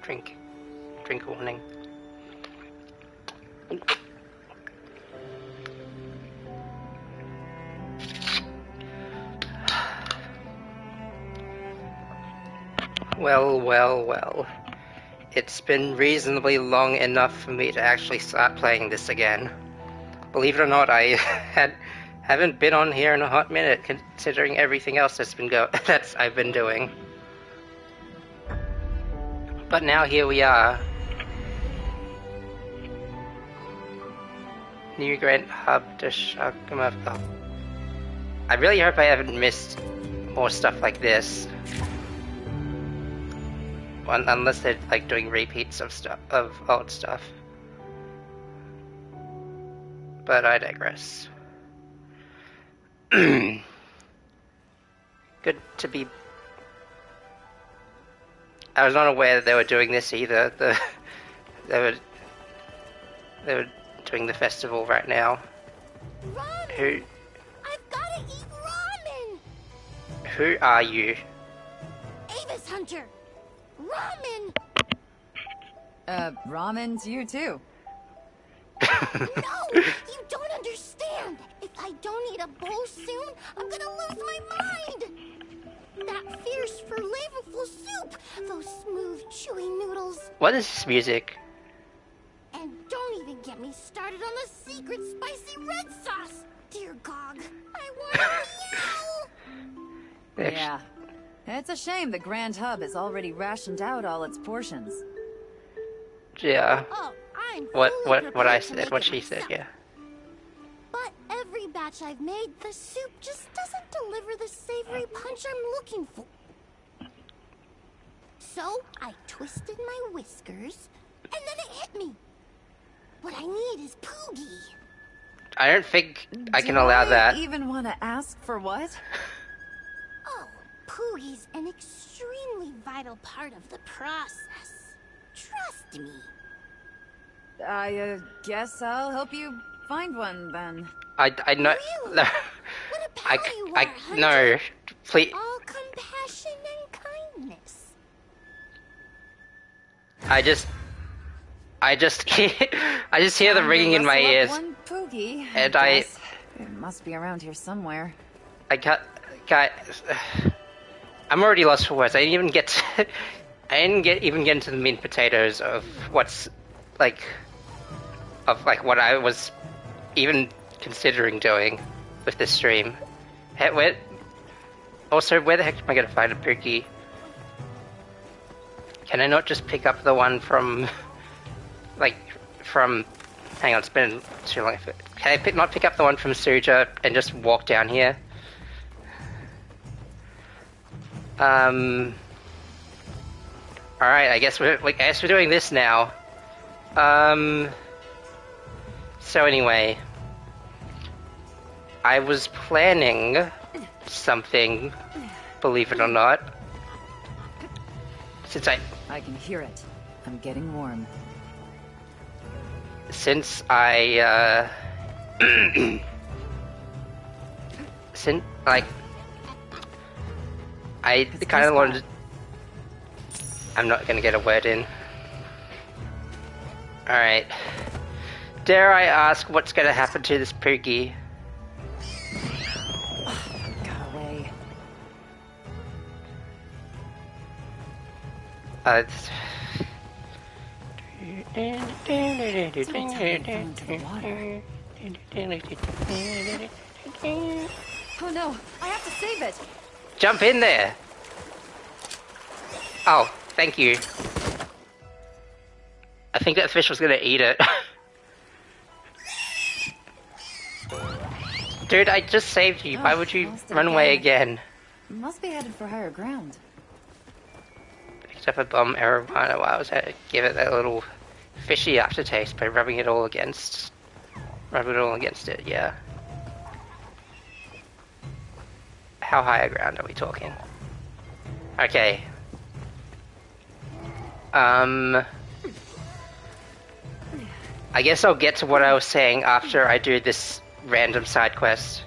Drink warning. Well. It's been reasonably long enough for me to actually start playing this again. Believe it or not, I haven't been on here in a hot minute, considering everything else I've been doing. But now here we are. New Grand Hub to Shakama. Oh. I really hope I haven't missed more stuff like this. Unless they're like doing repeats of old stuff. But I digress. Good to be. I was not aware that they were doing this either. They were doing the festival right now. Ramen! I've gotta eat ramen! Who are you? Avis Hunter! Ramen! Ramen's you too. No! You don't understand! If I don't eat a bowl soon, I'm gonna lose my mind! That fierce, flavorful soup! Those smooth, chewy noodles! What is this music? And don't even get me started on the secret spicy red sauce! Dear Gog, I wanna meow! Yeah. It's a shame the Grand Hub has already rationed out all its portions. Yeah. Oh, I'm What I said, said, what she said, yeah. But every batch I've made, the soup just doesn't deliver the savory punch I'm looking for. So I twisted my whiskers, and then it hit me. What I need is Poogie. I don't think I can allow that. Do I even want to ask for what? Oh, Poogie's an extremely vital part of the process. Trust me. I guess I'll help you find one then. I know. Really? No. What a pal you are, Hunter. No. Please. All compassion and kindness. I just hear the ringing in my ears, One Poogie, and guess. It must be around here somewhere. I can't. I'm already lost for words. I didn't even get to, even get into the meat and potatoes of what I was even considering doing with this stream. Where the heck am I gonna find a Pookie? Can I not just pick up the one from hang on, it's been too long. Can I not pick up the one from Suja and just walk down here? Alright, I guess we're doing this now. So anyway, I was planning something, believe it or not. Since I can hear it. I'm getting warm. Since I, I kind of wanted to... I'm not gonna get a word in. Alright. Dare I ask what's gonna happen to this Poogie? Got away. Oh no, I have to save it! Jump in there! Oh, thank you. I think that fish was gonna eat it. Dude, I just saved you. Why would you run away again? Must be headed for higher ground. Picked up a bomb arowana while I was at give it that little fishy aftertaste by rubbing it all against it, yeah. How higher ground are we talking? Okay. I guess I'll get to what I was saying after I do this random side quest.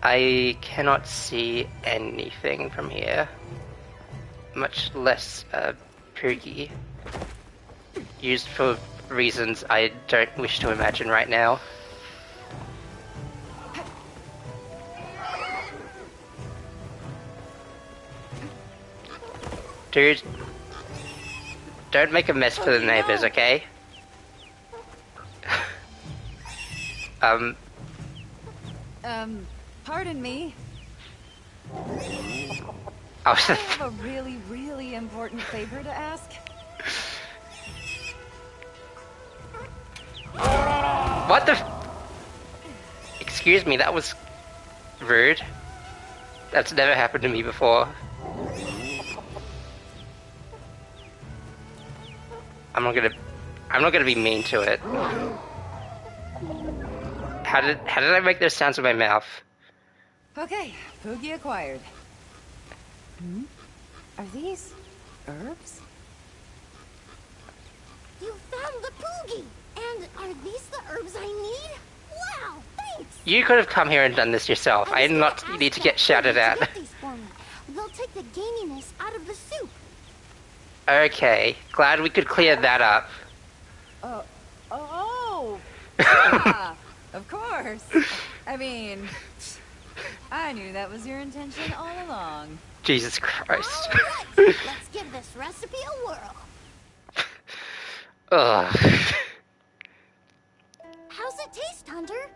I cannot see anything from here. Much less Poogie. Used for reasons I don't wish to imagine right now. Dude, don't make a mess for the neighbors, okay? Pardon me. I I have a really, really important favor to ask. What the? Excuse me, that was rude. That's never happened to me before. I'm not gonna be mean to it. How did I make those sounds with my mouth? Okay, Poogie acquired. Are these herbs? You found the Poogie! And are these the herbs I need? Wow, thanks! You could have come here and done this yourself. I did not need to get shouted at. Get these for me. They'll take the gaminess out of the soup. Okay, glad we could clear that up. Yeah, of course. I mean, I knew that was your intention all along. Jesus Christ. Alright, let's give this recipe a whirl. Ugh. How's it taste, Hunter?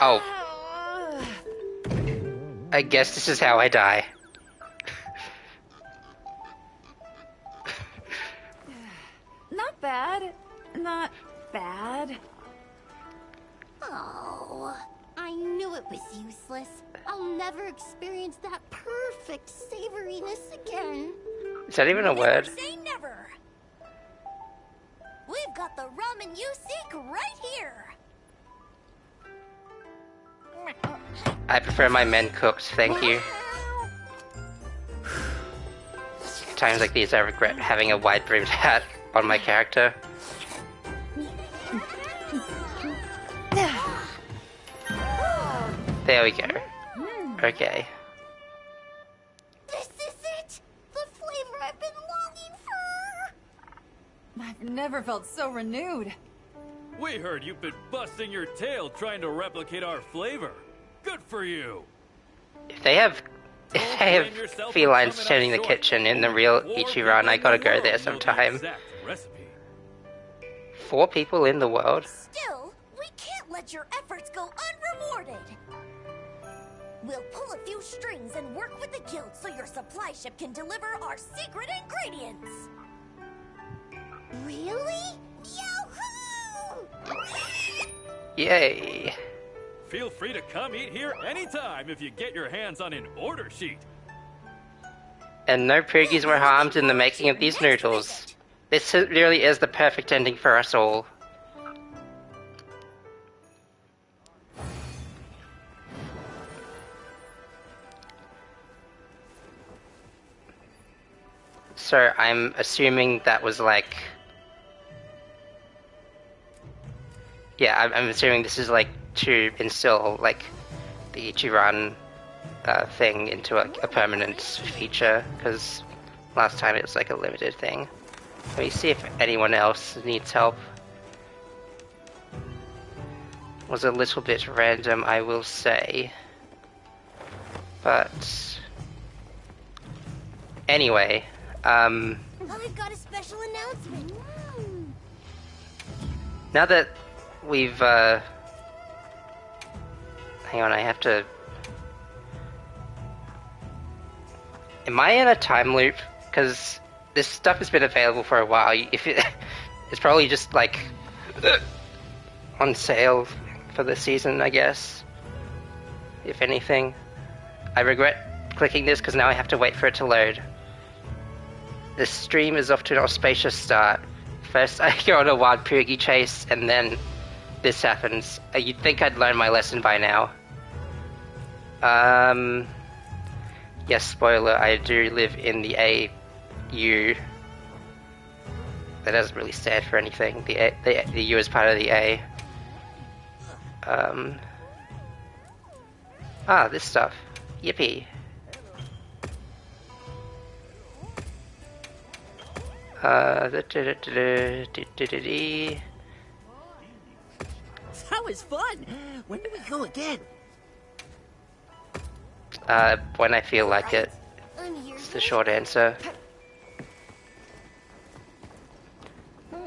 Oh. I guess this is how I die. Not bad. Not bad. Oh, I knew it was useless. I'll never experience that perfect savoriness again. Is that even a word? Never say never. We've got the ramen you seek right here. I prefer my men cooked, thank you. Times like these I regret having a wide-brimmed hat on my character. There we go. Okay. This is it! The flavor I've been longing for! I've never felt so renewed. We heard you've been busting your tail trying to replicate our flavor. Good for you. If they have felines tending the kitchen in the real Ichiran, I gotta go there sometime. 4 people in the world? Still, we can't let your efforts go unrewarded. We'll pull a few strings and work with the guild so your supply ship can deliver our secret ingredients. Really? Yahoo! Yay. Feel free to come eat here anytime if you get your hands on an order sheet. And no piggies were harmed in the making of these noodles. This really is the perfect ending for us all. So I'm assuming that was like... Yeah, I'm assuming this is like to instill like the Ichiran thing into a permanent feature, because last time it was like a limited thing. Let me see if anyone else needs help. Was a little bit random, I will say. But anyway, I've got a special announcement. now that we've hang on, I have to... Am I in a time loop? Because this stuff has been available for a while. It's probably just like on sale for the season, I guess. If anything. I regret clicking this because now I have to wait for it to load. This stream is off to an auspicious start. First I go on a wild poogie chase, and then this happens. You'd think I'd learned my lesson by now. Yes, spoiler, I do live in the AU. That doesn't really stand for anything. The U is part of the A. This stuff. Yippee. That was fun. When do we go again? When I feel like it. I'm here. It's the short answer.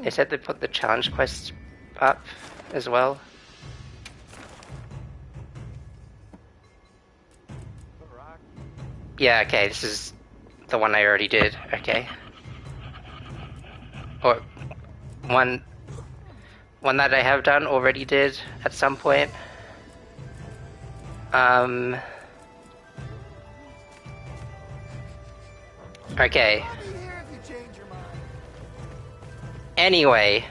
They said they put the challenge quest up as well. Yeah, okay, this is the one I already did, okay. Or one that I have done already did at some point. Okay. Anyway,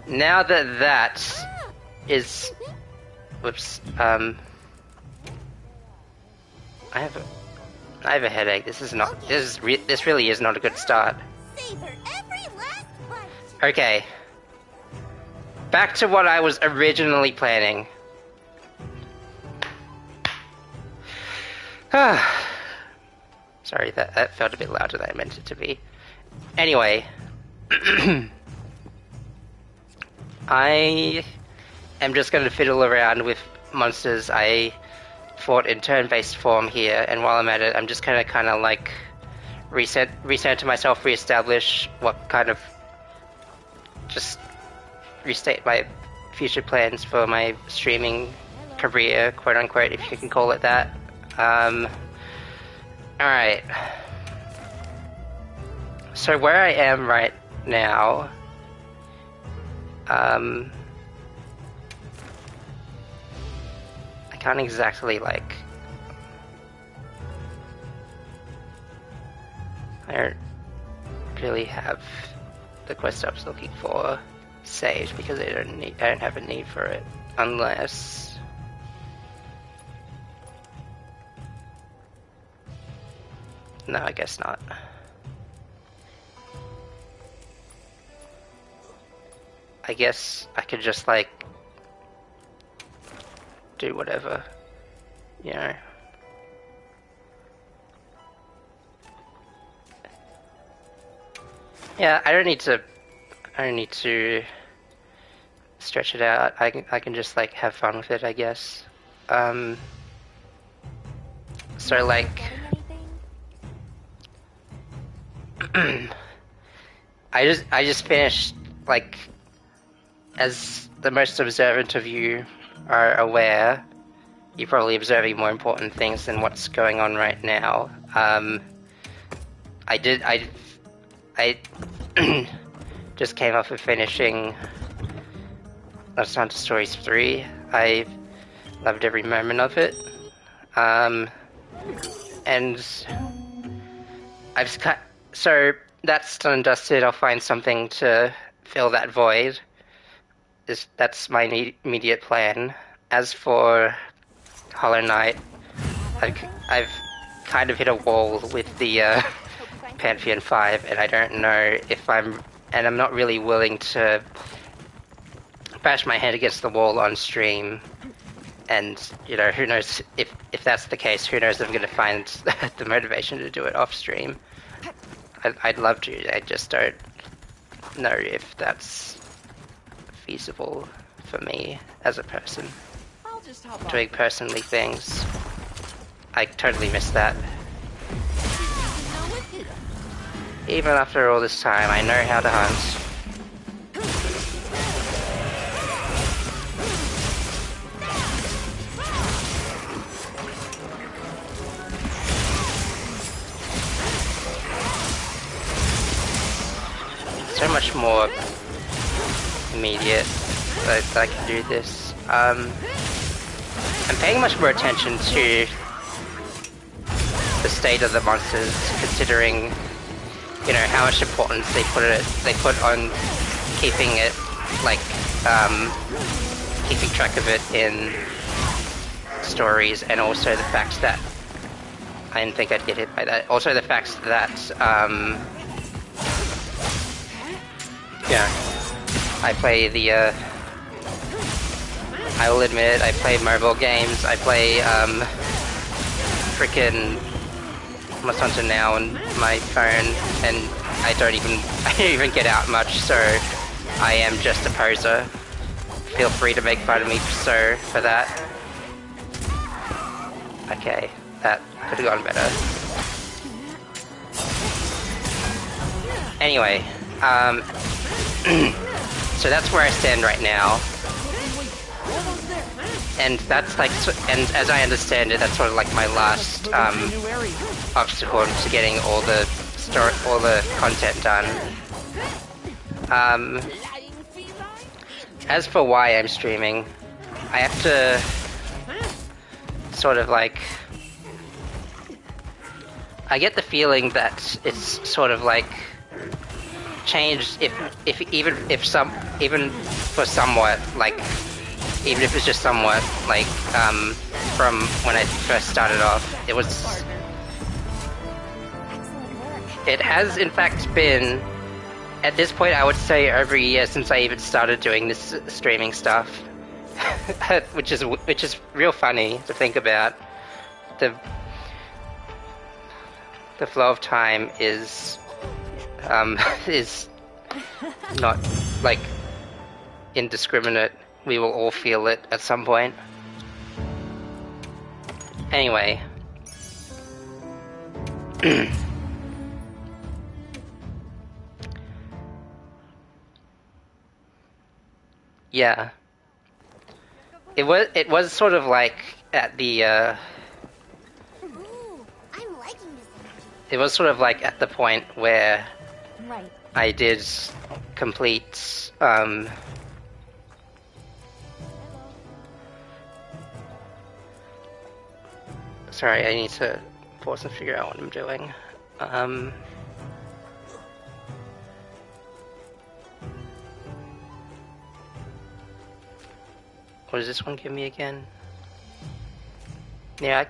now that that is, whoops, I have a headache. This is not. This really is not a good start. Savor every last bite. Okay. Back to what I was originally planning. Sorry, that felt a bit louder than I meant it to be. Anyway. I am just going to fiddle around with monsters I fought in turn-based form here, and while I'm at it, I'm just going to kind of like recenter myself, reestablish what kind of, just restate my future plans for my streaming career, quote unquote, if you can call it that. Alright. So where I am right now, I can't exactly, like, I don't really have the quest I was looking for saved because I don't have a need for it, unless no, I guess not. I guess I could just, like, do whatever, you know. Yeah, I don't need to stretch it out. I can just, like, have fun with it, I guess. So, like, I just finished, like, as the most observant of you are aware, you're probably observing more important things than what's going on right now. I just came off of finishing Let's On to Stories 3. I loved every moment of it. And I've cut, so that's done and dusted. I'll find something to fill that void. That's my immediate plan. As for Hollow Knight, I've kind of hit a wall with the Pantheon 5, and I don't know if I'm not really willing to bash my head against the wall on stream. And, you know, who knows if that's the case, who knows if I'm going to find the motivation to do it off stream. I'd love to, I just don't know if that's feasible for me as a person. Doing personally things. I totally miss that. Even after all this time, I know how to hunt. So much more immediate that I can do this. I'm paying much more attention to the state of the monsters, considering, you know, how much importance they put on keeping it, like, keeping track of it in stories, and also the fact that I didn't think I'd get hit by that. Also the fact that yeah, I I will admit it, I play mobile games, I play, frickin' Monster Hunter now on my phone, and I don't even get out much, so I am just a poser. Feel free to make fun of me, sir, for that. Okay, that could have gone better. Anyway, so that's where I stand right now. And that's like, and as I understand it, that's sort of like my last obstacle to getting all the content done. As for why I'm streaming, I have to sort of like, I get the feeling that it's sort of like changed even for somewhat, like, even if it's just somewhat, like, from when I first started off. It has in fact been, at this point I would say, over a year since I even started doing this streaming stuff. which is real funny to think about. The flow of time is not, like, indiscriminate. We will all feel it at some point. Anyway. Yeah. It was sort of like at the Ooh, I'm liking this energy. it was sort of like at the point where Right. I did complete sorry, I need to pause and figure out what I'm doing. What does this one give me again? Yeah,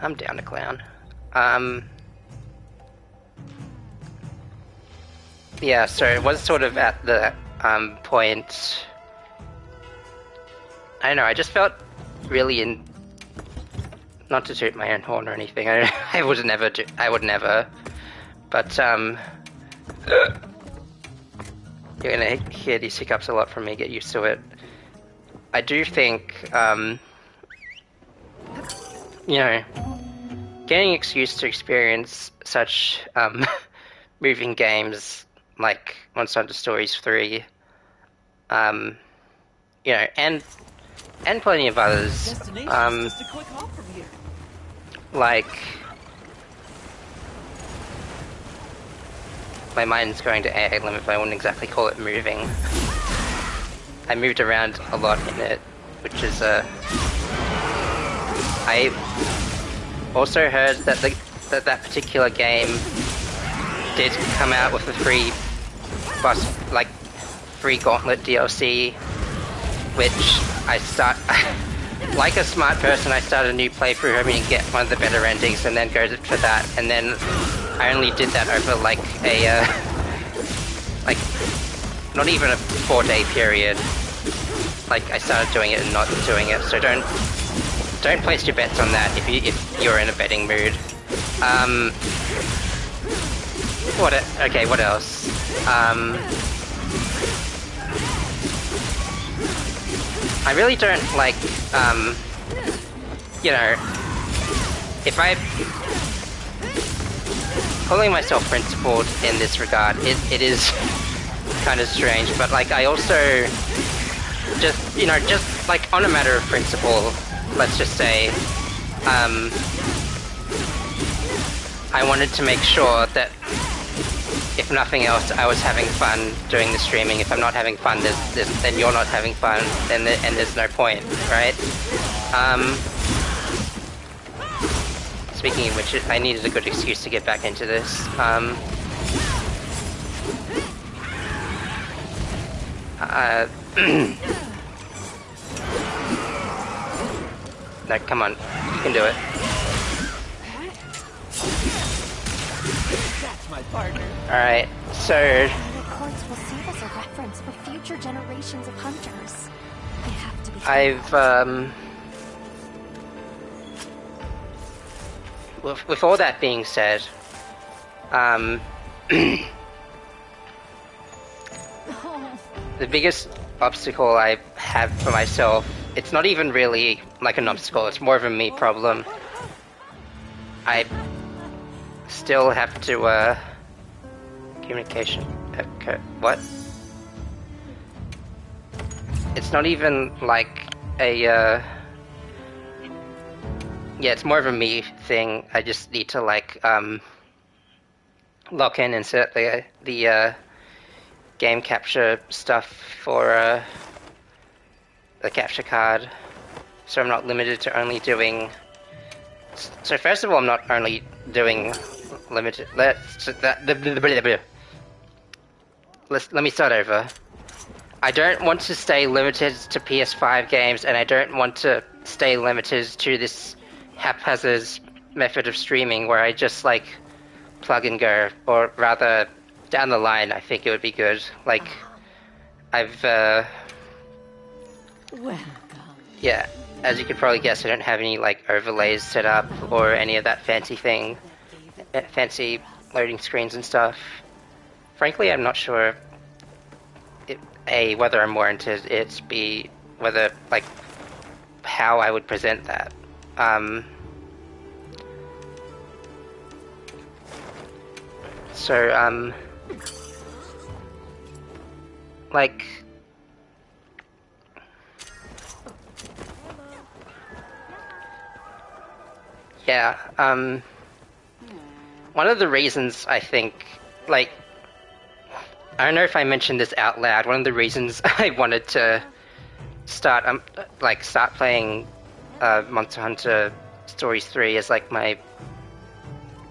I'm down to clown. Yeah, so it was sort of at the point. I don't know. I just felt really not to toot my own horn or anything. I would never do. I would never. But you're gonna hear these hiccups a lot from me. Get used to it. I do think, you know, getting excuse to experience such moving games like Monster Hunter Stories 3, you know, and plenty of others, Just a quick hop from here. like, my mind's going to AA limit, but I wouldn't exactly call it moving. I moved around a lot in it, which is I also heard that that particular game did come out with a free Gauntlet DLC, which like a smart person, I started a new playthrough hoping to get one of the better endings, and then go for that, and then I only did that over like a like not even a 4-day period. Like, I started doing it and not doing it, so don't place your bets on that if you're in a betting mood. Okay, what else? I really don't like, you know, if I calling myself principled in this regard, it is kind of strange, but like, I also just, you know, just like on a matter of principle, let's just say, I wanted to make sure that if nothing else, I was having fun doing the streaming. If I'm not having fun, then you're not having fun, and there's no point, right? Speaking of which, I needed a good excuse to get back into this. No, come on, you can do it. That's my partner. Alright, so The courts will serve as a reference for future generations of hunters. I have to be I've with all that being said, the biggest obstacle I have for myself, it's not even really like an obstacle, it's more of a me problem. I still have to, communication, what? It's not even like a, yeah, it's more of a me thing. I just need to like, lock in and set the game capture stuff for, the capture card, so I'm not limited to only doing. So first of all, I'm not only doing limited. Let me start over. I don't want to stay limited to PS5 games, and I don't want to stay limited to this haphazard method of streaming where I just like plug and go, or rather, down the line, I think it would be good. Like, I've yeah, as you could probably guess, I don't have any like overlays set up or any of that fancy loading screens and stuff. Frankly, I'm not sure whether I'm warranted it, B, whether like how I would present that. So like yeah, one of the reasons I think, like, I don't know if I mentioned this out loud, one of the reasons I wanted to start playing Monster Hunter Stories 3 is like my...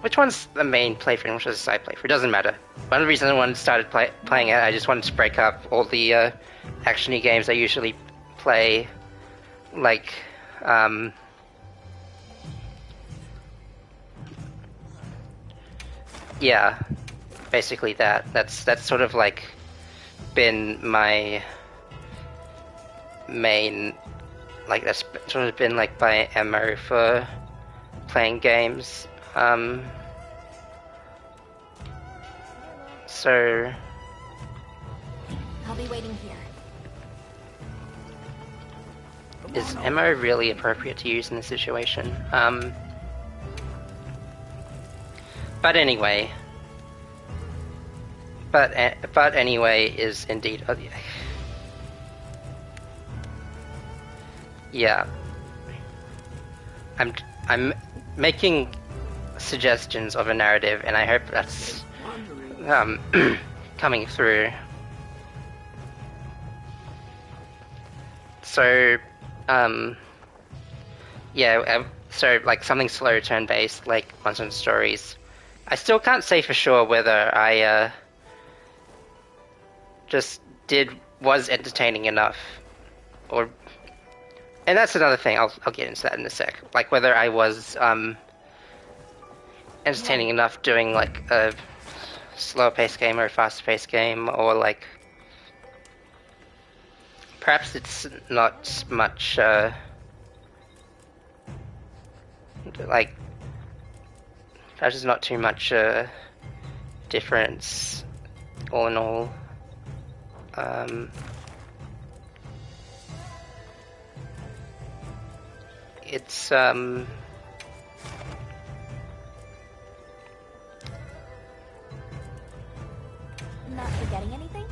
Which one's the main playthrough and which is the side playthrough? It doesn't matter. One of the reasons I wanted to start playing it, I just wanted to break up all the action-y games I usually play, like, yeah, basically that. That's sort of like been my main, like that's sort of been like my MO for playing games. So I'll be waiting here. is MO really appropriate to use in this situation? But anyway, but anyway is indeed, yeah. I'm making suggestions of a narrative, and I hope that's coming through. So, yeah, so like something slow turn-based, like Monster Hunter Stories. I still can't say for sure whether I just was entertaining enough, or, and that's another thing. I'll get into that in a sec. Like whether I was entertaining enough doing like a slower paced game or a faster paced game, or like perhaps it's not much like perhaps it's not too much difference all in all. It's not forgetting anything?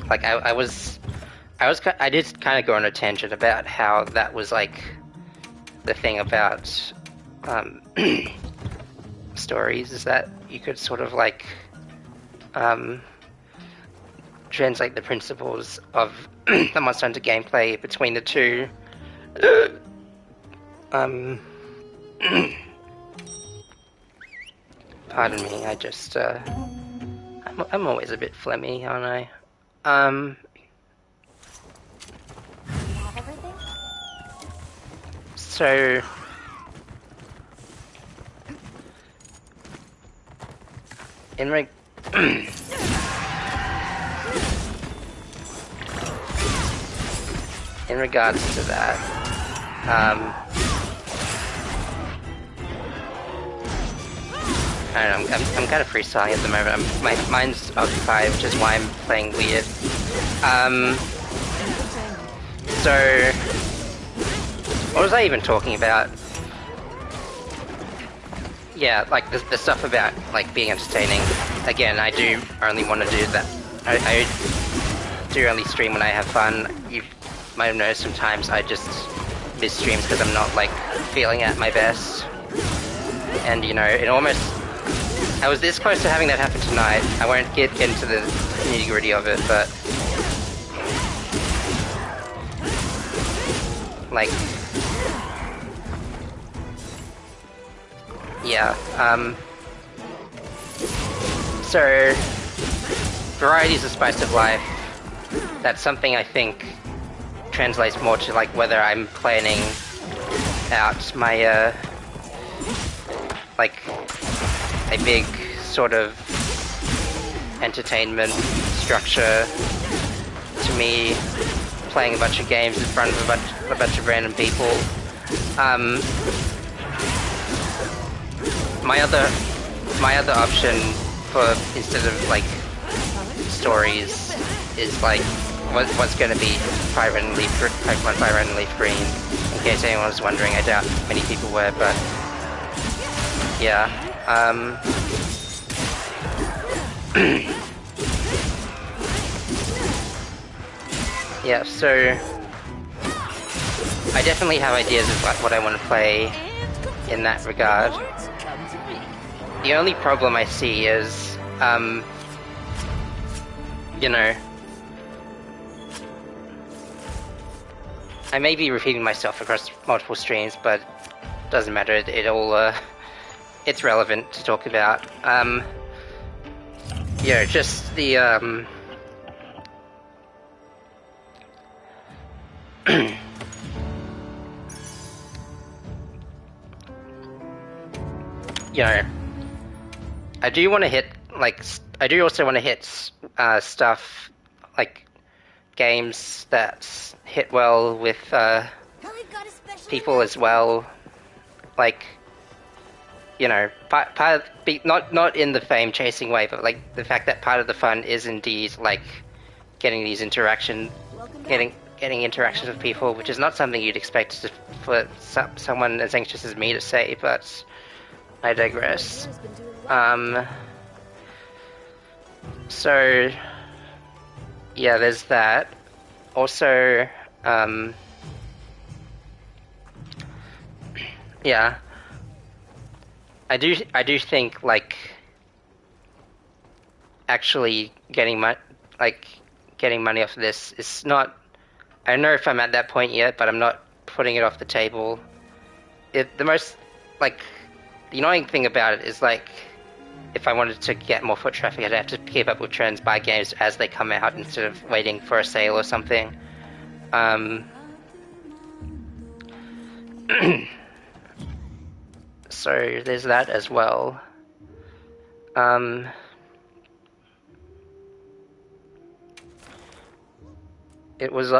like I did kind of go on a tangent about how that was like the thing about stories, is that you could sort of like translate the principles of the Monster Hunter gameplay between the two. Pardon me, I just I'm always a bit phlegmy, aren't I? You have everything? So in in regards to that, I don't know, I'm kind of freestyling at the moment. My mind's occupied, which is why I'm playing weird. So, what was I even talking about? Yeah, like the stuff about like being entertaining. Again, I do only want to do that. I do only stream when I have fun. You might have noticed sometimes I just miss streams because I'm not like feeling at my best. And you know, it almost, I was this close to having that happen tonight. I won't get into the nitty-gritty of it, but like, yeah, so variety is the spice of life. That's something I think translates more to like whether I'm planning out my like a big sort of entertainment structure. To me, playing a bunch of games in front of a bunch of random people. My other option for, instead of like stories, is like what's going to be Pokemon Fire Red and Leaf Green. In case anyone was wondering, I doubt many people were, but yeah. Yeah, so I definitely have ideas of what I want to play in that regard. The only problem I see is, you know, I may be repeating myself across multiple streams, but it doesn't matter. It all, it's relevant to talk about. Yeah, just the, you know, I do want to hit, like, I do also want to hit stuff, like, games that hit well with people as well. Like, you know, part of, not in the fame chasing way, but like the fact that part of the fun is indeed like getting these getting interactions with people, which is not something you'd expect for someone as anxious as me to say, but I digress. So yeah, there's that. Also, yeah, I do think like actually getting money off of this is not. I don't know if I'm at that point yet, but I'm not putting it off the table. The annoying thing about it is like, if I wanted to get more foot traffic, I'd have to keep up with trends, buy games as they come out instead of waiting for a sale or something. So there's that as well. It was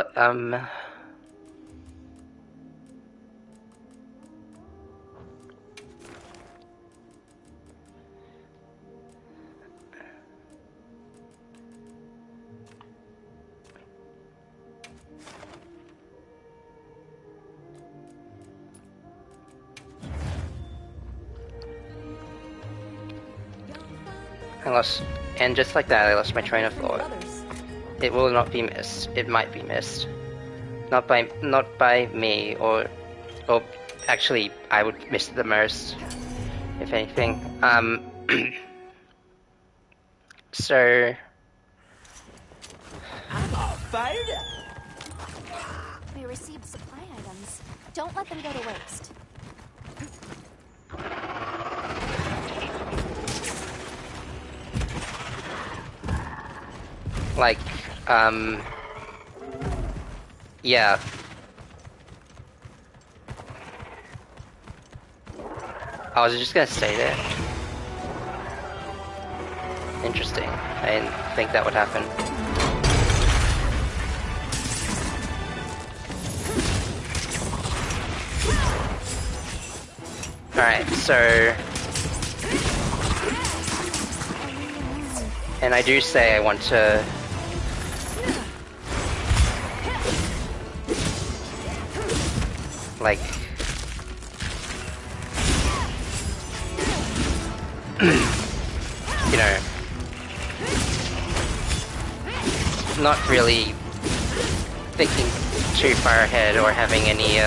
and just like that, I lost my train of thought. It will not be missed. It might be missed. Not by me, or actually, I would miss it the most, if anything. So I'm all fired up. We received supply items. Don't let them go to waste. like, yeah. I was just gonna stay there. Interesting. I didn't think that would happen. Alright, so... And I do say I want to... Like... you know... Not really thinking too far ahead or having any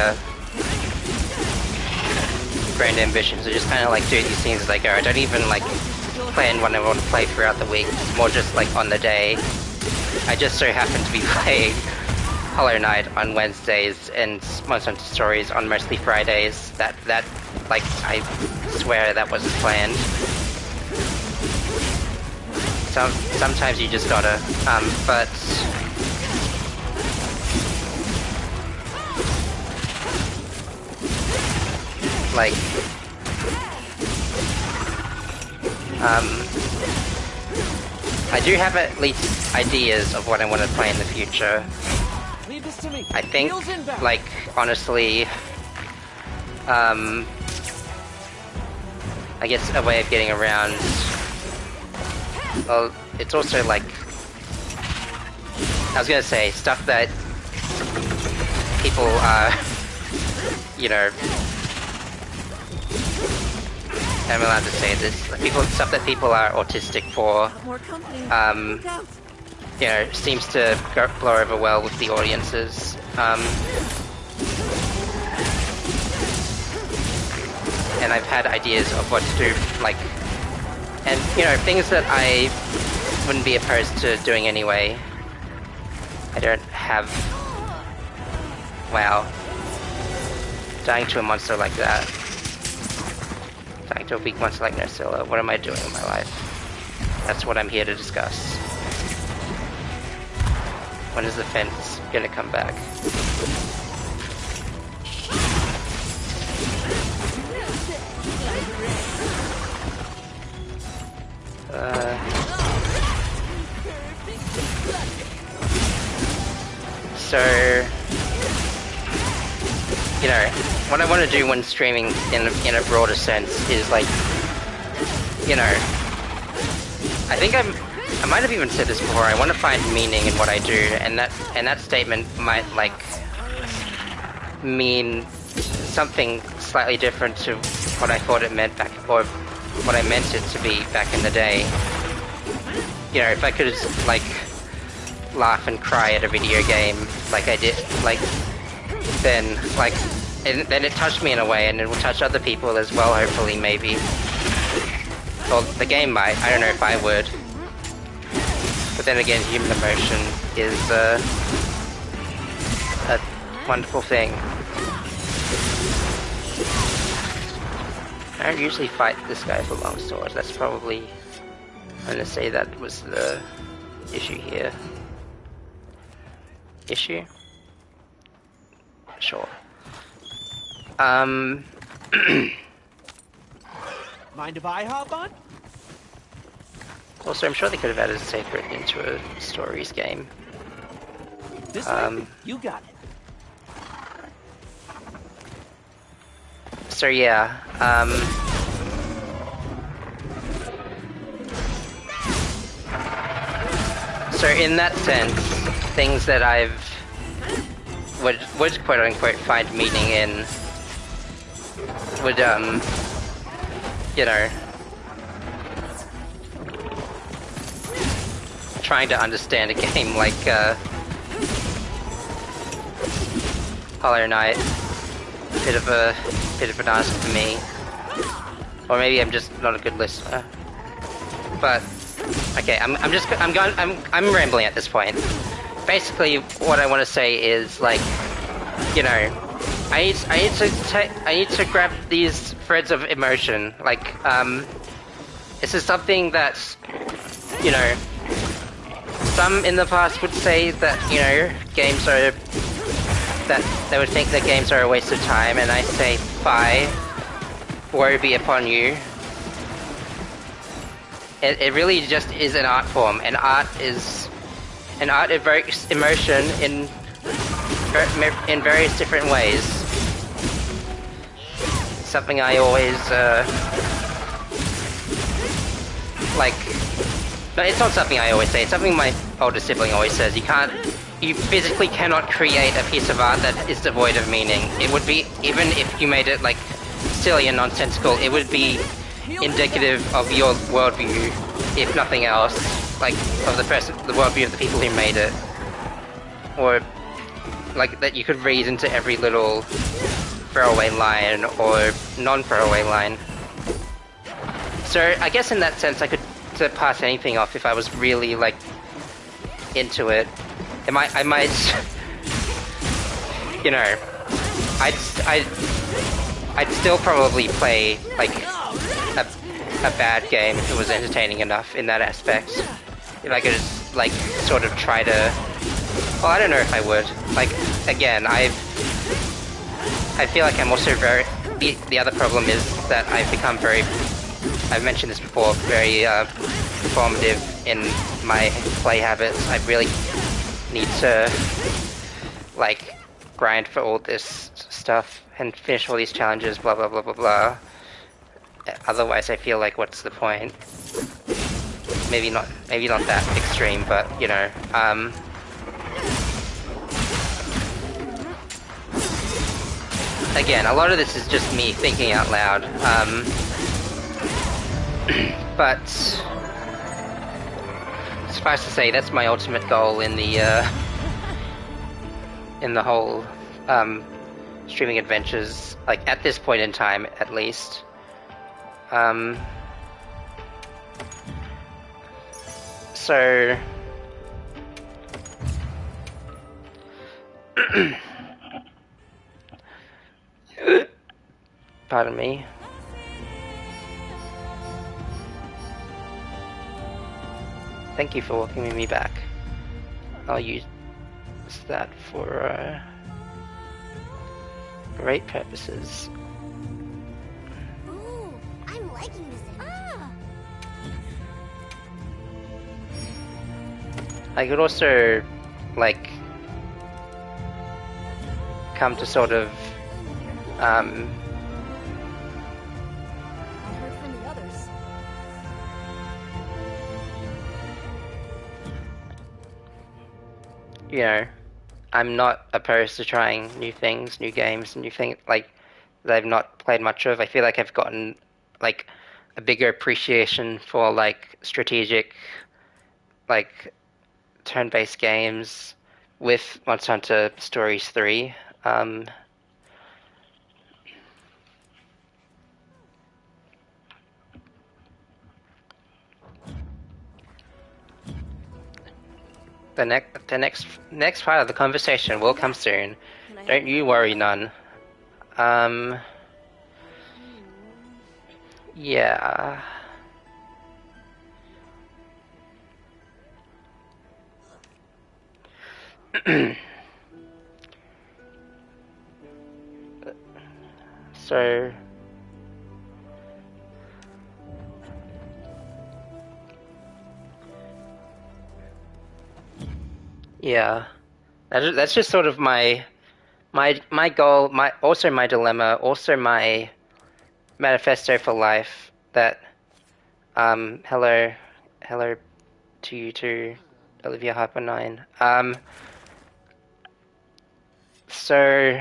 grand ambitions. I just kind of like do these things as I go. I don't even like plan what I want to play throughout the week. It's more just like on the day. I just so happen to be playing Hollow Knight on Wednesdays and Monster Hunter Stories on mostly Fridays. That like I swear that wasn't planned. Sometimes you just gotta, but like, I do have at least ideas of what I want to play in the future. Leave this to me. I think, Wheels inbound. like, honestly, I guess a way of getting around. Well, it's also like, I was gonna say, stuff that people are, you know, I'm allowed to say this, stuff that people are autistic for, More company. you know, seems to blow over well with the audiences. And I've had ideas of what to do, like, and, you know, things that I wouldn't be opposed to doing anyway. I don't have... Wow. Dying to a monster like that. Dying to a weak monster like Nursilla. What am I doing in my life? That's what I'm here to discuss. When is the fence gonna come back? So, you know, what I want to do when streaming in a broader sense is like, you know, I think I might have even said this before. I want to find meaning in what I do, and that statement might like mean something slightly different to what I thought it meant back, or what I meant it to be back in the day. You know, if I could like laugh and cry at a video game like I did, like, then like, and then it touched me in a way, and it will touch other people as well, hopefully, maybe. Well, the game might. I don't know if I would. But then again, human emotion is a wonderful thing. I don't usually fight this guy for long swords. That's probably, I'm gonna say that was the issue here. Issue? Sure. Mind if I hop on? Also, I'm sure they could have added a save route into a stories game. This way? You got it. So yeah, so in that sense, things that I've would quote unquote find meaning in would you know, trying to understand a game like Hollow Knight, bit of an ask for me, or maybe I'm just not a good listener. But okay, I'm rambling at this point. Basically, what I want to say is, like, you know, I need to grab these threads of emotion. Like, this is something that, you know, some in the past would say that, you know, that they would think that games are a waste of time, and I say, fie, woe be upon you. It really just is an art form, and art evokes emotion in various different ways. something I always, like... No, it's not something I always say, it's something my older sibling always says. You physically cannot create a piece of art that is devoid of meaning. It would be, even if you made it, like, silly and nonsensical, it would be indicative of your worldview, if nothing else. Like, of the worldview of the people who made it. Or, like, that you could read into every little throwaway line or non-throwaway line. So, I guess in that sense I could pass anything off if I was really, like, into it. I might, you know, I'd still probably play, like, a bad game if it was entertaining enough in that aspect. If I could just, like, sort of try to... Well, I don't know if I would. Like, again, I feel like I'm also very... The other problem is that I've become very... I've mentioned this before, very performative in my play habits. I really need to, like, grind for all this stuff and finish all these challenges, blah blah blah blah blah. Otherwise I feel like, what's the point? Maybe not that extreme, but, you know, again, a lot of this is just me thinking out loud, but suffice to say, that's my ultimate goal in the whole streaming adventures, like, at this point in time, at least. So pardon me. Thank you for welcoming me back. I'll use that for great purposes. Ooh, I'm liking this. I could also, like, come to sort of, I heard from the others. you know, I'm not opposed to trying new things, new games, new things, like, that I've not played much of. I feel like I've gotten, like, a bigger appreciation for, like, strategic, like, turn-based games with Monster Hunter Stories 3. The next part of the conversation will come soon. Don't you worry, none. Yeah. So yeah, that's just sort of my goal, also my dilemma, also my manifesto for life. That hello to you too, Olivia Harper 9. So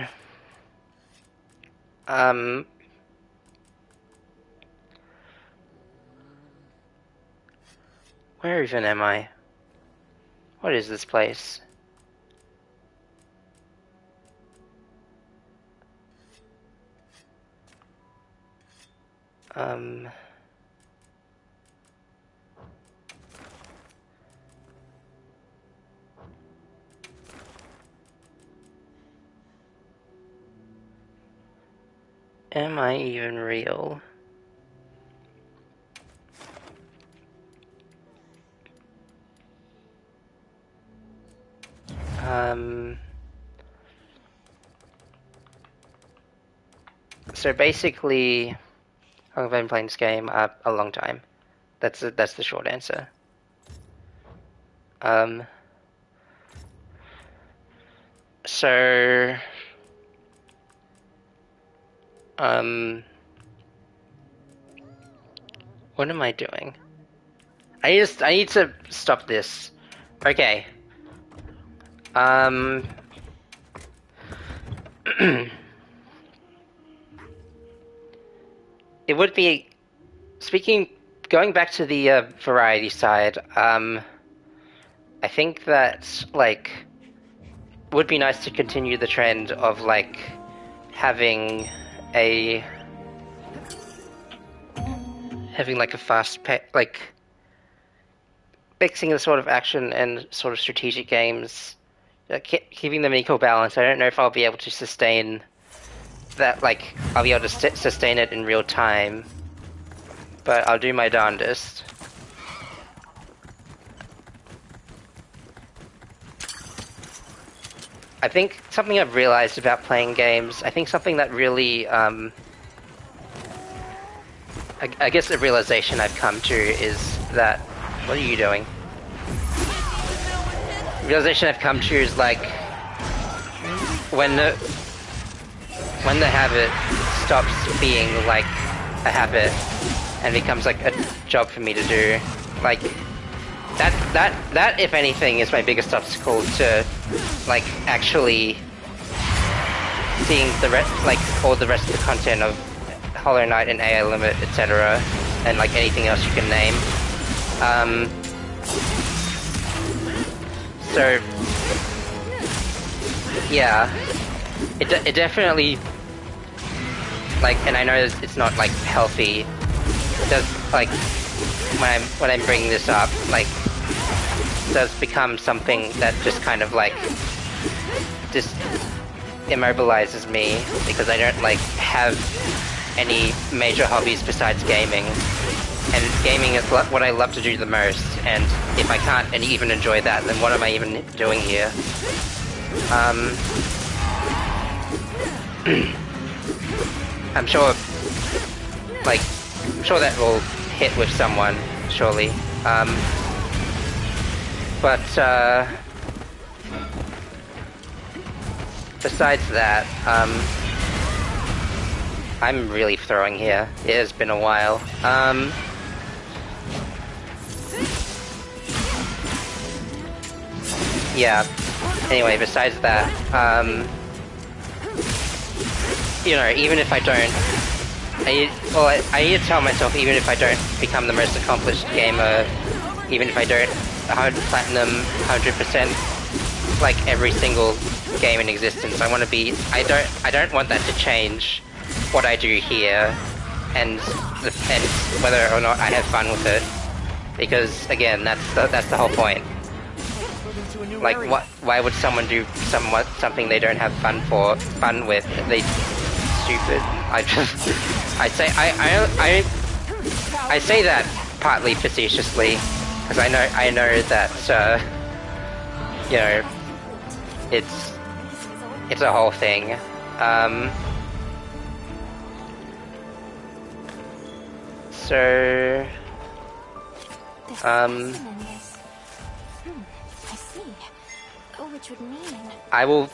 where even am I? What is this place? Am I even real? So basically, I've been playing this game a long time. That's the short answer. So What am I doing? I need to stop this. Okay. It would be going back to the variety side. I think that like would be nice to continue the trend of like having a like a like mixing the sort of action and sort of strategic games, keeping them equal balance. I don't know if I'll be able to sustain that. Like I'll be able to sustain it in real time, but I'll do my darndest. I think something I've realized about playing games, I think something that really, I guess the realization I've come to is that, what are you doing? The realization I've come to is like, when the habit stops being like a habit and becomes like a job for me to do, like, that if anything is my biggest obstacle to like actually seeing all the rest of the content of Hollow Knight and AI Limit, etc., and like anything else you can name. So yeah, it definitely, like, and I know it's not like healthy. It does, like, when I'm bringing this up, like, does become something that just kind of like just immobilizes me, because I don't like have any major hobbies besides gaming, and gaming is what I love to do the most, and if I can't and even enjoy that, then what am I even doing here? I'm sure that will hit with someone, surely. But besides that, I'm really throwing here. It has been a while. Yeah. Anyway, besides that, you know, even if I don't, I need to tell myself, even if I don't become the most accomplished gamer, even if I don't platinum 100% like every single game in existence, I want to be. I don't want that to change what I do here, and whether or not I have fun with it, because again, that's the whole point. Like, why would someone do something they don't have fun with? They stupid. I say that partly facetiously, because I know that you know, it's a whole thing. So I see. Oh, which would mean I will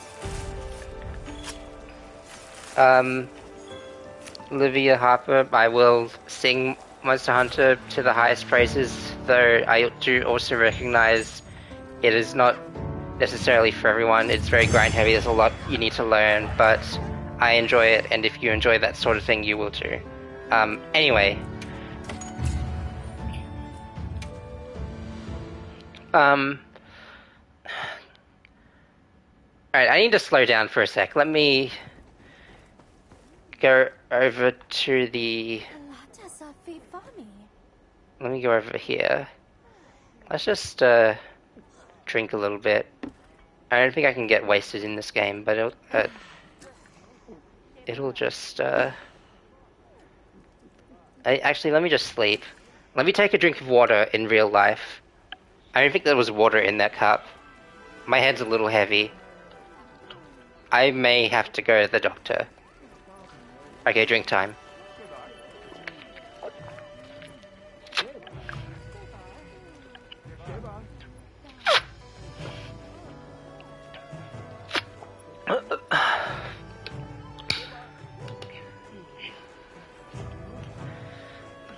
Olivia Harper, I will sing Monster Hunter to the highest praises, though I do also recognize it is not necessarily for everyone. It's very grind heavy, there's a lot you need to learn, but I enjoy it, and if you enjoy that sort of thing, you will too. Anyway. Alright, I need to slow down for a sec. Let me go over to the... Let me go over here. Let's just drink a little bit. I don't think I can get wasted in this game, but it'll just actually, let me just sleep. Let me take a drink of water in real life. I don't think there was water in that cup. My head's a little heavy. I may have to go to the doctor. Okay, drink time.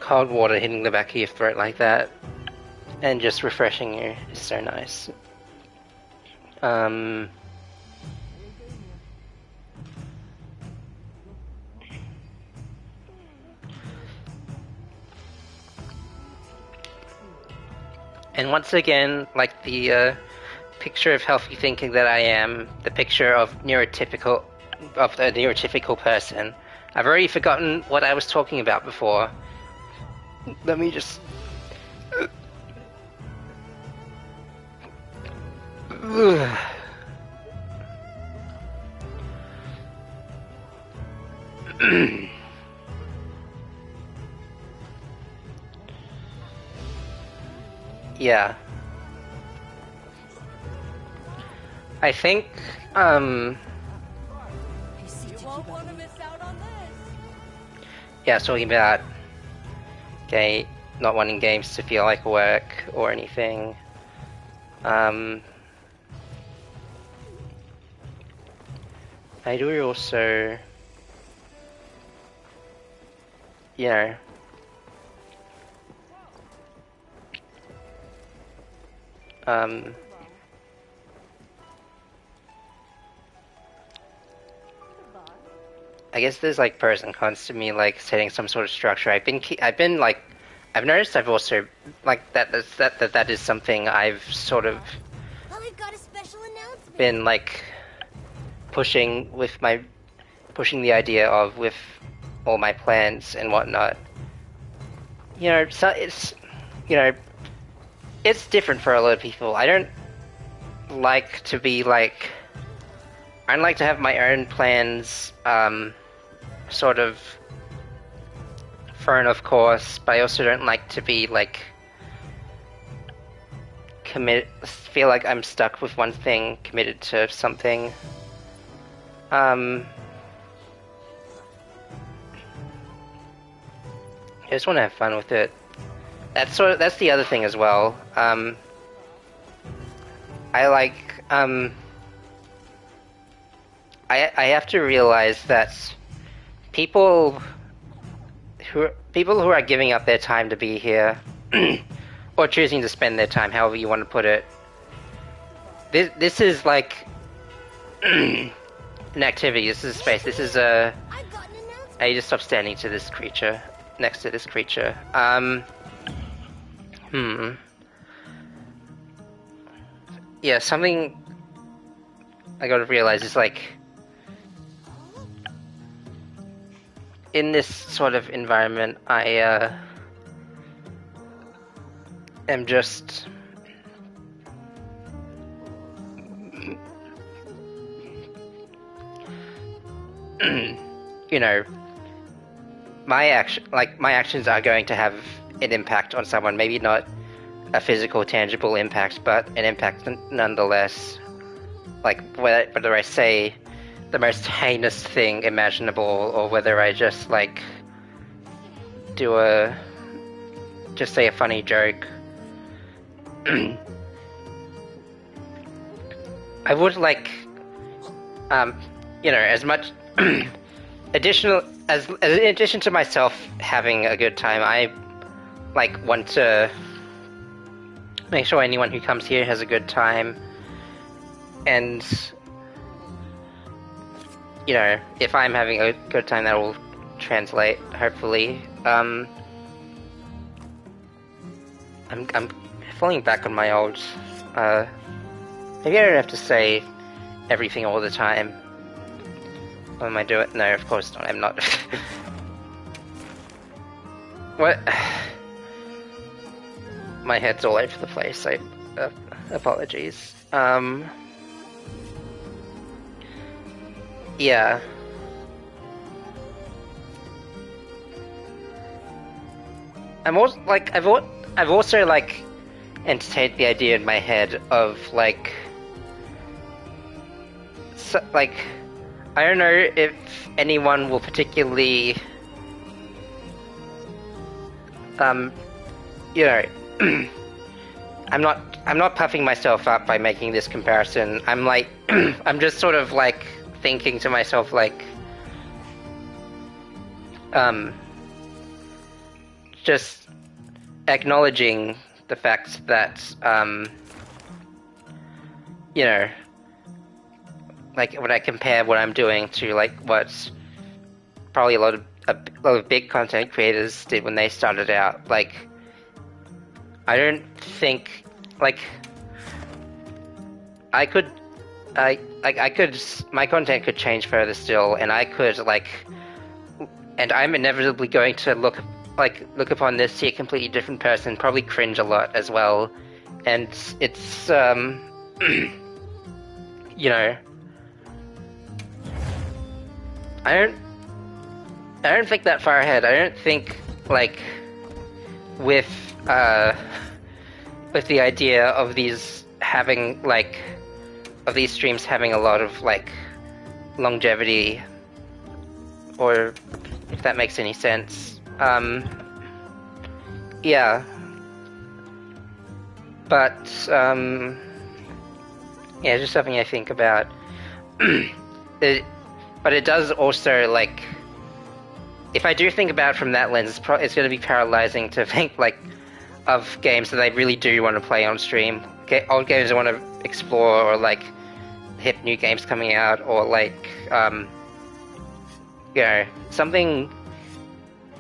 cold water hitting the back of your throat like that and just refreshing you is so nice. And once again, like the picture of healthy thinking that I am, the picture of the neurotypical person. I've already forgotten what I was talking about before. Let me just... Yeah. I think, You won't want to miss out on this. yeah, talking about not wanting games to feel like work or anything. I do also, you know, I guess there's like pros and cons to me like setting some sort of structure. I've been like, I've noticed I've also like that is something I've sort of Well, we've got a special announcement. been like pushing the idea of with all my plans and whatnot. You know, so it's, you know, it's different for a lot of people. I don't like to be like, I don't like to have my own plans sort of thrown off course, but I also don't like to be like feel like I'm stuck with one thing, committed to something. I just want to have fun with it. That's the other thing as well. I like I have to realize that people who are giving up their time to be here or choosing to spend their time, however you want to put it, this is like an activity. This is space. This is a... I've got an announcement. I just stop standing to this creature, next to this creature. Yeah, something I gotta realize is like, in this sort of environment, I am just you know, my actions are going to have an impact on someone. Maybe not a physical, tangible impact, but an impact nonetheless. Like whether I say the most heinous thing imaginable, or whether I just like say a funny joke. I would like, you know, as much in addition to myself having a good time, I like want to make sure anyone who comes here has a good time. And you know, if I'm having a good time, that will translate, hopefully. I'm falling back on my old, maybe I don't have to say everything all the time. When am I doing? No, of course not, I'm not. What? My head's all over the place, apologies. Yeah. I'm also like I've also like entertained the idea in my head of like, like I don't know if anyone will particularly you know, I'm not puffing myself up by making this comparison. I'm like I'm just sort of like thinking to myself like just acknowledging the fact that, you know, like when I compare what I'm doing to like what probably a lot of big content creators did when they started out, like I don't think like I could my content could change further still, and I could like, and I'm inevitably going to look upon this, see a completely different person, probably cringe a lot as well, and it's you know, I don't think that far ahead. I don't think like with the idea of these having like of these streams having a lot of like longevity, or if that makes any sense. Yeah. But yeah, just something I think about. But it does also, like, if I do think about it from that lens, it's going to be paralyzing to think, like, of games that I really do want to play on stream. Old games I want to explore, or, like, hip new games coming out, or, like, you know, something,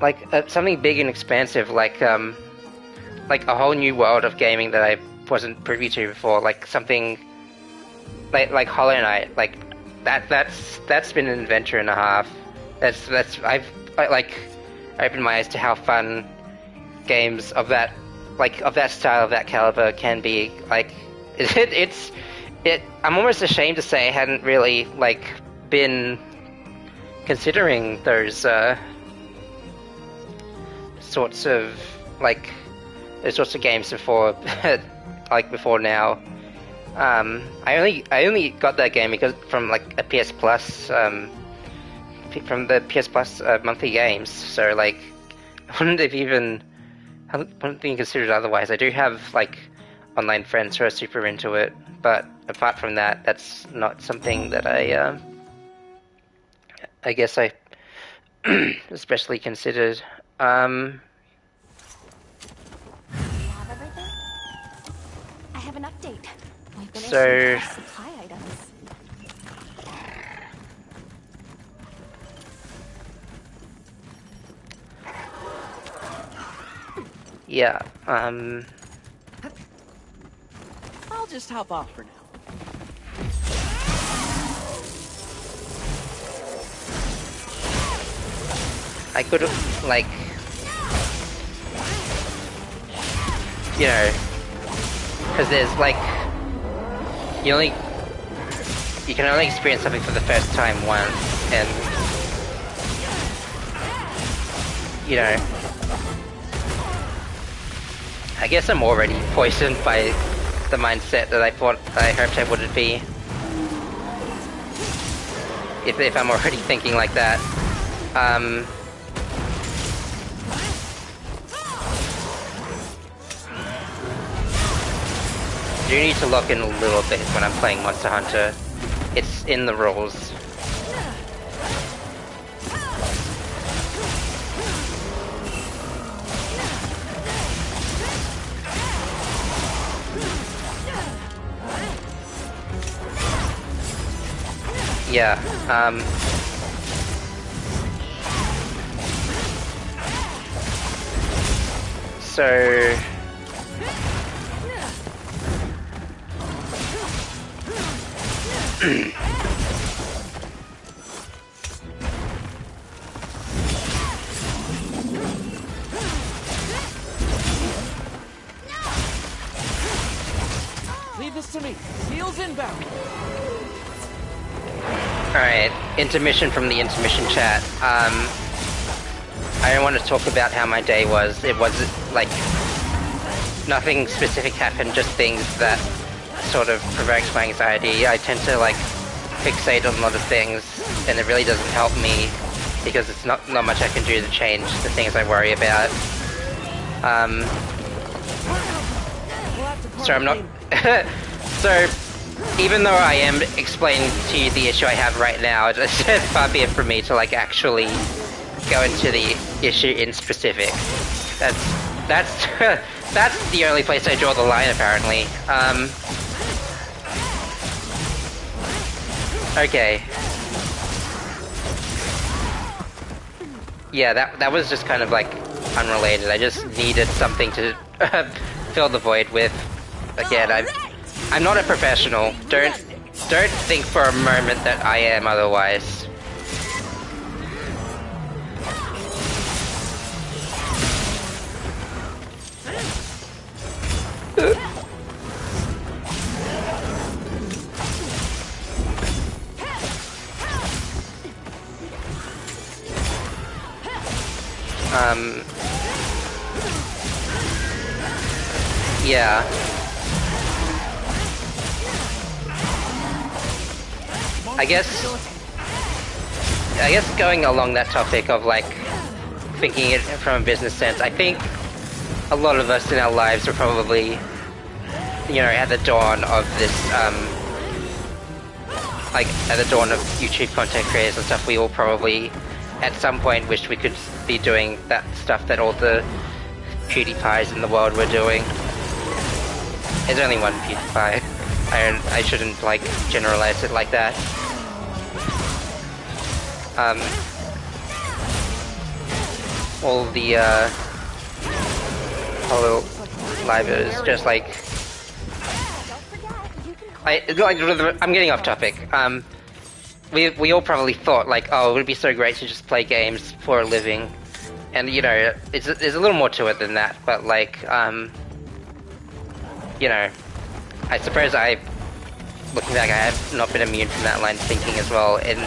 like, something big and expansive, like a whole new world of gaming that I wasn't privy to before, like, something, like Hollow Knight, like, that's been an adventure and a half. I've opened my eyes to how fun games of that style, of that caliber can be. Like, I'm almost ashamed to say I hadn't really like been considering those sorts of games before, like before now. I only got that game because from like a PS Plus, from the PS Plus monthly games. So like, I wouldn't even considered otherwise. I do have like online friends who are super into it, but apart from that, that's not something that I guess I especially considered. You have everything? I have an update. We finished So some supply items. yeah, I'll just hop off for now. I could have, like, you know, because there's like, you can only experience something for the first time once, and you know, I guess I'm already poisoned by the mindset that I hoped I wouldn't be. If I'm already thinking like that. I do need to lock in a little bit when I'm playing Monster Hunter. It's in the rules. Yeah, so Leave this to me. Heels inbound. alright, intermission from the intermission chat. I don't want to talk about how my day was. It wasn't, like, nothing specific happened, just things that sort of provoked my anxiety. I tend to, like, fixate on a lot of things, and it really doesn't help me, because it's not much I can do to change the things I worry about. So I'm not... So, even though I am explaining to you the issue I have right now, it's far be it from me to, like, actually go into the issue in specific. That's that's the only place I draw the line, apparently. Okay. Yeah, that was just kind of like unrelated. I just needed something to fill the void with. Again, I'm not a professional. Don't think for a moment that I am otherwise. Yeah. I guess going along that topic of like thinking it from a business sense, I think a lot of us in our lives are probably, you know, at the dawn of this, like at the dawn of YouTube content creators and stuff, we all probably at some point wished we could be doing that stuff that all the PewDiePies in the world were doing. There's only one PewDiePie. I shouldn't like generalize it like that. All the Hollow Livers just like I'm getting off topic. We all probably thought like, oh, it would be so great to just play games for a living, and you know, there's a little more to it than that. But like, you know, I suppose looking back, I have not been immune from that line of thinking as well. And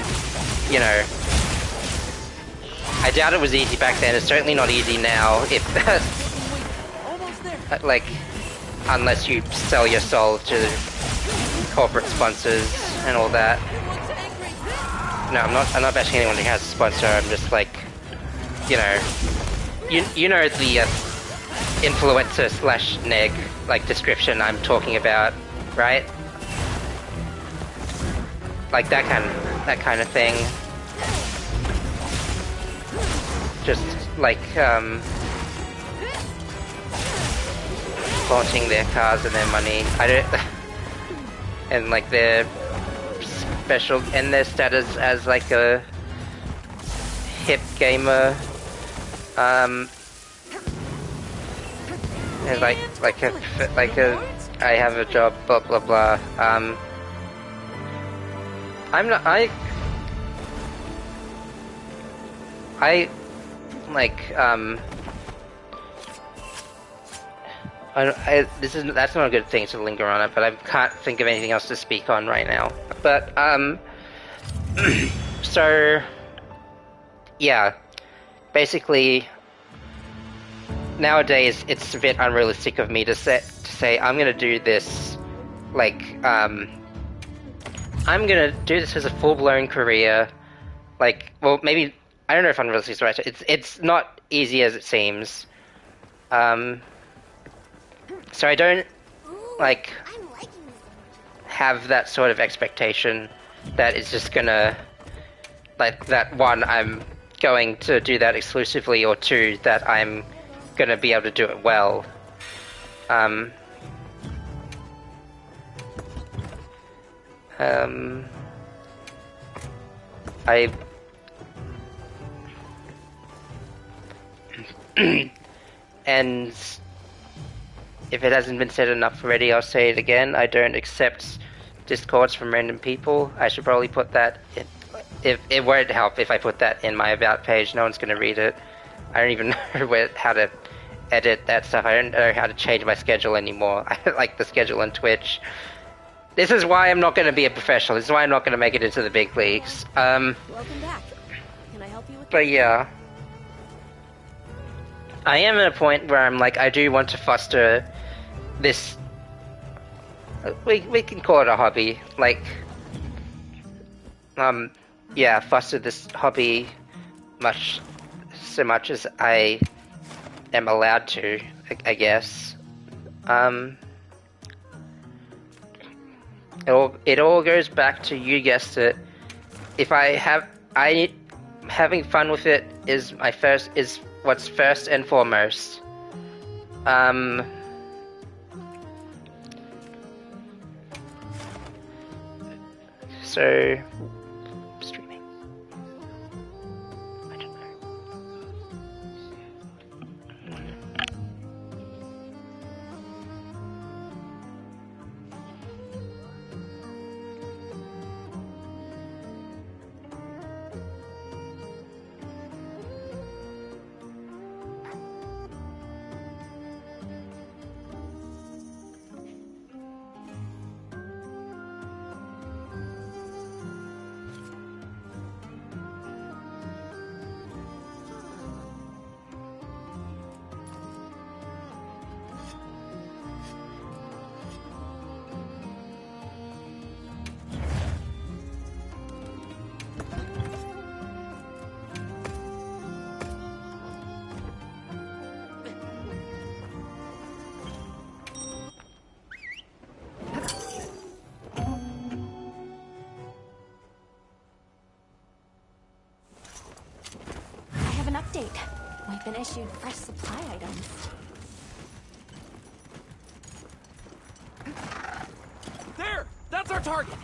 you know, I doubt it was easy back then. It's certainly not easy now. If like, unless you sell your soul to corporate sponsors and all that. No, I'm not bashing anyone who has a sponsor. I'm just like, you know, you know the influencer / neg like description I'm talking about, right? Like that kind of thing. Just like flaunting their cars and their money. And like their special and their status as like a hip gamer, and like a I have a job, blah blah blah. I'm not I like that's not a good thing to linger on it, but I can't think of anything else to speak on right now. But so yeah, basically nowadays it's a bit unrealistic of me to say I'm gonna do this like I'm gonna do this as a full-blown career. Like, well, maybe I don't know if unrealistic is right. It's not easy as it seems. So I don't like have that sort of expectation that it's just gonna like that one I'm going to do that exclusively, or two that I'm gonna be able to do it well. And if it hasn't been said enough already, I'll say it again. I don't accept discords from random people. I should probably put that in, if it won't help if I put that in my about page. No one's going to read it. I don't even know how to edit that stuff. I don't know how to change my schedule anymore. I don't like the schedule on Twitch. This is why I'm not going to be a professional. This is why I'm not going to make it into the big leagues. Welcome back. Can I help you with But yeah. I am at a point where I'm like, I do want to foster this, we can call it a hobby, like, yeah, foster this hobby so much as I am allowed to, I guess. It all goes back to, you guessed it, if I have, having fun with it is what's first and foremost. So streaming. I don't know. I have an update. We've been issued fresh supply items. There! That's our target!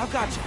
I've got you.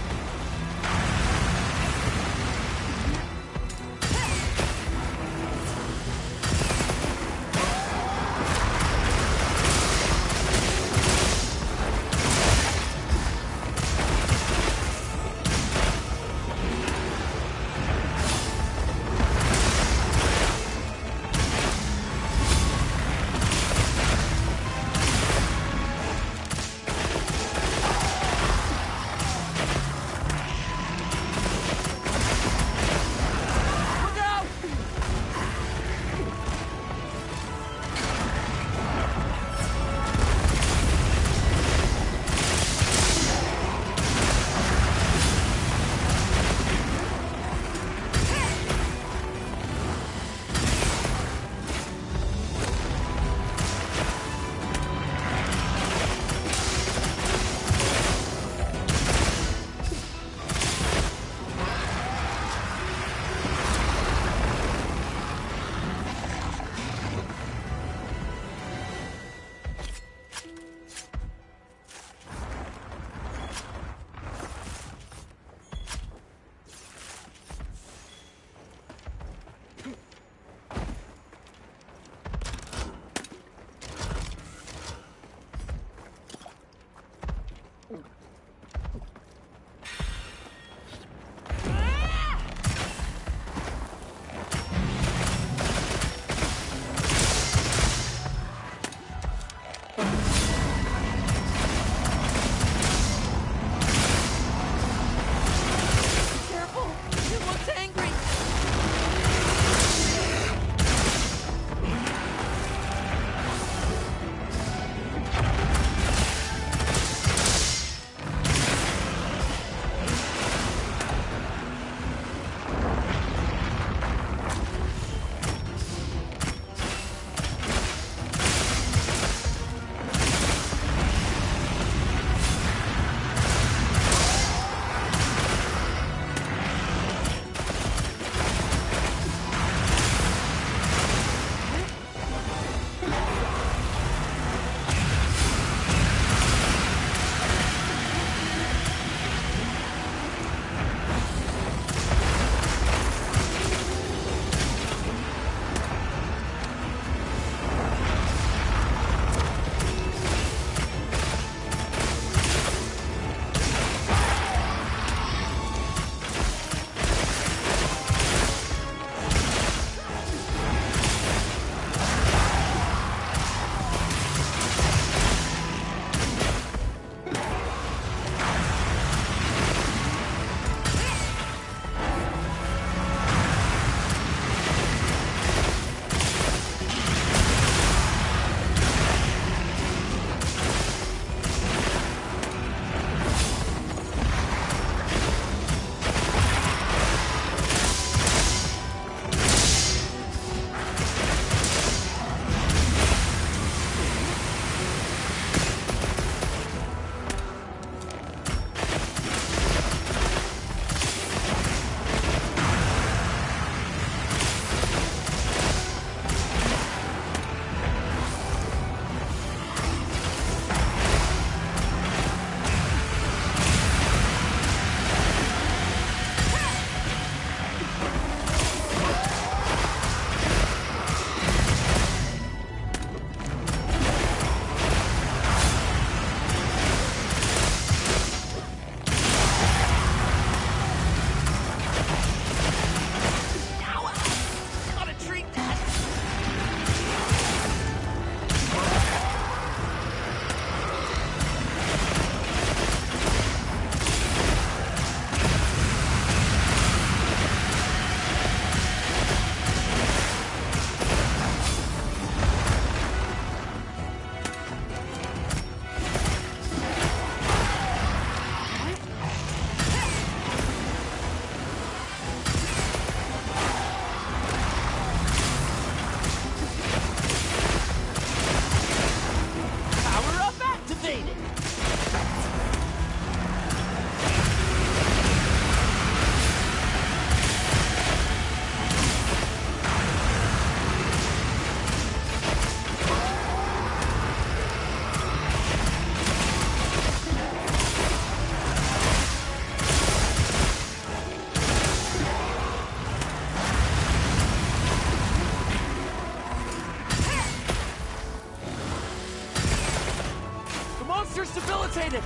Creature's debilitated!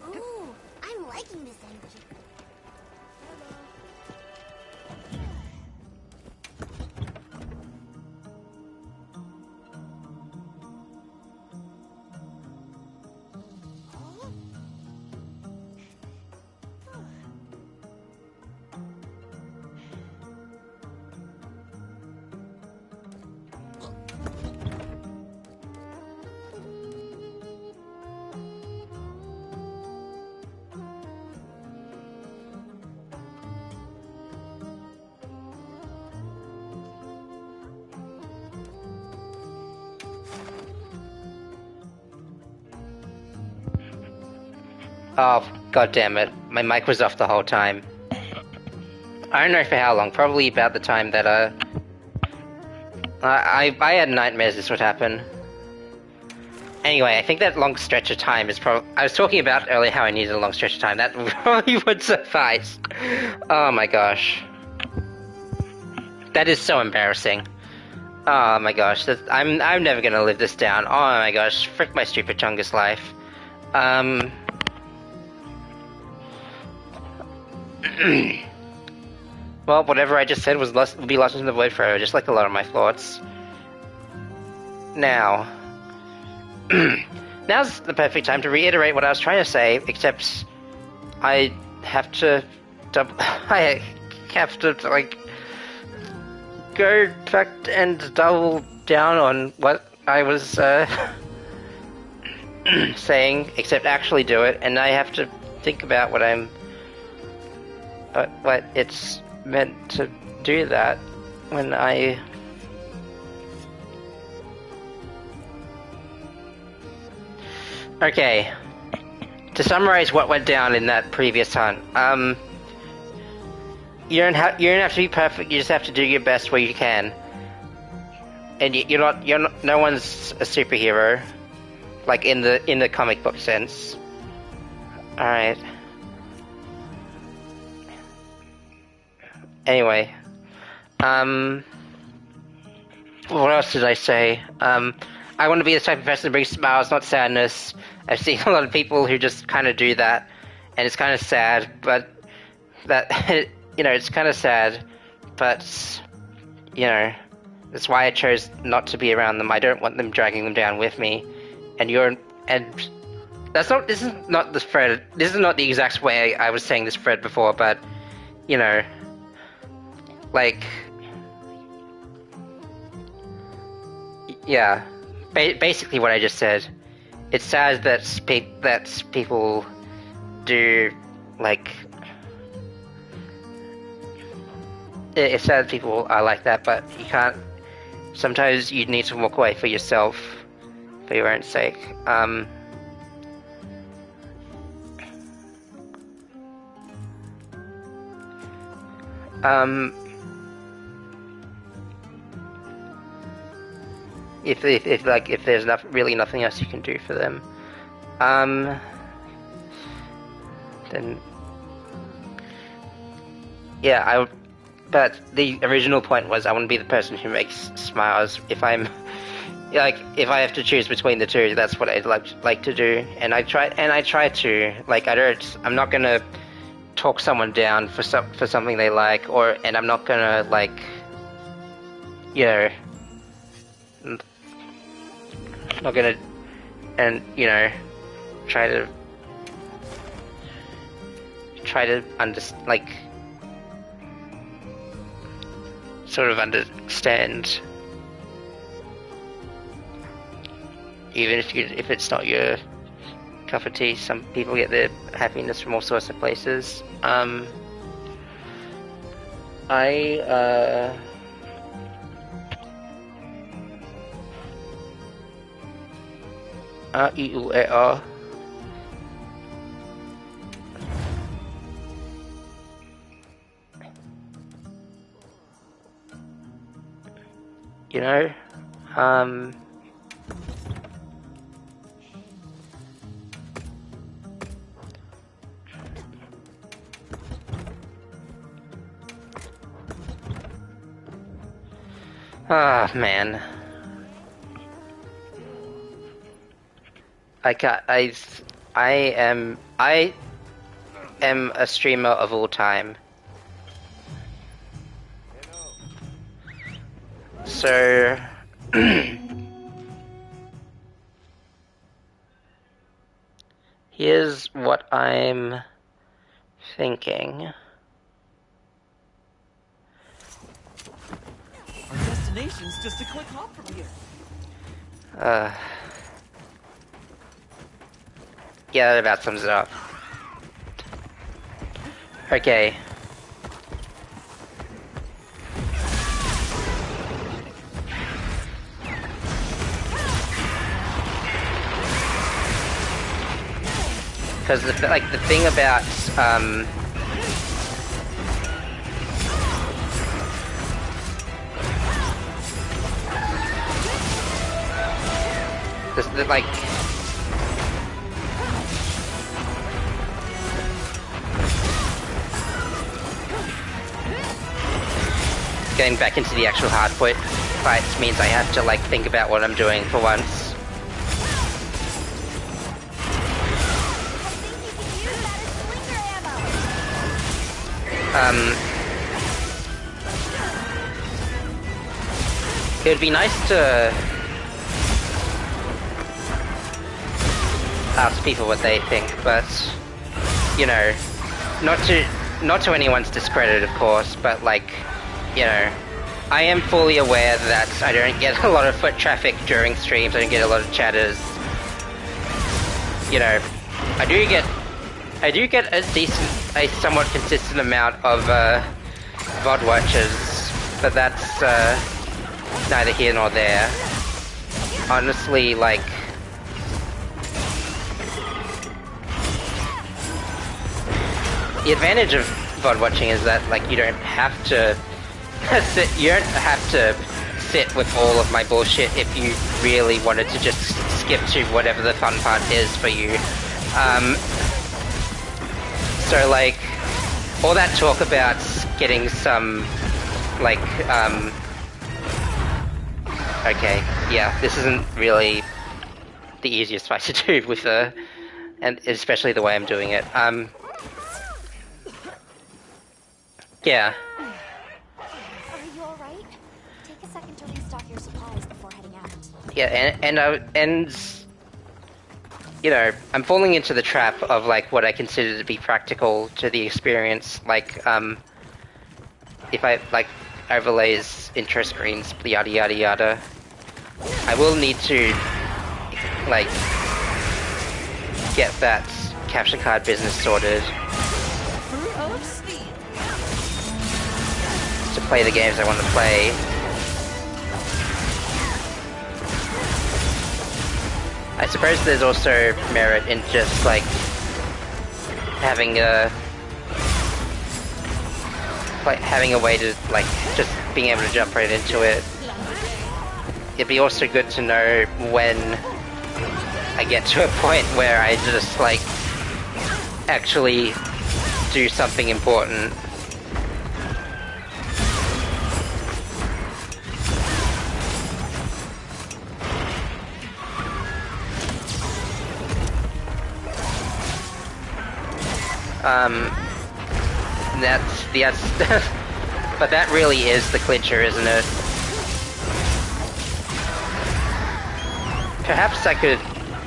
Ooh, I'm liking this energy. Oh, god damn it. My mic was off the whole time. I don't know for how long, probably about the time that, I had nightmares this would happen. Anyway, I think that long stretch of time is probably... I was talking about earlier how I needed a long stretch of time. That probably would suffice. Oh my gosh. That is so embarrassing. Oh my gosh, I'm never gonna live this down. Oh my gosh, frick my stupid Chungus life. Well, whatever I just said would be lost in the void forever, just like a lot of my thoughts. Now... Now's the perfect time to reiterate what I was trying to say, except... I have to... I have to, like... go back and double down on what I was, saying, except actually do it, and I have to think about what I'm... what it's meant to do that when I... Okay. To summarize what went down in that previous hunt, you don't have to be perfect, you just have to do your best where you can. And you're not, no one's a superhero. Like in the comic book sense. Alright. Anyway. What else did I say? I want to be the type of person that brings smiles, not sadness. I've seen a lot of people who just kind of do that, and it's kind of sad, but that, you know, it's kind of sad, but, you know, that's why I chose not to be around them. I don't want them dragging them down with me, and this is not the thread, this is not the exact way I was saying this thread before, but, you know, like, yeah, basically what I just said. It's sad that people do, like, it's sad that people are like that, but you can't, sometimes you need to walk away for yourself, for your own sake. If there's really nothing else you can do for them, then yeah, but the original point was I want to be the person who makes smiles. If I have to choose between the two, that's what I'd like to do, and I try to, like, I'm not gonna talk someone down for something they like, and I'm not gonna, like, you know, not gonna, and, you know, try try to sort of understand, even if it's not your cup of tea. Some people get their happiness from all sorts of places. You know, ah, man. I am a streamer of all time. So here's what I'm thinking. Our destination's just a click hop from here. Yeah, that about sums it up. Okay. Because the thing about getting back into the actual hard fights means I have to think about what I'm doing for once. It would be nice to ask people what they think, but you know, not to anyone's discredit, of course, but you know, I am fully aware that I don't get a lot of foot traffic during streams. I don't get a lot of chatters. You know, I do get a somewhat consistent amount of VOD watchers, but that's neither here nor there. Honestly, the advantage of VOD watching is that you don't have to sit with all of my bullshit if you really wanted to just skip to whatever the fun part is for you. So all that talk about getting some okay, yeah, this isn't really the easiest fight to do with and especially the way I'm doing it. Yeah. Are you alright? Take a second to restock your supplies before heading out. Yeah, and you know, I'm falling into the trap of what I consider to be practical to the experience, if I overlays, intro screens, yada yada yada. I will need to get that capture card business sorted to play the games I want to play. I suppose there's also merit in just having a way to just being able to jump right into it. It'd be also good to know when I get to a point where I just actually do something important. That's but that really is the clincher, isn't it? Perhaps I could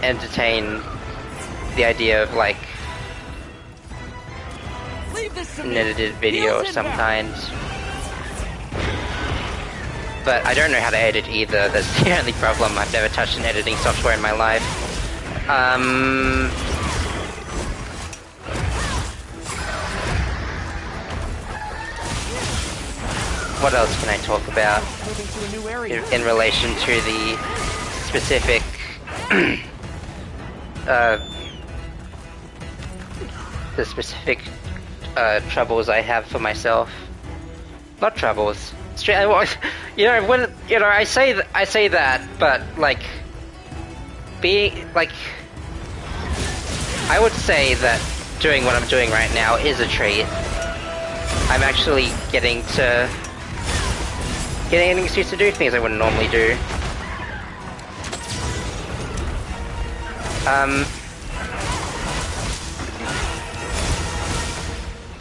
entertain the idea of Leave this to an me. edited video of Heels some inbound. kind. But I don't know how to edit either. That's the only problem. I've never touched an editing software in my life. What else can I talk about Moving to a new area. in relation to the specific troubles I have for myself? Not troubles. I say that, but like I would say that doing what I'm doing right now is a treat. I'm actually getting an excuse to do things I wouldn't normally do.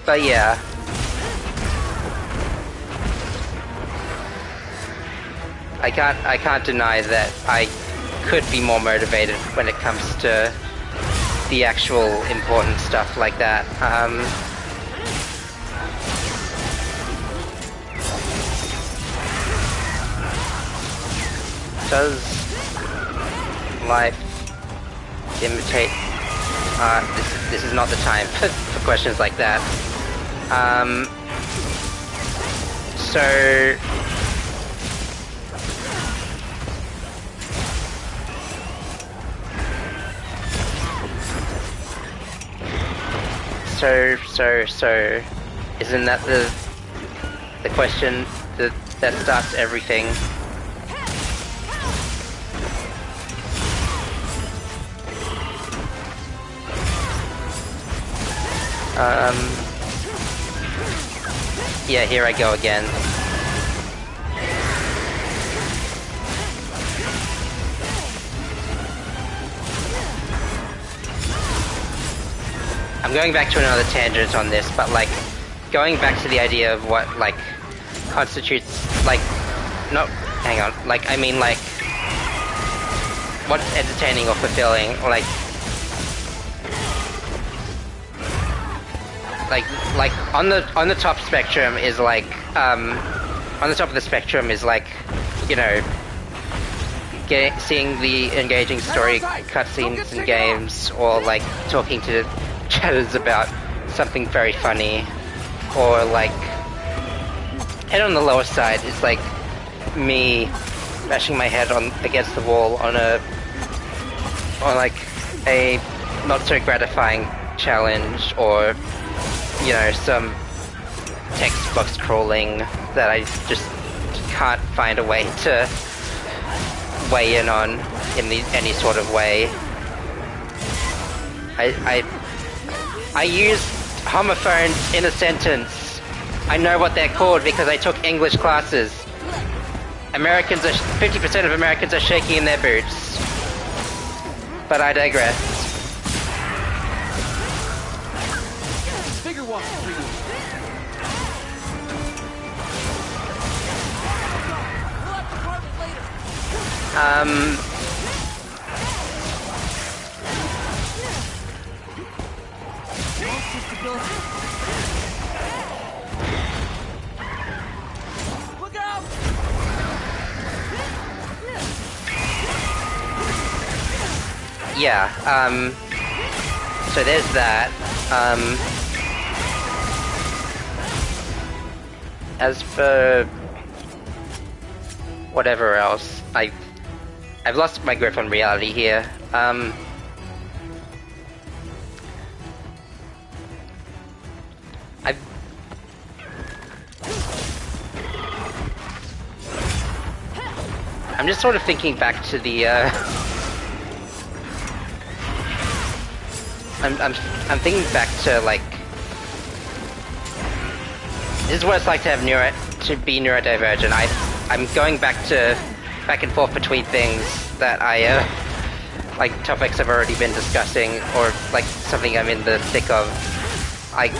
But yeah. I can't deny that I could be more motivated when it comes to the actual important stuff like that. Does life imitate art? This is not the time for questions like that. So, isn't that the question that starts everything? Yeah, here I go again. I'm going back to another tangent on this, but like, going back to the idea of what like constitutes like, hang on, like I mean like, what's entertaining or fulfilling, like on the top spectrum is like on the top of the spectrum is like, you know, seeing the engaging story cutscenes in games, or like talking to chatters about something very funny, or like, and on the lower side is like me bashing my head against the wall on like a not so gratifying challenge, or you know, some text box crawling that I just can't find a way to weigh in on in any sort of way. I use homophones in a sentence. I know what they're called because I took English classes. 50% of Americans are shaking in their boots. But I digress. Figure walk for you. We'll have to part it later. Look out! Yeah, so there's that. As for whatever else, I've lost my grip on reality here. I'm just sort of thinking back to the I'm thinking back to like, this is what it's like to be neurodivergent. I'm going back and forth between things that I like topics I've already been discussing, or like something I'm in the thick of. I'm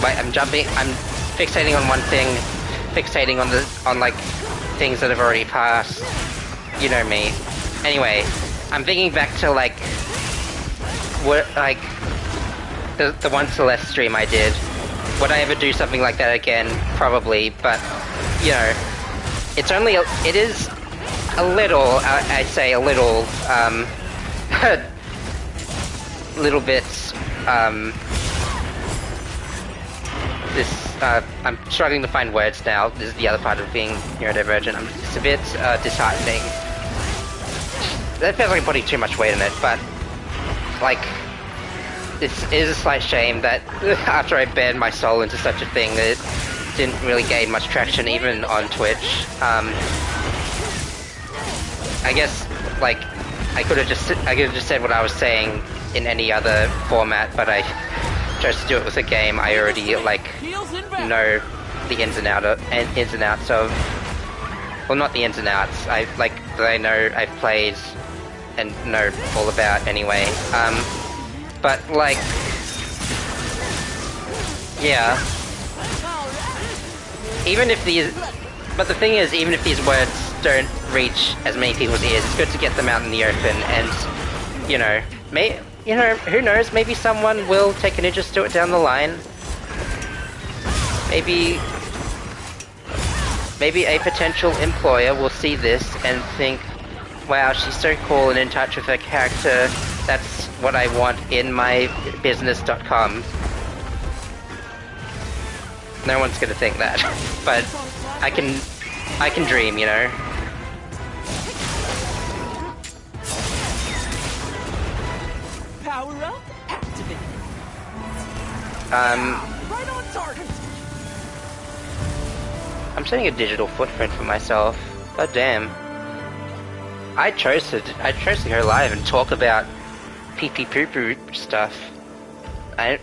fixating on one thing, fixating on like things that have already passed. You know me. Anyway, I'm thinking back to like what, like the one Celeste stream I did, would I ever do something like that again? Probably, but you know, it's only it is a little. I'd say a little, little bit. I'm struggling to find words now. This is the other part of being neurodivergent. It's a bit disheartening. That feels like I'm putting too much weight on it, but like, it is a slight shame that after I bared my soul into such a thing, that it didn't really gain much traction even on Twitch. I guess like I could have just said what I was saying in any other format, but I chose to do it with a game I already like know the ins and outs of. Well, not the ins and outs. That I know I've played and know all about anyway. But like, yeah. But the thing is, even if these words don't reach as many people's ears, it's good to get them out in the open, and you know, who knows? Maybe someone will take an interest to it down the line. Maybe a potential employer will see this and think, wow, she's so cool and in touch with her character. That's what I want in my business.com. No one's gonna think that, but I can dream, you know. Power up, activate. Right on target. I'm setting a digital footprint for myself. God damn. I chose to go live and talk about pee-pee poo-poo stuff. I've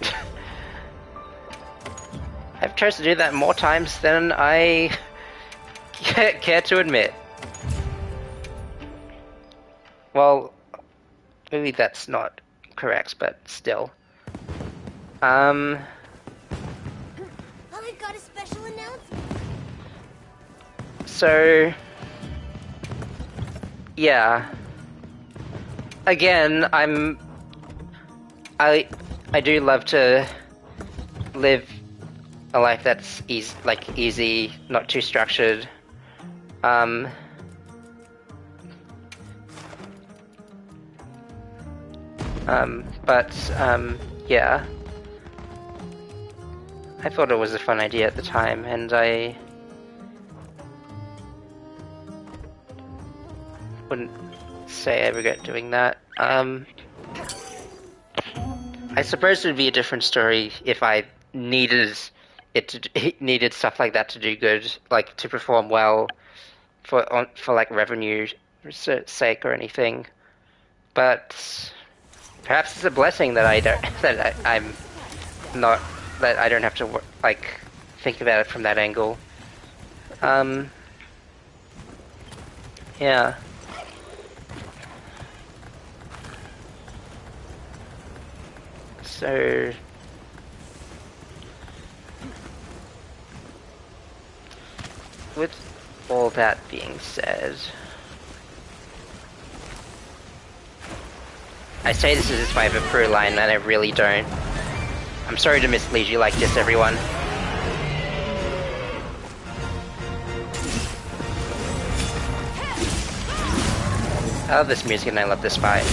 chose to do that more times than I care to admit. Well, maybe that's not correct, but still. I've got a special announcement. So, yeah. Again, I do love to live a life that's easy, not too structured. Yeah. I thought it was a fun idea at the time, and I wouldn't say I regret doing that. I suppose it would be a different story if I needed stuff like that to do good, like to perform well for like revenue sake or anything. But perhaps it's a blessing that I don't have to like think about it from that angle. Yeah. So with all that being said, I say this is if I have a through line, and I really don't. I'm sorry to mislead you like this, everyone. I love this music and I love this fight.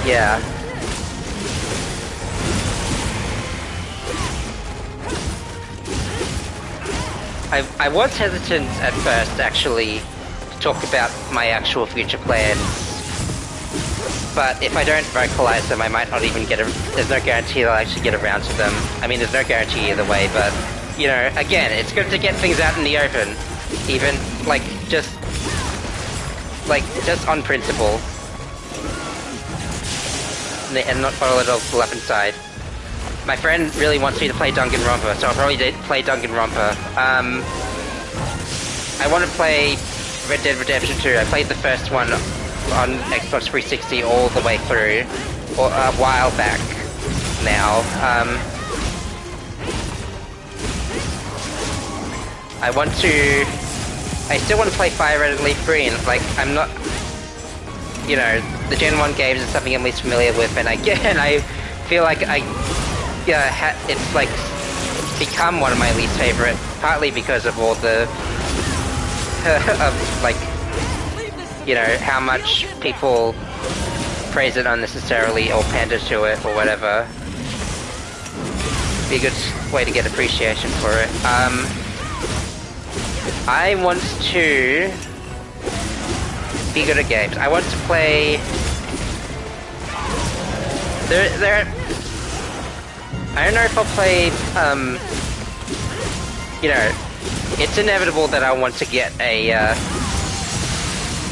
Yeah. I was hesitant at first, actually, to talk about my actual future plans. But if I don't vocalize them, I might not even there's no guarantee I'll actually get around to them. I mean, there's no guarantee either way, but, you know, again, it's good to get things out in the open. Even, just on principle. And not follow it all up inside. My friend really wants me to play Danganronpa, so I'll probably play Danganronpa. I want to play Red Dead Redemption 2. I played the first one on Xbox 360 all the way through, a while back now. I still want to play Fire Red and Leaf Green. Like, I'm not, you know, the Gen 1 games is something I'm least familiar with, and I feel like it's like become one of my least favorite, partly because of all the of like, you know, how much people praise it unnecessarily or pander to it or whatever. Be a good way to get appreciation for it. I want to be good at games. I want to play. I don't know if I'll play. You know, it's inevitable that I want to get a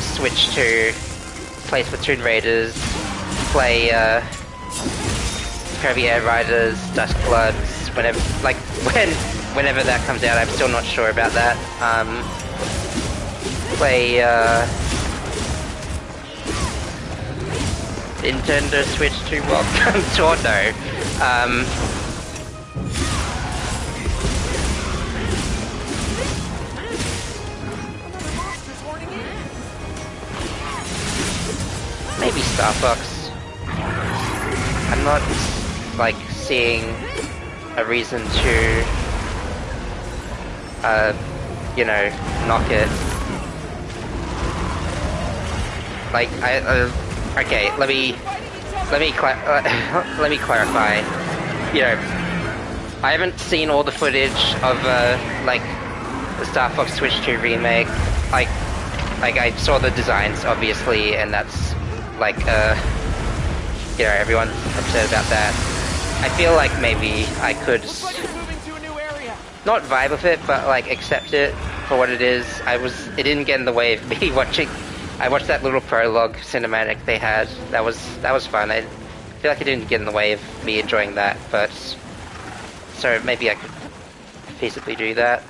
Switch to play Splatoon Raiders, play Kirby Air Riders, Dusk Bloods, whenever that comes out. I'm still not sure about that. Play Nintendo Switch 2 Welcome Tour, no. Maybe Star Fox. I'm not, like, seeing a reason to, you know, knock it. Like, okay, let me clarify. You know, I haven't seen all the footage of, like, the Star Fox Switch 2 remake. Like I saw the designs, obviously, and that's, like, you know, everyone's upset about that. I feel like maybe I could not vibe with it, but, like, accept it for what it is. It didn't get in the way of me watching. I watched that little prologue cinematic they had. That was fun. I feel like it didn't get in the way of me enjoying that, but so maybe I could feasibly do that.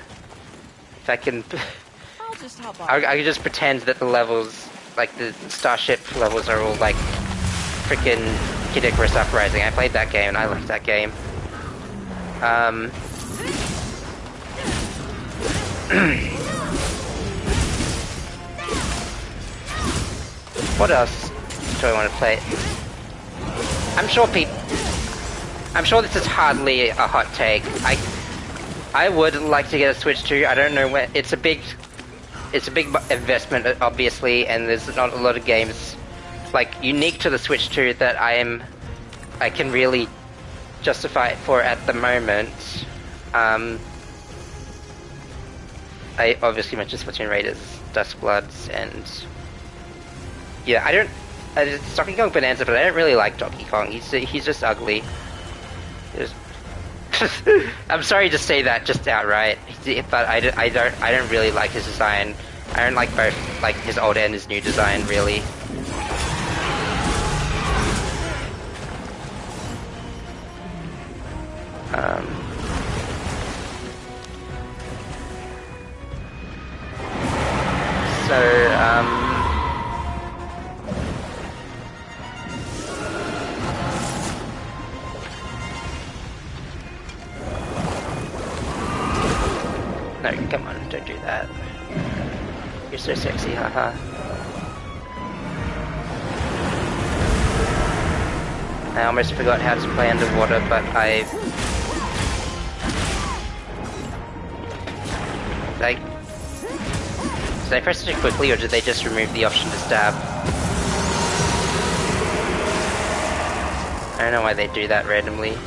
If I can, I could just pretend that the levels, like the Starship levels, are all like freaking Kid Icarus Uprising. I played that game and I liked that game. What else do I want to play? I'm sure this is hardly a hot take. I would like to get a Switch 2. I don't know when. It's a big investment, obviously, and there's not a lot of games like unique to the Switch 2 that I can really justify it for at the moment. I obviously mentioned Splatoon Raiders, Dusk Bloods, and yeah, it's Donkey Kong Bonanza, but I don't really like Donkey Kong. He's just ugly. I'm sorry to say that just outright, but I don't really like his design. I don't like both, like his old and his new design, really. No, come on, don't do that. You're so sexy, haha. I almost forgot how to play underwater, but did I press it too quickly, or did they just remove the option to stab? I don't know why they do that randomly.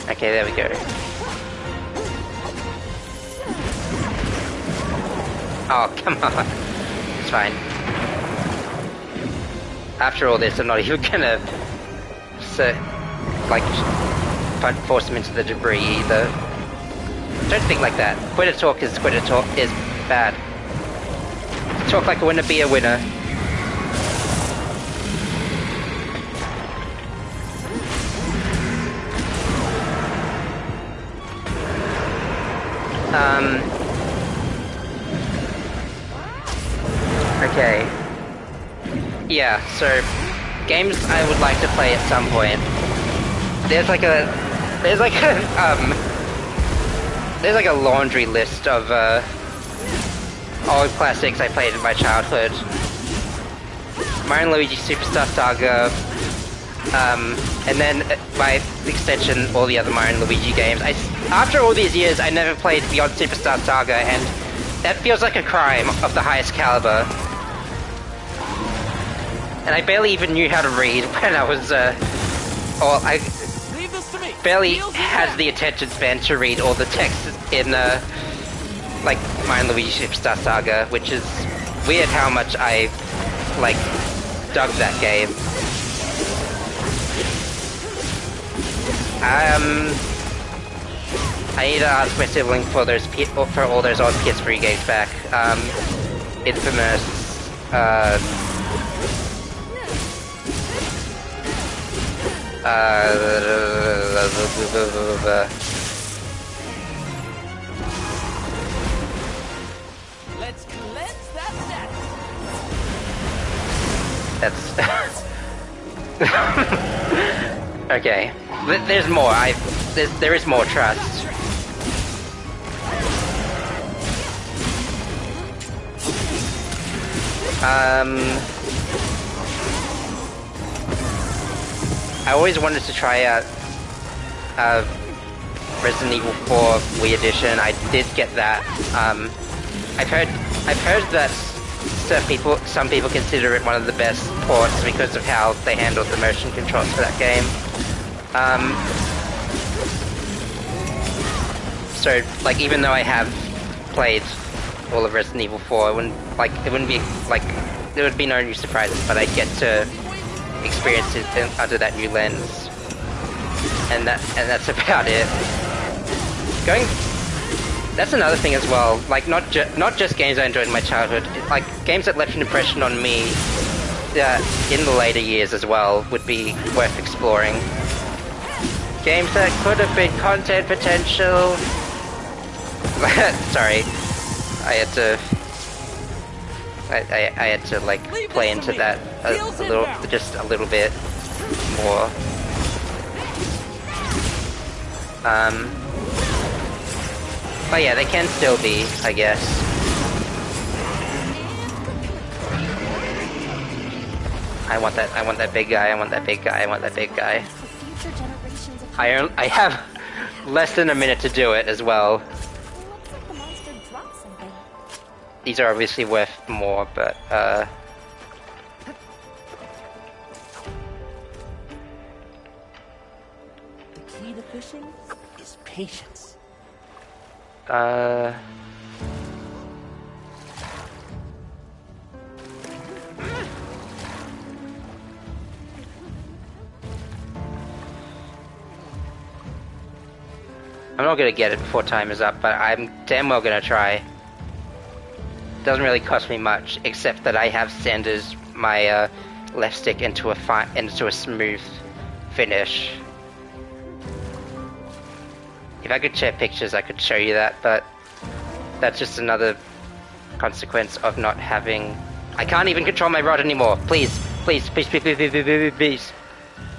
Okay, there we go. Oh, come on. It's fine. after all this, I'm not even gonna like force him into the debris either. Don't think like that. Quitter talk is bad. Talk like a winner, be a winner. Okay. Yeah, so games I would like to play at some point. There's like a laundry list of old classics I played in my childhood. Mario & Luigi Superstar Saga, and then by extension all the other Mario & Luigi games. After all these years, I never played beyond Superstar Saga, and that feels like a crime of the highest caliber. And I barely even knew how to read when I was, I barely had the attention span to read all the text in, like, Mario & Luigi Superstar Saga, which is weird how much I, like, dug that game. I need to ask my sibling for all those old PS3 games back. Infamous, Let's cleanse that that's... Okay. There's more. There is more trust. I always wanted to try out Resident Evil 4 Wii Edition. I did get that. I've heard that some people consider it one of the best ports because of how they handled the motion controls for that game. So, like, even though I have played all of Resident Evil 4, there would be no new surprises, but I get to experience it under that new lens, and that's about it. That's another thing as well. Like, not just games I enjoyed in my childhood, like games that left an impression on me in the later years as well would be worth exploring. Games that could have been content potential. Sorry, I had to like play into that just a little bit more. But yeah, they can still be, I guess. I want that big guy. I want that big guy. I want that big guy. I have less than a minute to do it as well. These are obviously worth more, but The key to fishing is patience. I'm not gonna get it before time is up, but I'm damn well gonna try. Doesn't really cost me much, except that I have sanded my left stick into a smooth finish. If I could share pictures, I could show you that, but that's just another consequence of not having... I can't even control my rod anymore. Please, please, please, please, please, please, please,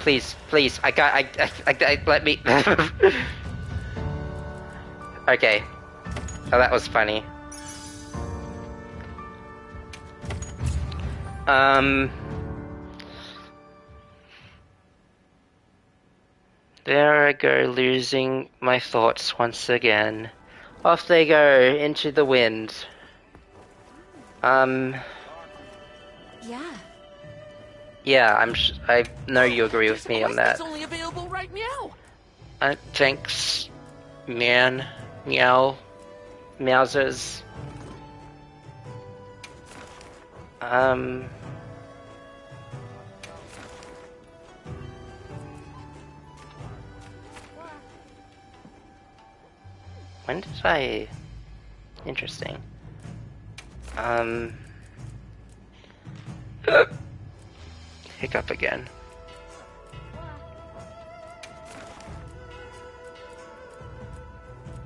please, please, please. Let me... Okay. Oh, that was funny. There I go, losing my thoughts once again. Off they go, into the wind. Yeah. Yeah, I know you agree with me on that. It's only available right now. Thanks, man. Meow. Meowsers. When did I... Interesting. Hiccup again.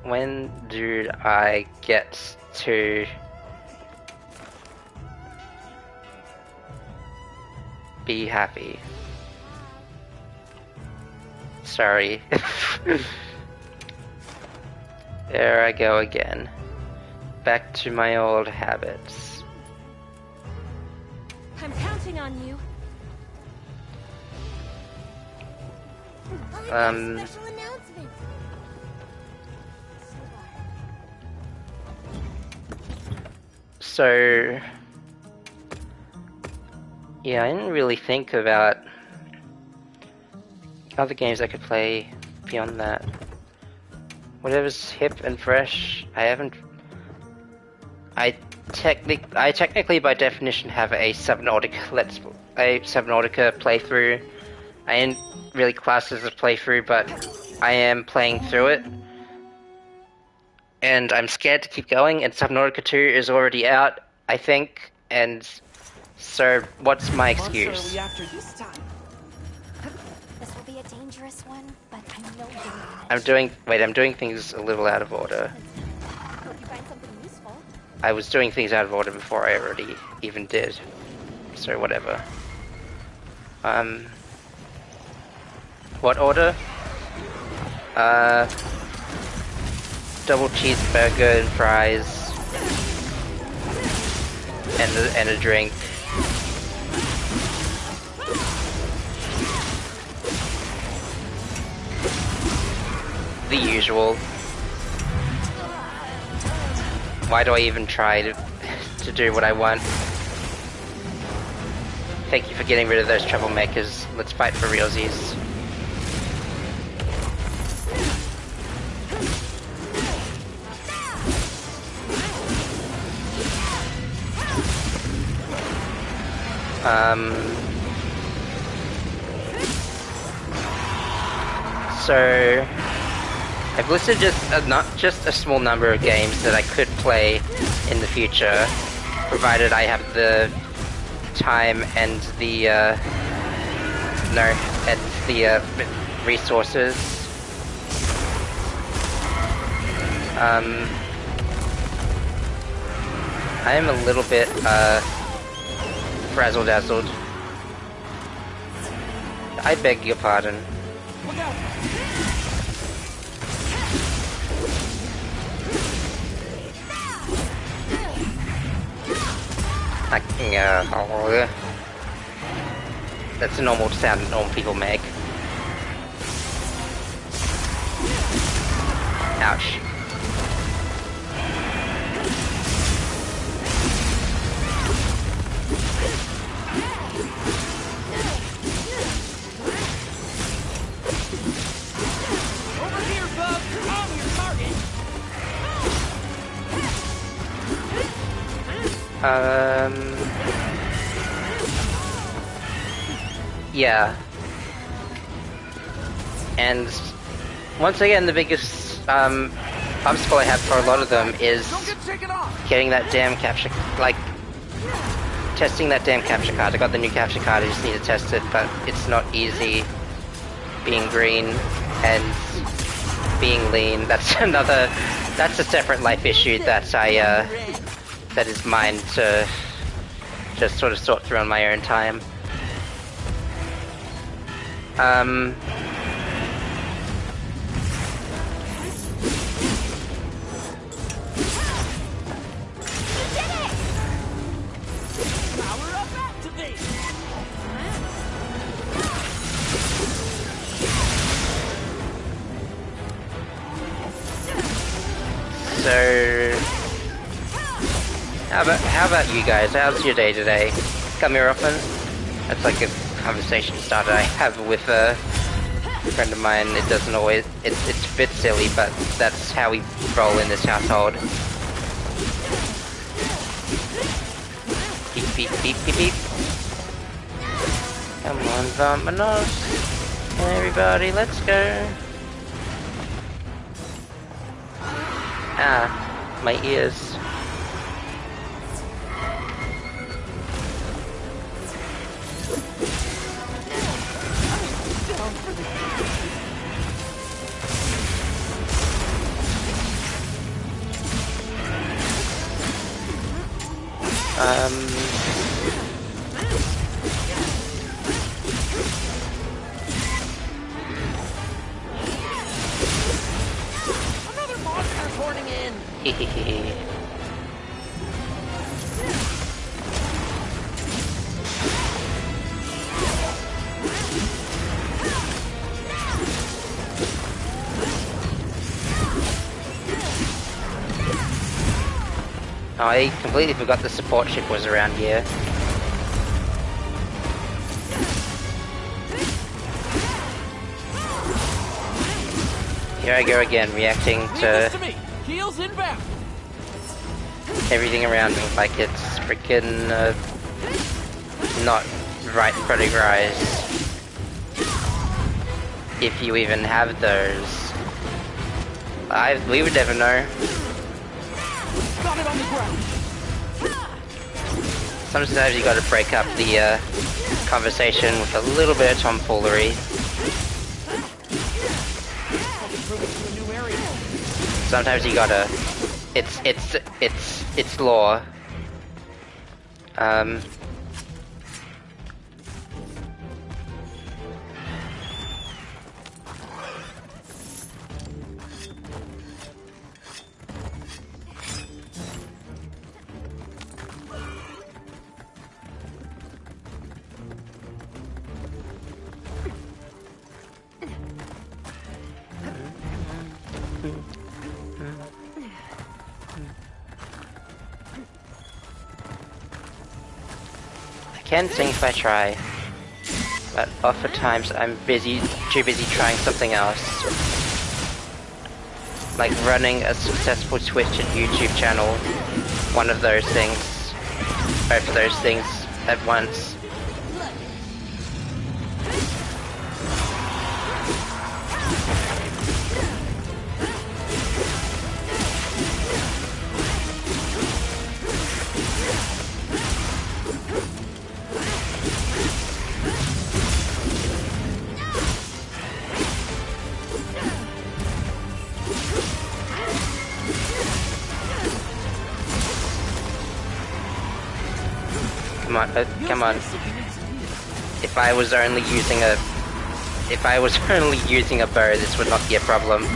When do I get to be happy? Sorry. There I go again. Back to my old habits. I'm counting on you. Special announcement. So... yeah, I didn't really think about other games I could play beyond that. Whatever's hip and fresh, I haven't... I technically by definition have a Subnautica playthrough. I didn't really class it as a playthrough, but I am playing through it. And I'm scared to keep going, and Subnautica 2 is already out, I think, and so what's my excuse? What are we after this time? This will be a dangerous one, but I know you're I'm doing things a little out of order. Hope you find something useful. I was doing things out of order before I already even did. So whatever. What order? Double cheeseburger and fries. And a drink. The usual. Why do I even try to do what I want? Thank you for getting rid of those troublemakers. Let's fight for realsies. So I've listed not just a small number of games that I could play in the future, provided I have the time and the resources. I am a little bit frazzle-dazzled. I beg your pardon. Look out! That's a normal sound that normal people make. Ouch. Over here, bub! I'm your target! Yeah. And once again, the biggest obstacle I have for a lot of them is Don't get taken off! getting that damn capture, like, testing that damn capture card. I got the new capture card, I just need to test it, but it's not easy being green and being lean. That's that's a separate life issue that that is mine to just sort of sort through on my own time. Power up, activate! So, how about you guys? How's your day today? Come here often? That's like a conversation starter I have with a friend of mine. It doesn't always, it's a bit silly, but that's how we roll in this household. Beep beep beep beep beep. Come on, vamonos. Everybody, let's go. Ah, my ears. Another monster reporting in. Hehehe. Oh, I completely forgot the support ship was around here. Here I go again, reacting Leave this to to me. Heels inbound. everything around me like it's freaking not right product rise. If you even have those. We would never know. Got it on the ground. Sometimes you gotta break up the conversation with a little bit of tomfoolery. Moving to a new area. Sometimes you gotta. It's law. I can sing if I try, but oftentimes I'm too busy trying something else. Like running a successful Twitch and YouTube channel, one of those things, both of those things at once. Come on. If I was only using a bow, this would not be a problem.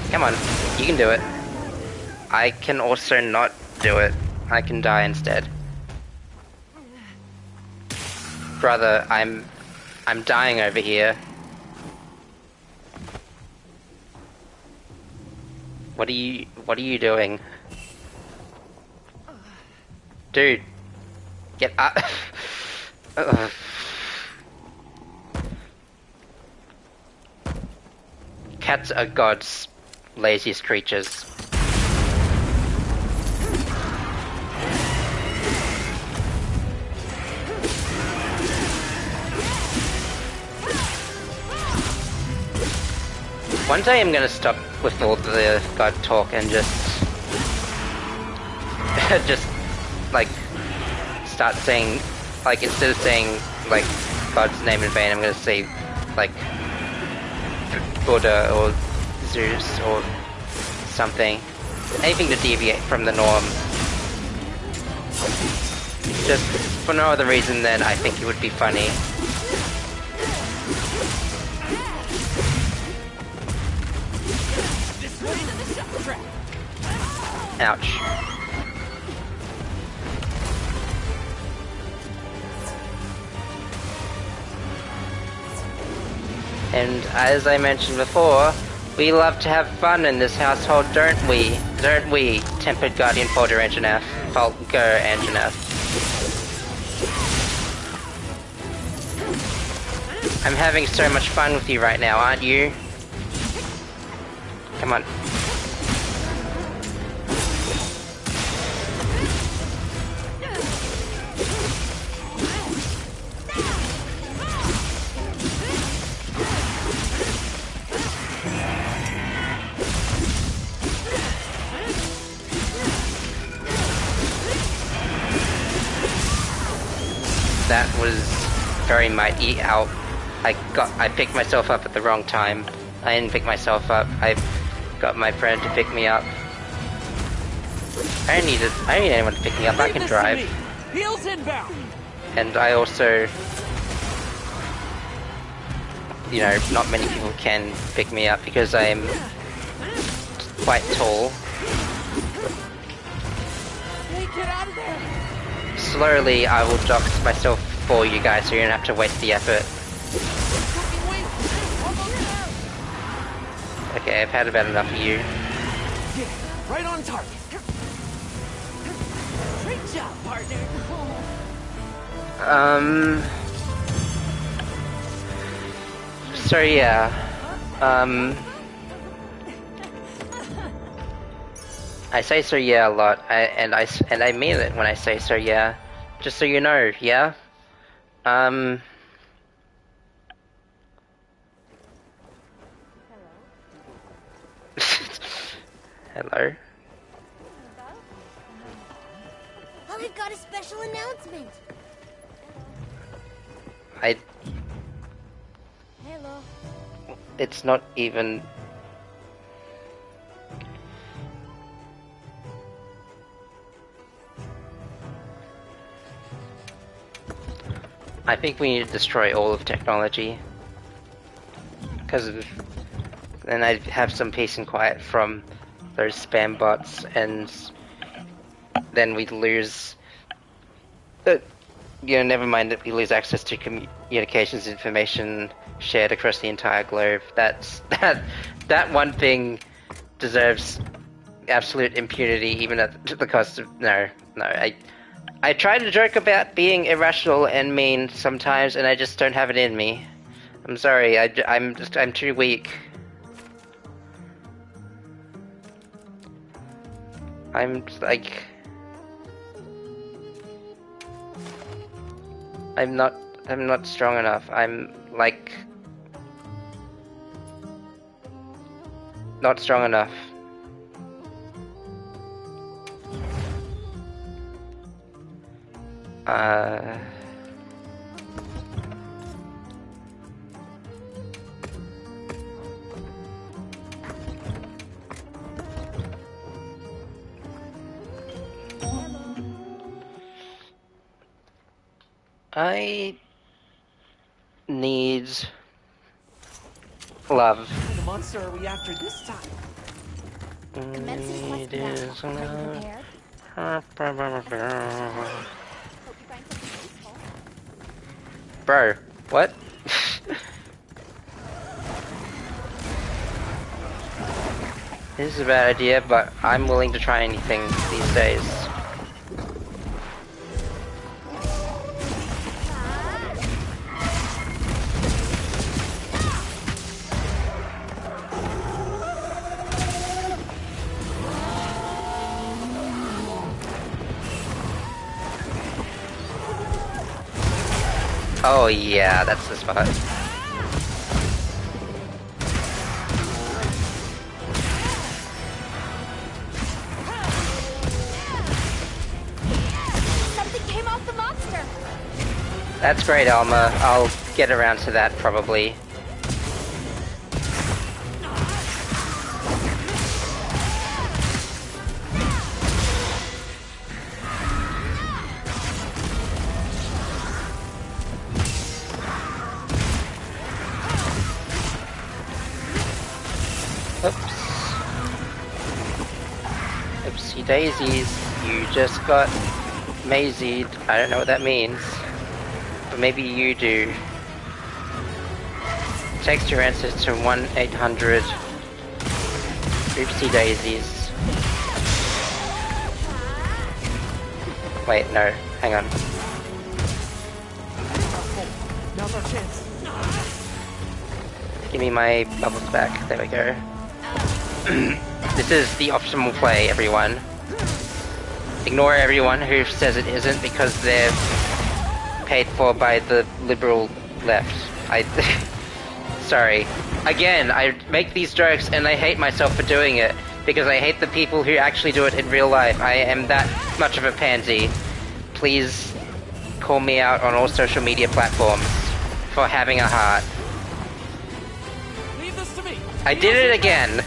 Come on, you can do it. I can also not do it. I can die instead. Brother, I'm dying over here. What are you doing? Dude, get up. Cats are God's laziest creatures. One day I'm gonna stop with all the God talk and just like start saying, like, instead of saying like God's name in vain, I'm gonna say like Buddha or Zeus or something. Anything to deviate from the norm. Just for no other reason than I think it would be funny. Ouch. And as I mentioned before, we love to have fun in this household, don't we? Don't we, Tempered Guardian Folder Anjanath? Folger Anjanath. I'm having so much fun with you right now, aren't you? Come on. That was very mighty. Ow. I picked myself up at the wrong time. I didn't pick myself up. I got my friend to pick me up. I don't need anyone to pick me up. I can drive. Heels inbound. And I also, you know, not many people can pick me up because I'm quite tall. Hey, get out of there. Slowly, I will dox myself for you guys so you don't have to waste the effort. Okay, I've had about enough of you. Yeah, right on target. Great job, partner. So yeah, I say so yeah a lot, and I mean it when I say so yeah. Just so you know, yeah. Hello. I've got a special announcement. Hello. It's not even. I think we need to destroy all of technology. Because then I'd have some peace and quiet from those spam bots, and then we'd lose. Never mind that we lose access to communications information shared across the entire globe. That one thing deserves absolute impunity, even at the cost of no. I try to joke about being irrational and mean sometimes, and I just don't have it in me. I'm sorry. I'm too weak. I'm like. I'm not strong enough. I'm like not strong enough. I need love. What kind of monster are we after this time? Commences quest now. Are you prepared? Bro, what? This is a bad idea, but I'm willing to try anything these days. Oh yeah, that's the spot. Something came off the monster. That's great, Alma. I'll get around to that probably. Oopsie daisies, you just got mazied. I don't know what that means, but maybe you do. Text your answer to 1-800 Oopsie daisies. Wait, no, hang on. Okay, now's our chance. Give me my bubbles back. There we go. This is the optimal play, everyone. Ignore everyone who says it isn't because they're paid for by the liberal left. Sorry. Again, I make these jokes and I hate myself for doing it because I hate the people who actually do it in real life. I am that much of a pansy. Please call me out on all social media platforms for having a heart. Leave this to me. I did it again.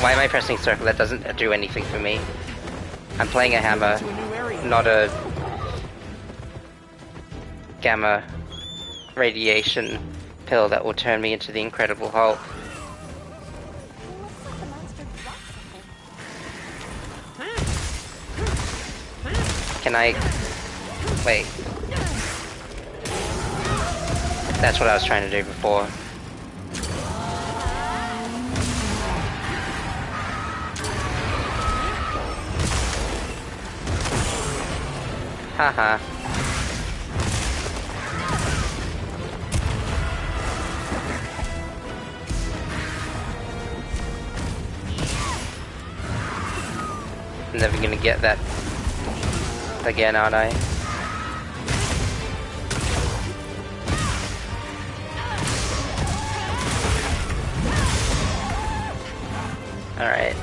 Why am I pressing circle? That doesn't do anything for me. I'm playing a hammer, not a gamma radiation pill that will turn me into the Incredible Hulk. Can I... Wait. That's what I was trying to do before. Haha. I'm never gonna get that again, aren't I? Alright.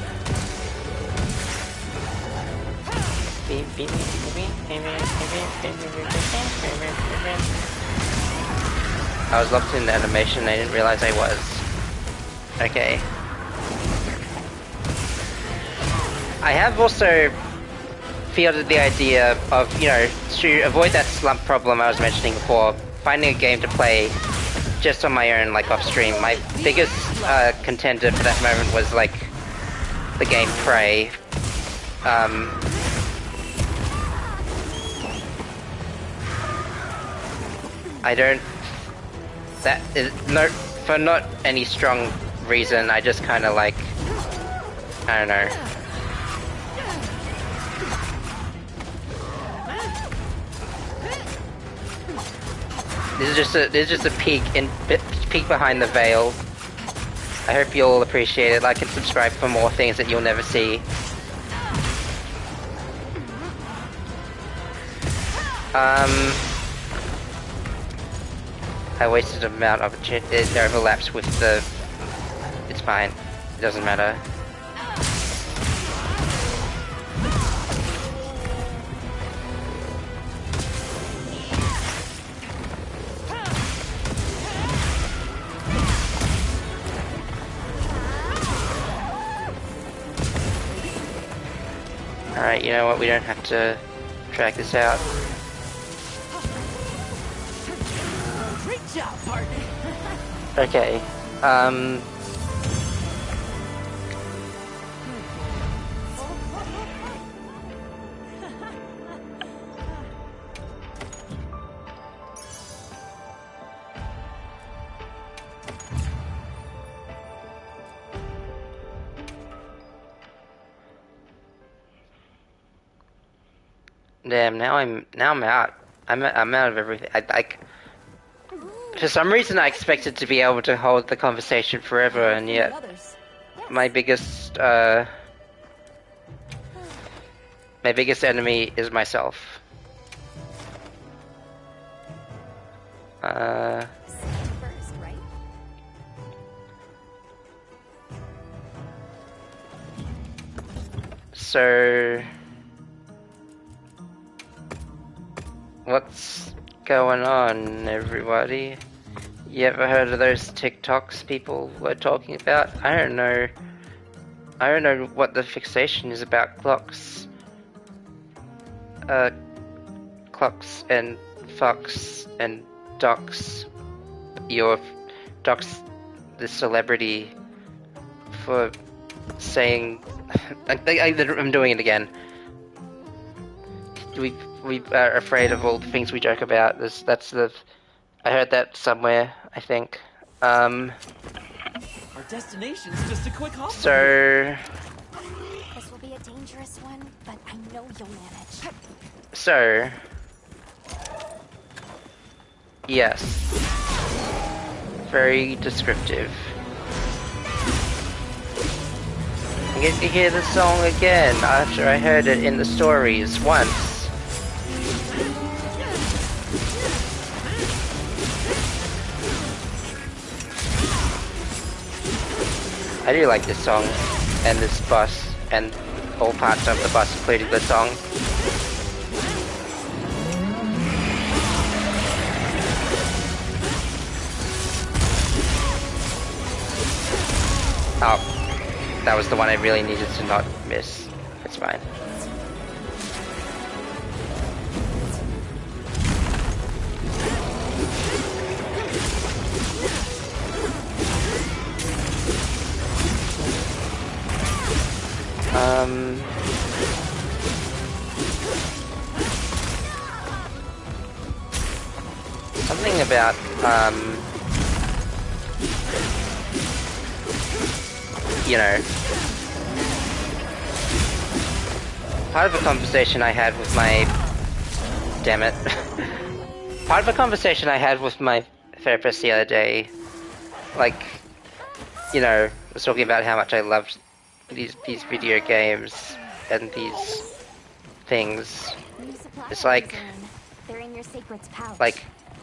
I was locked in the animation, I didn't realize I was. Okay. I have also fielded the idea of, you know, to avoid that slump problem I was mentioning before, finding a game to play just on my own, like off stream. My biggest contender for that moment was like the game Prey. I don't... That is... No, for not any strong reason, I just kinda like... I don't know. This is just a peek behind the veil. I hope you'll appreciate it. Like and subscribe for more things that you'll never see. I wasted an amount of opportunity. It overlaps with the... It's fine. It doesn't matter. Alright, you know what? We don't have to track this out. Great job, partner. Okay, damn, now I'm out. I'm out of everything. For some reason I expected to be able to hold the conversation forever, and yet my biggest enemy is myself. So what's going on, everybody? You ever heard of those TikToks people were talking about? I don't know what the fixation is about clocks. Clocks and Fox and Docs. Your Docs, the celebrity, for saying... I'm doing it again. We are afraid of all the things we joke about. I heard that somewhere, I think. Our destination's just a quick hop. So... This will be a dangerous one, but I know you'll manage. So... Yes. Very descriptive. I get to hear the song again after I heard it in the stories once. I do like this song, and this boss, and all parts of the boss, including the song. Oh, that was the one I really needed to not miss. It's fine. Something about, you know, part of a conversation I had with my, damn it, part of a conversation I had with my therapist the other day, like, you know, was talking about how much I loved these video games and these things. It's like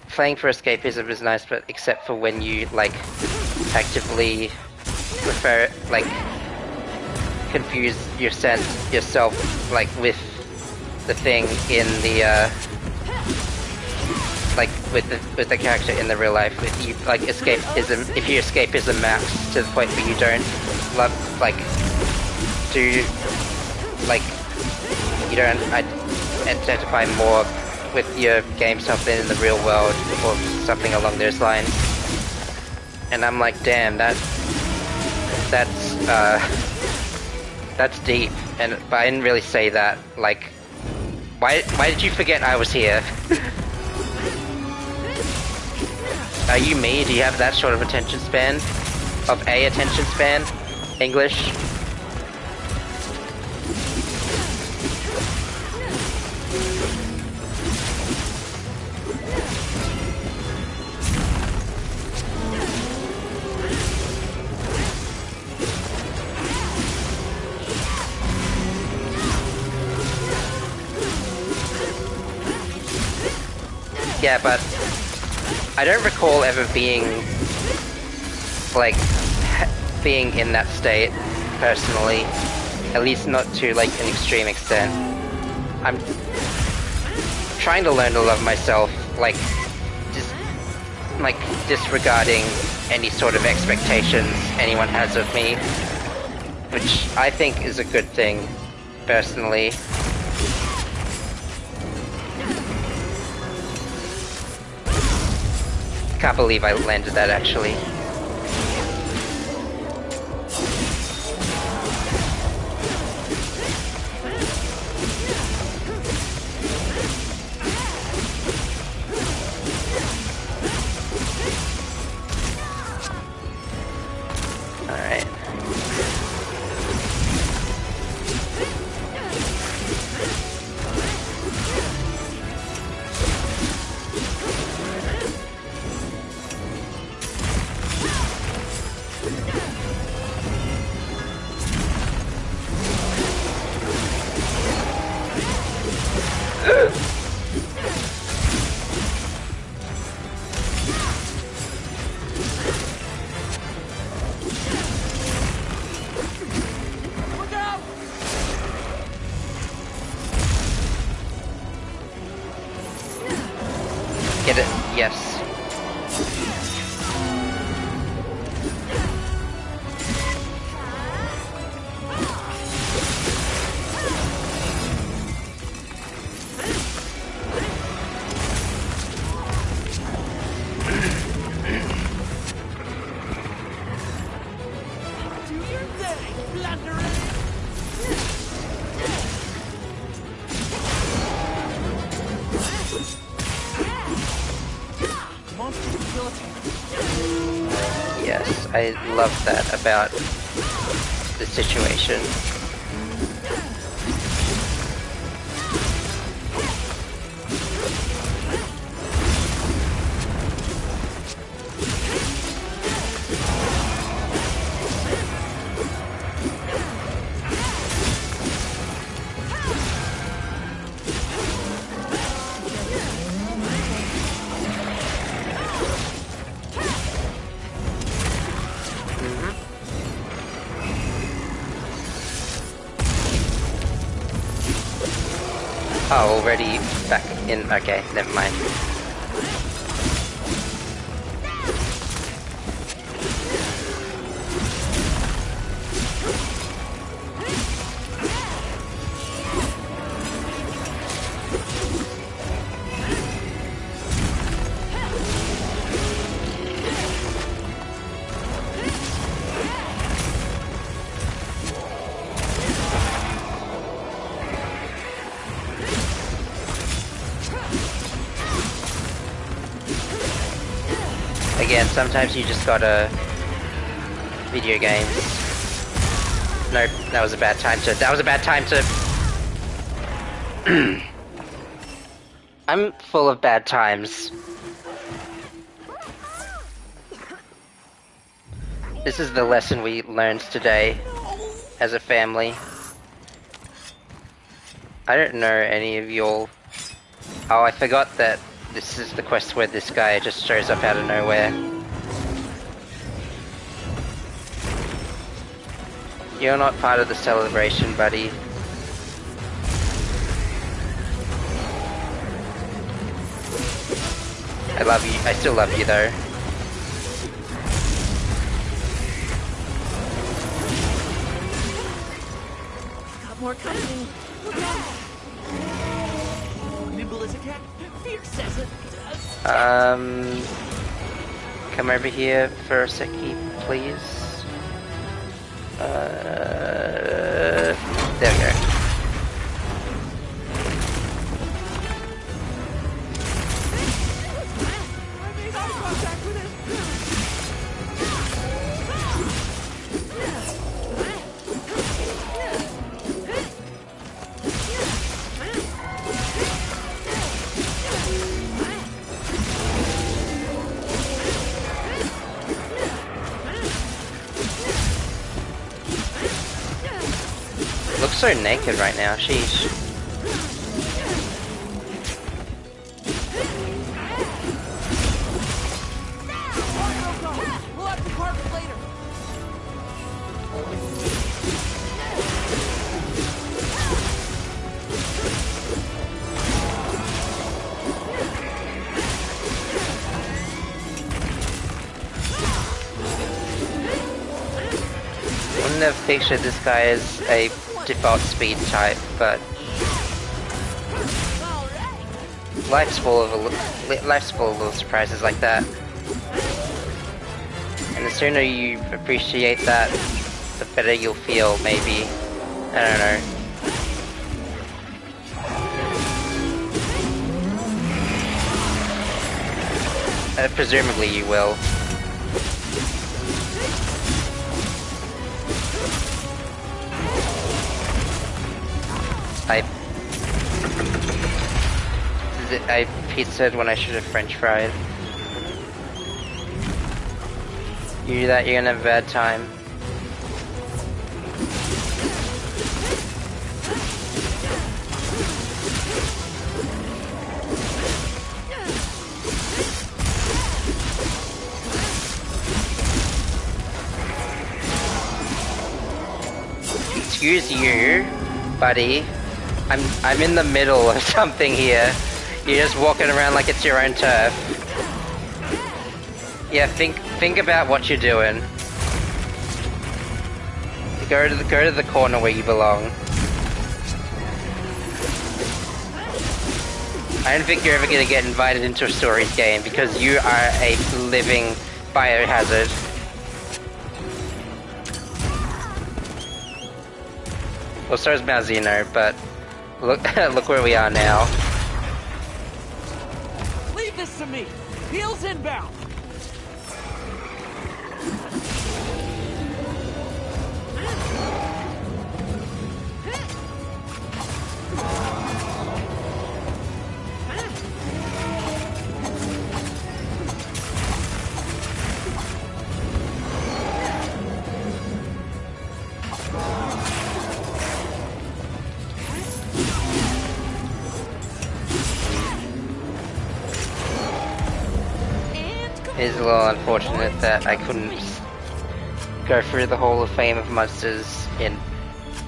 playing for escapism is nice, but except for when you like actively prefer like confuse yourself like with the thing in the like with the character in the real life. If you like escapism, if you escapism max to the point where you don't love like do like you don't identify more with your game something in the real world or something along those lines. And I'm like, damn, that's deep. And but I didn't really say that. Like, why did you forget I was here? Are you me? Do you have that short of attention span? Of a attention span? English? Yeah, but I don't recall ever being like being in that state personally, at least not to like an extreme extent. I'm trying to learn to love myself, like disregarding any sort of expectations anyone has of me, which I think is a good thing personally. Can't believe I landed that actually. Alright. Get it? Yes. Yes, I love that about the situation. Oh, already back in. Okay, never mind. Again, sometimes you just gotta... Video games. Nope, that was a bad time to... That was a bad time to... I'm full of bad times. This is the lesson we learned today as a family. I don't know any of y'all. Oh, I forgot that this is the quest where this guy just shows up out of nowhere. You're not part of the celebration, buddy. I love you. I still love you, though. Got more company. Look out! Nimble as a cat, fierce as a... Come over here for a second, please. There we go. Looks so naked right now, sheesh. We'll have to park later. Wouldn't have pictured this guy as a default speed type, but life's full of little surprises like that. And the sooner you appreciate that, the better you'll feel, maybe. I don't know. Presumably you will. I pizzaed when I should have French fried. You do that, you're gonna have a bad time. Excuse you, buddy. I'm in the middle of something here. You're just walking around like it's your own turf. Yeah, think about what you're doing. Go to the corner where you belong. I don't think you're ever gonna get invited into a stories game because you are a living biohazard. Well, so is Malzeno, but look look where we are now. Leave this to me. Heels inbound. It is a little unfortunate that I couldn't go through the Hall of Fame of monsters in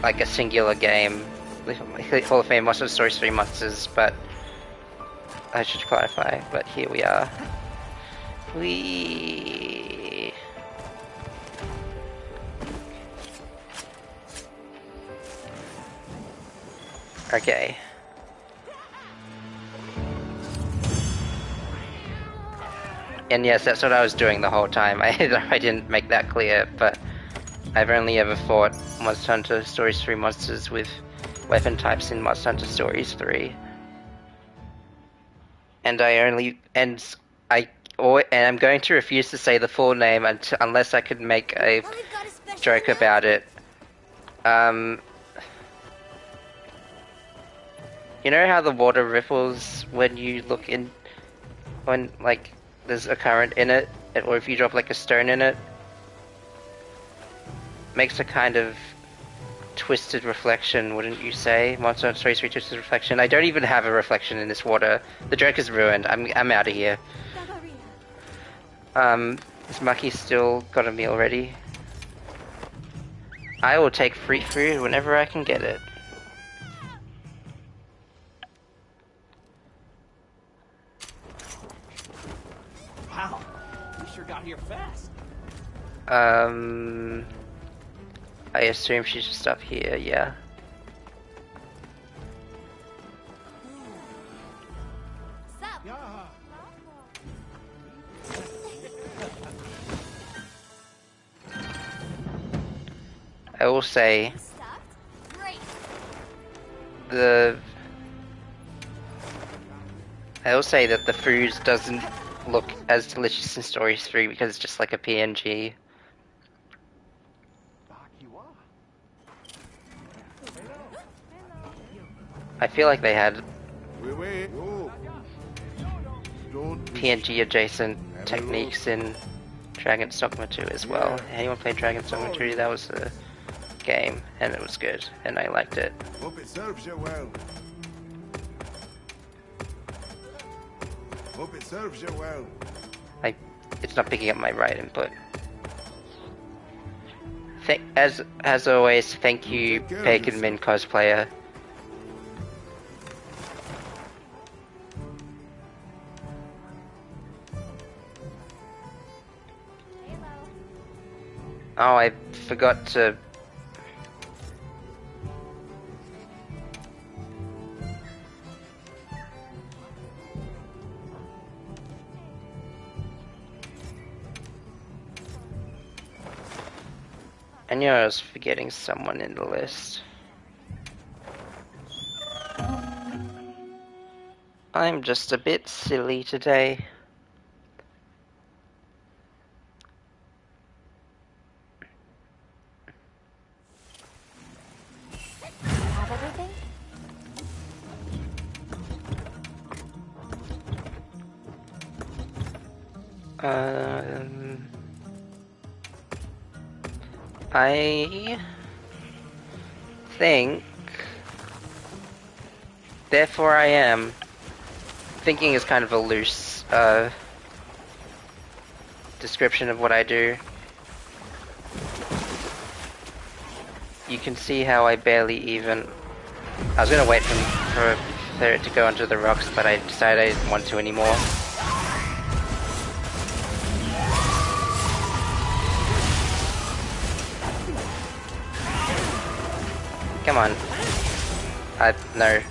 like a singular game Hall of Fame Monster Stories 3 monsters, but I should clarify. But here we are. Okay. And yes, that's what I was doing the whole time. I didn't make that clear, but I've only ever fought Monster Hunter Stories 3 monsters with weapon types in Monster Hunter Stories 3. And I'm going to refuse to say the full name unless I could make a Well, we've got a special joke about it. You know how the water ripples when you look in, when like there's a current in it, or if you drop like a stone in it? Makes a kind of twisted reflection, wouldn't you say? Monster Hunter Stories 3 twisted reflection. I don't even have a reflection in this water. The joke is ruined. I'm out of here. Is Maki still got a meal ready? I will take free food whenever I can get it. Wow, we sure got here fast. I assume she's just up here, yeah. Sup? I will say Great. that the food doesn't look as delicious in Stories 3 because it's just like a PNG. I feel like they had PNG adjacent techniques in Dragon's Dogma 2 as well. Anyone played Dragon's Dogma 2? That was a game, and it was good, and I liked it. Hope it serves you well. Hope it serves you well. It's not picking up my right input. As always, thank you, Pagan Min cosplayer. Oh, I forgot to... I knew I was forgetting someone in the list. I'm just a bit silly today. Have everything? I think... Therefore I am. Thinking is kind of a loose, description of what I do. You can see how I barely even... I was gonna wait for it to go onto the rocks, but I decided I didn't want to anymore. Come on. No.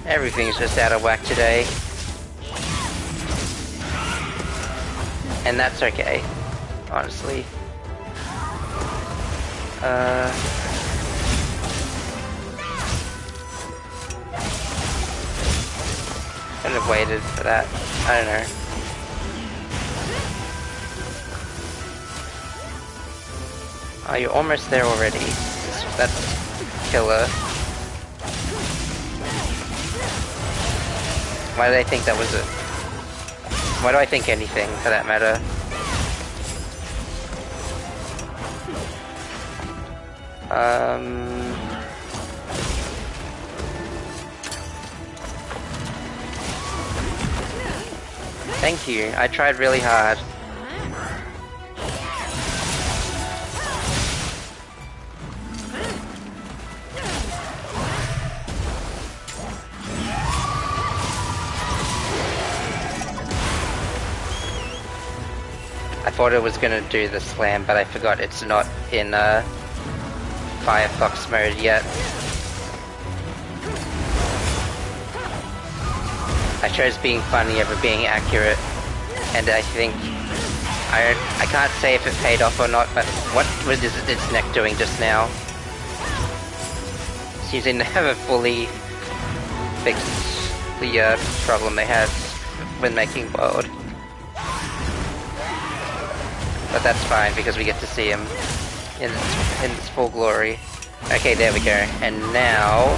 Everything's just out of whack today. And that's okay, honestly. Kind of waited for that. I don't know. Oh, you're almost there already. That's killer. Why do I think that was it? Why do I think anything, for that matter? Thank you. I tried really hard. thought it was gonna do the slam, but I forgot it's not in Firefox mode yet. I chose being funny over being accurate, and I think I can't say if it paid off or not, but what was its neck doing just now? Seems to never fully fixed the problem they had when making World. But that's fine because we get to see him in its full glory. Okay, there we go. And now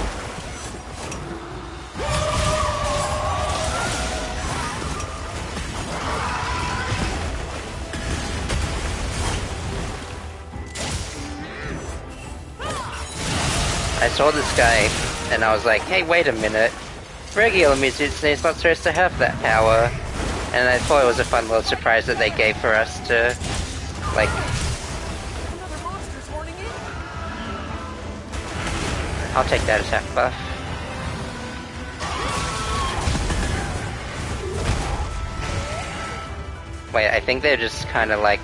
I saw this guy and I was like, hey, wait a minute. Regular Mizutsune not supposed to have that power. And I thought it was a fun little surprise that they gave for us to, like... I'll take that attack buff. Wait, I think they're just kind of like...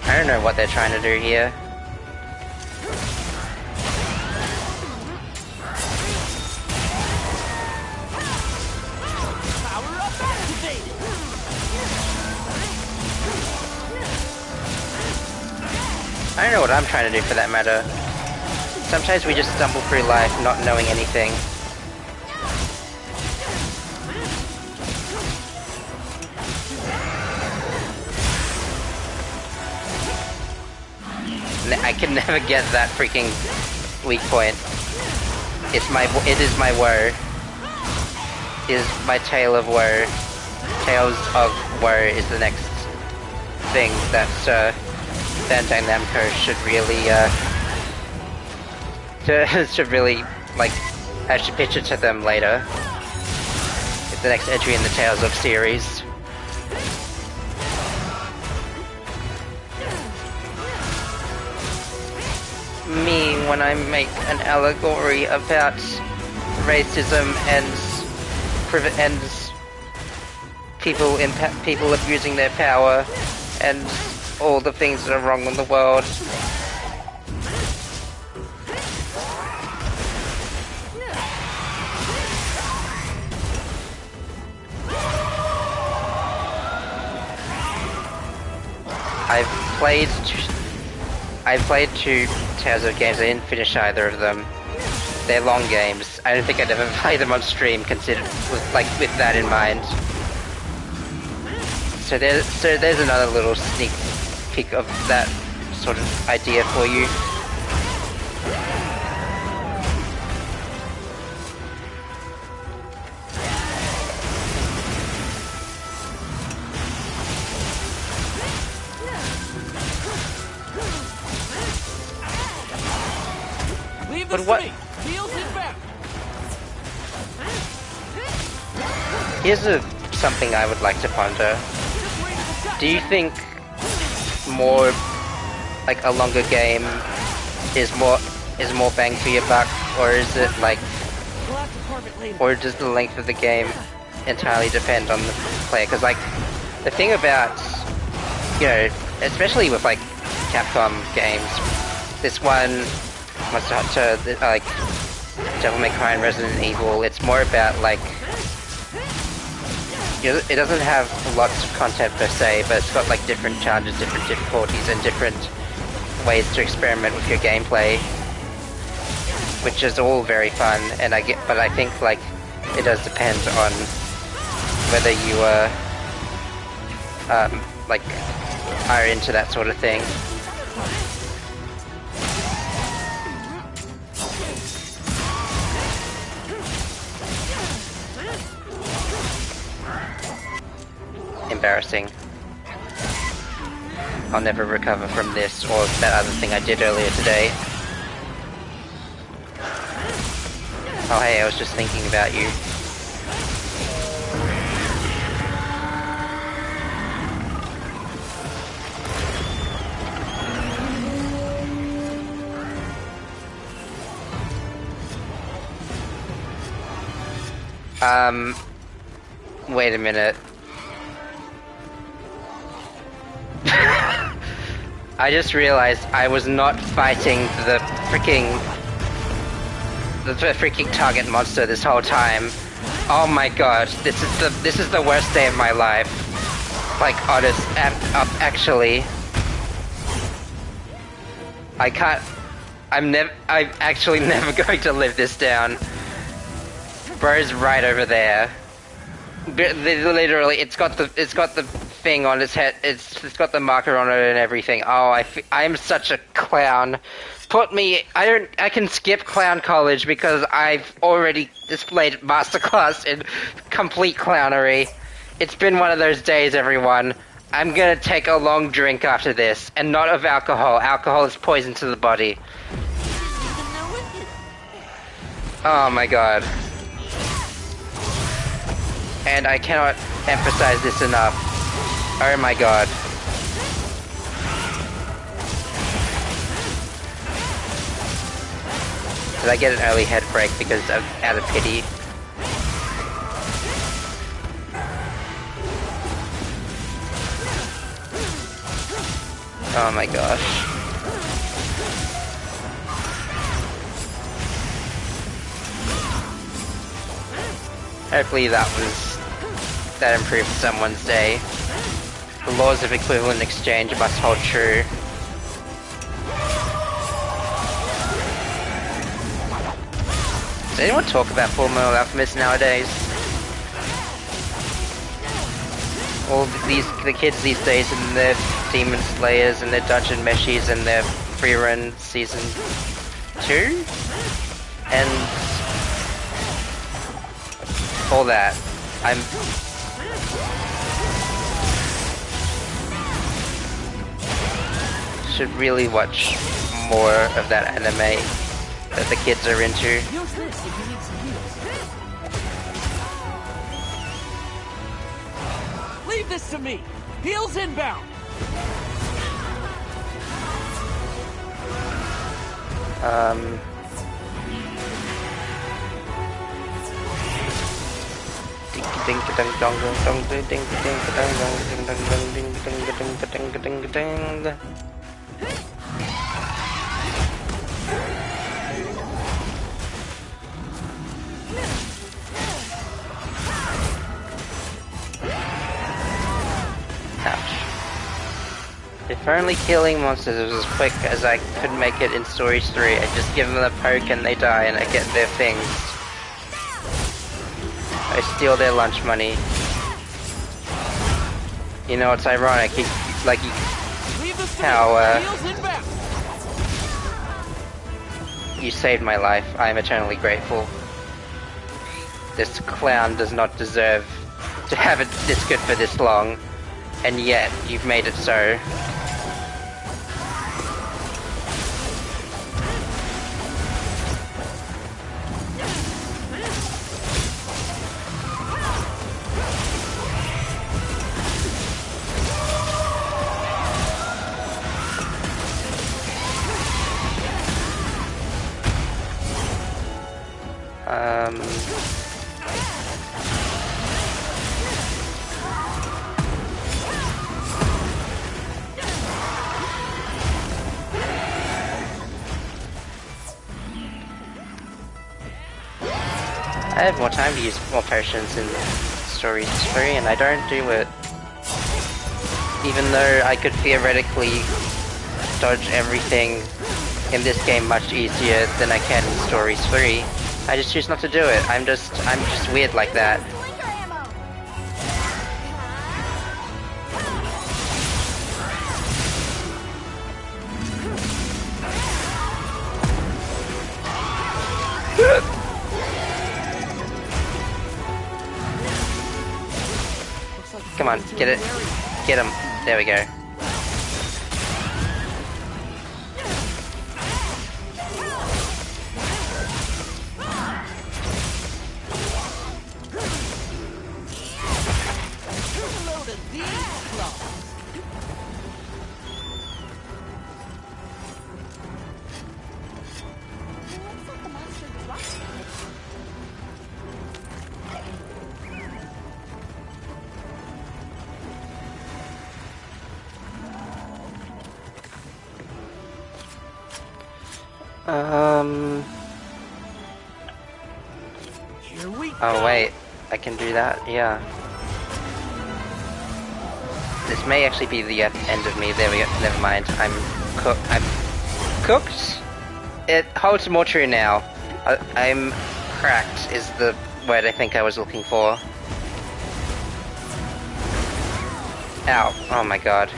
I don't know what they're trying to do here. I don't know what I'm trying to do for that matter. Sometimes we just stumble through life not knowing anything. I can never get that freaking weak point. It is my woe. It is my tale of woe. Tales of woe is the next thing that Bandai Namco should really, like, I should pitch it to them later. It's the next entry in the Tales of series. Me, when I make an allegory about racism and people abusing their power and all the things that are wrong in the world. I've played two Tales of games. I didn't finish either of them. They're long games. I don't think I'd ever play them on stream, with that in mind. So there's another little sneak peek of that sort of idea for you. But what? Here's something I would like to ponder. Do you think more, like, a longer game is more bang for your buck, or is it like, or does the length of the game entirely depend on the player? Because, like, the thing about, you know, especially with, like, Capcom games, this one, Monster Hunter, like, Devil May Cry and Resident Evil, it's more about, like, it doesn't have lots of content per se, but it's got, like, different challenges, different difficulties, and different ways to experiment with your gameplay, which is all very fun. And but I think, like, it does depend on whether you like, are into that sort of thing. Embarrassing. I'll never recover from this or that other thing I did earlier today. Oh hey, I was just thinking about you. Wait a minute. I just realized I was not fighting the freaking target monster this whole time. Oh my god, this is the worst day of my life. Like, honest, actually. I'm actually never going to live this down. Bro's right over there. Literally, it's got the thing on its head. It's got the marker on it and everything. Oh, I'm such a clown. I can skip clown college because I've already displayed masterclass in complete clownery. It's been one of those days, everyone. I'm gonna take a long drink after this, and not of alcohol. Alcohol is poison to the body. Oh my god. And I cannot emphasize this enough. Oh my god. Did I get an early head break because of out of pity? Oh my gosh. Hopefully that improved someone's day. The laws of equivalent exchange must hold true. Does anyone talk about Fullmetal Alchemist nowadays? All the kids these days and their Demon Slayers and their Dungeon Meshies and their Freerun Season 2? And all that. Should really watch more of that anime that the kids are into. Use this if you need some heals. Leave this to me. Heals inbound. Ding ding dong dong dong ding ding ding dong dong ding dong dong ding ding ding ding ding ding. If only killing monsters was as quick as I could make it in Stories 3, I'd just give them a poke and they die and I get their things. I steal their lunch money. You know, it's ironic, you saved my life. I am eternally grateful. This clown does not deserve to have it this good for this long, and yet you've made it so. I have more time to use more potions in Stories 3 and I don't do it. Even though I could theoretically dodge everything in this game much easier than I can in Stories 3, I just choose not to do it. I'm just weird like that. Come on, get it. Get him. There we go. Here we go. Oh wait, I can do that. Yeah. This may actually be the end of me. There we go. Never mind. I'm cooked. It holds more true now. I'm cracked is the word I think I was looking for. Ow. Oh my god.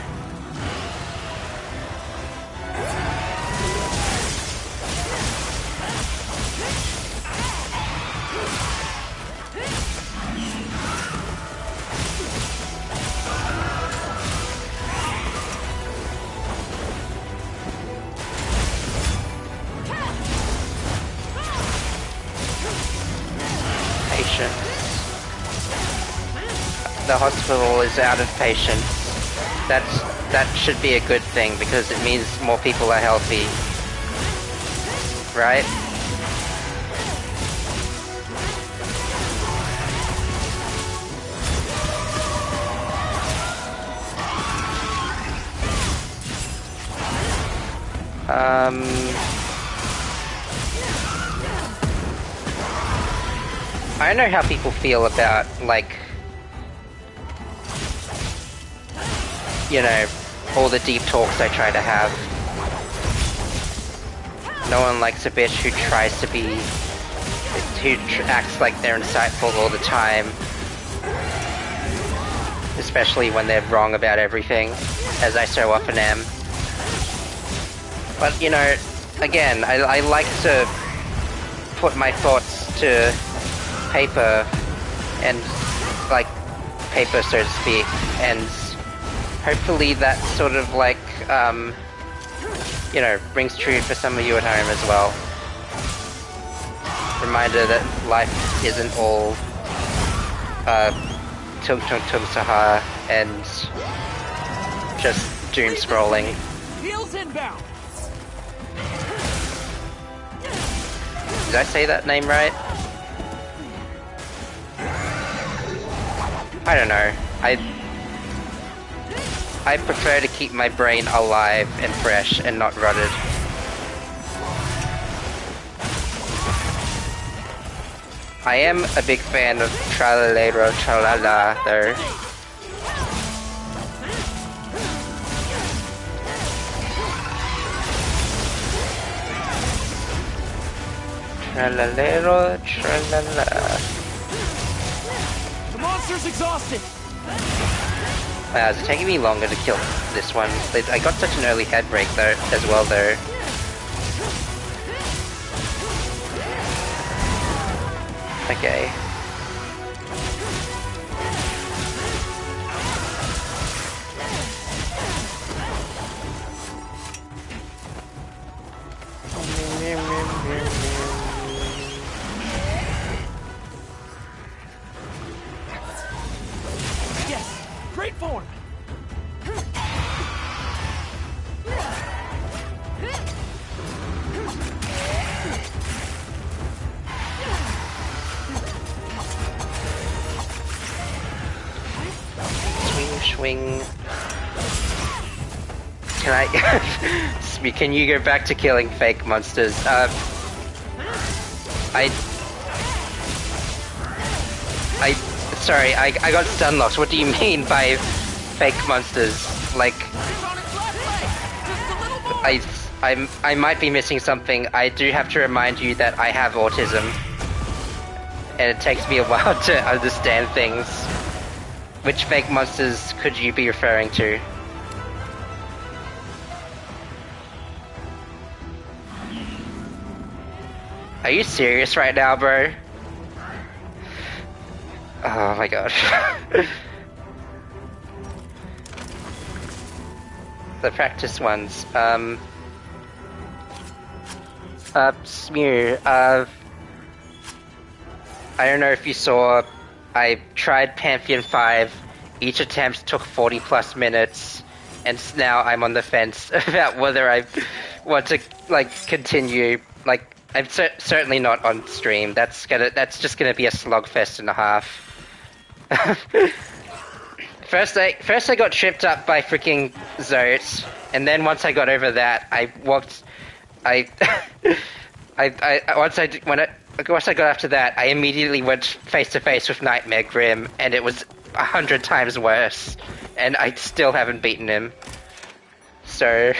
The hospital is out of patients. That should be a good thing because it means more people are healthy. Right? I don't know how people feel about, like, you know, all the deep talks I try to have. No one likes a bitch who tries to be, who acts like they're insightful all the time. Especially when they're wrong about everything, as I so often am. But, you know, again, I like to put my thoughts to paper, and, like, paper, so to speak, and hopefully that sort of, like, you know, rings true for some of you at home as well. Reminder that life isn't all, tung tung tung saha and just doom scrolling. Heels inbound. Did I say that name right? I don't know. I prefer to keep my brain alive and fresh and not rotted. I am a big fan of Tralalero Tralala though. Tralalero Tralala. The monster's exhausted. Wow, it's taking me longer to kill this one. I got such an early head break though, as well though. Okay. Yes, great form. Swing. Can I... Can you go back to killing fake monsters? Sorry, I got stun locked. What do you mean by fake monsters? Like... I might be missing something. I do have to remind you that I have autism. And it takes me a while to understand things. Which fake monsters could you be referring to? Are you serious right now, bro? Oh my god. The practice ones. Smear. I don't know if you saw, I tried Pantheon 5, each attempt took 40 plus minutes, and now I'm on the fence about whether I want to, like, continue. Like, I'm certainly not on stream. That's just gonna be a slugfest and a half. First I got tripped up by freaking Zote, and then once I got over that, I walked I, once I got after that, I immediately went face to face with Nightmare Grim, and it was 100 times worse, and I still haven't beaten him. So,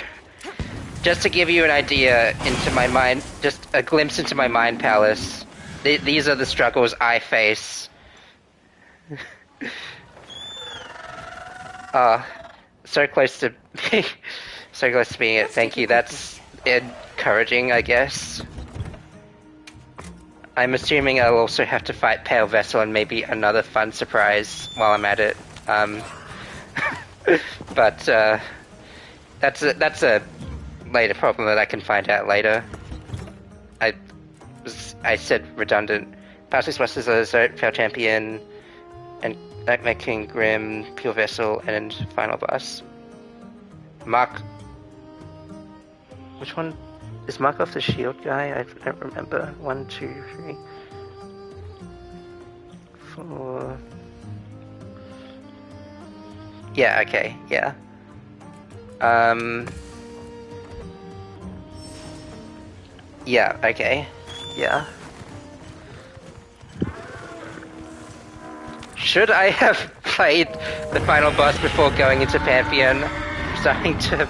just to give you an idea into my mind, just a glimpse into my mind palace, these are the struggles I face. So close to so close to being it. Thank you. That's encouraging, I guess. I'm assuming I'll also have to fight Pale Vessel and maybe another fun surprise while I'm at it. But that's a later problem that I can find out later. I said redundant. Past Express is a Pale Champion and Nightmare King, Grim, Pure Vessel, and Final Boss. Mark. Which one? Is Mark off the shield guy? I don't remember. 1, 2, 3, 4. Yeah, okay, yeah. Yeah, okay. Yeah. Should I have played the final boss before going into Pantheon? I'm starting to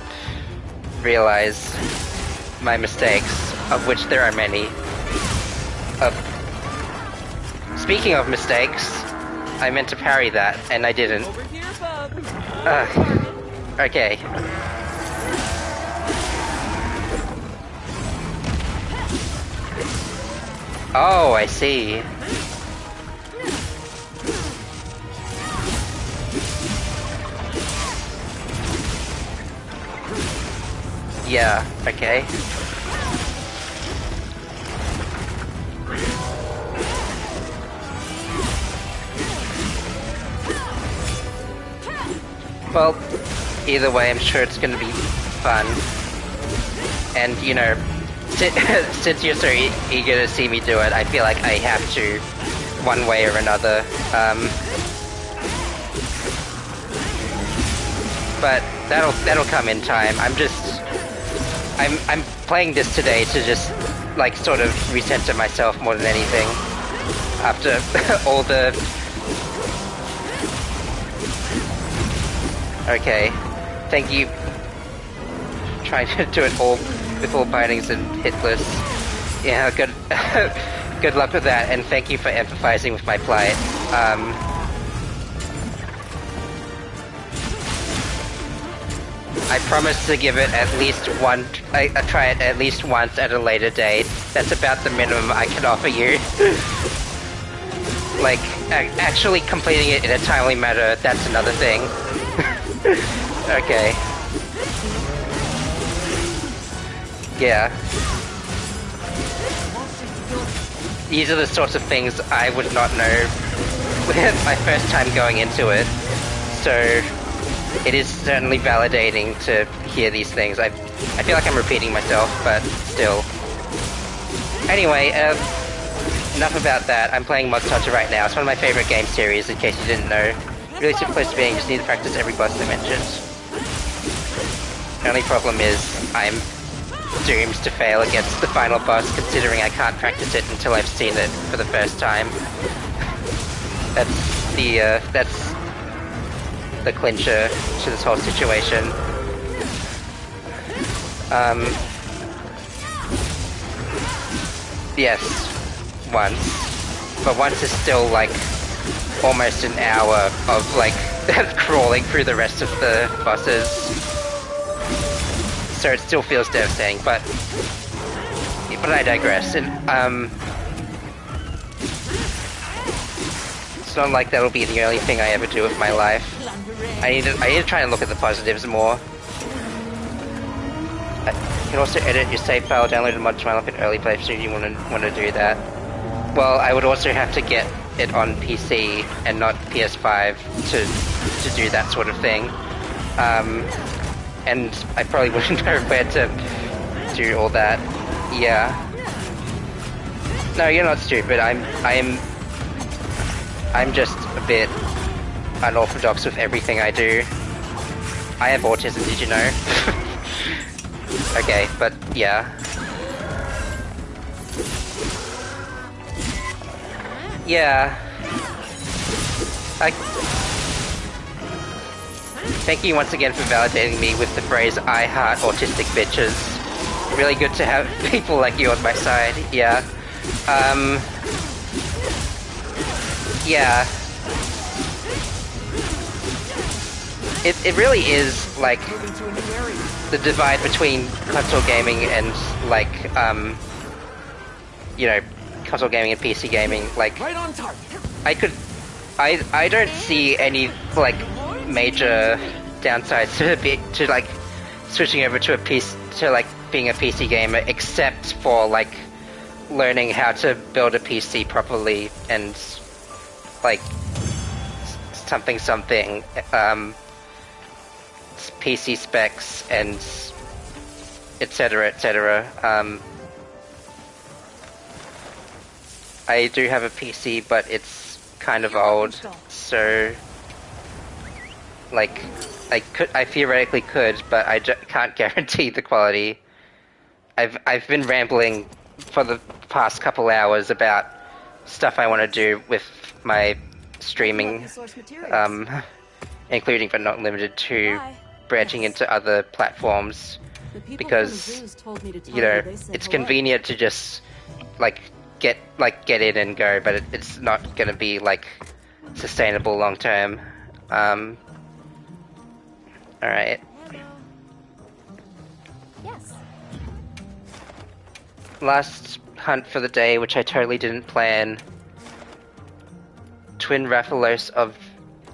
realize my mistakes, of which there are many. Speaking of mistakes, I meant to parry that, and I didn't. Over here, bub. Okay. Oh, I see. Yeah, okay. Well, either way, I'm sure it's gonna be fun. And, you know, since you're so eager to see me do it, I feel like I have to, one way or another. But that'll come in time. I'm playing this today to just, like, sort of recenter myself more than anything. After all the... Okay. Thank you. Trying to do it all with all bindings and hitless. Yeah, good good luck with that, and thank you for empathizing with my plight. I promise to give it at least one. I try it at least once at a later date. That's about the minimum I can offer you. Like, actually completing it in a timely manner, that's another thing. Okay. Yeah. These are the sorts of things I would not know with my first time going into it. So, it is certainly validating to hear these things. I feel like I'm repeating myself, but still. Anyway, enough about that. I'm playing Monster Hunter right now. It's one of my favorite game series, in case you didn't know. Really super close to being, just need to practice every boss I mentioned. The only problem is, I'm doomed to fail against the final boss, considering I can't practice it until I've seen it for the first time. That's the clincher to this whole situation. Yes, once. But once is still like almost an hour of like crawling through the rest of the bosses. So it still feels devastating, but I digress. And it's not like that'll be the only thing I ever do with my life. I need to try and look at the positives more. You can also edit your save file, download a mod to my life in early play, so you want to do that. Well, I would also have to get it on PC and not PS5 to do that sort of thing. And I probably wouldn't know where to do all that. Yeah. No, you're not stupid. I'm just a bit unorthodox with everything I do. I have autism, did you know? Okay, but yeah. Yeah. Thank you once again for validating me with the phrase "I heart autistic bitches." Really good to have people like you on my side. Yeah. Yeah. It really is like the divide between console gaming and like you know, console gaming and PC gaming. Like, Right on target. I don't see any like major downsides to like switching over to a PC, to like being a PC gamer, except for like learning how to build a PC properly and like something PC specs and etc. I do have a PC, but it's kind of old, so like I theoretically could, but I can't guarantee the quality. I've been rambling for the past couple hours about stuff I want to do with my streaming, including but not limited to branching into other platforms, because you know it's convenient to just like get in and go, but it's not going to be like sustainable long term. All right. Yes. Last hunt for the day, which I totally didn't plan. Twin Rathalos of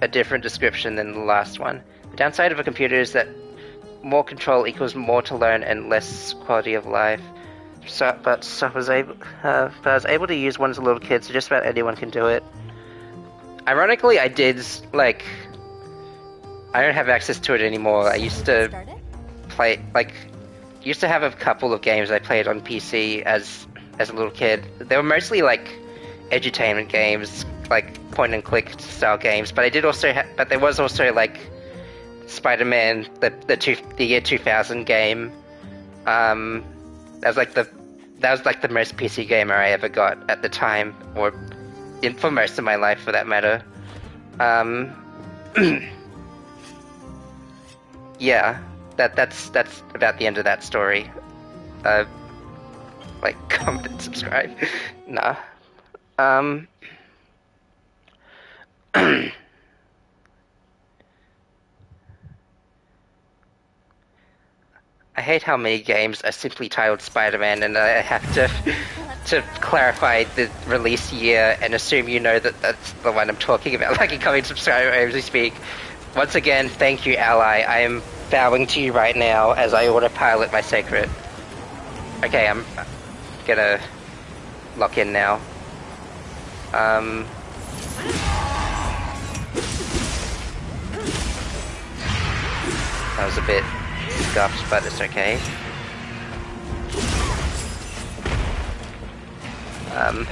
a different description than the last one. The downside of a computer is that more control equals more to learn and less quality of life. But I was able to use one as a little kid, so just about anyone can do it. Ironically, I did, like, I don't have access to it anymore. I used to play, like, used to have a couple of games I played on PC as a little kid. They were mostly, like, edutainment games, like, point-and-click style games, but I did also but there was also, like, Spider-Man, the year 2000 game. That was like the most PC gamer I ever got at the time, or for most of my life, for that matter. Yeah, that's about the end of that story. Like, comment and subscribe. Nah. I hate how many games are simply titled Spider-Man, and I have to clarify the release year and assume you know that that's the one I'm talking about. Like, incoming subscriber as we speak. Once again, thank you, Ally. I am bowing to you right now as I autopilot my secret. Okay, I'm gonna lock in now. That was a bit scuffed, but it's okay. Alright.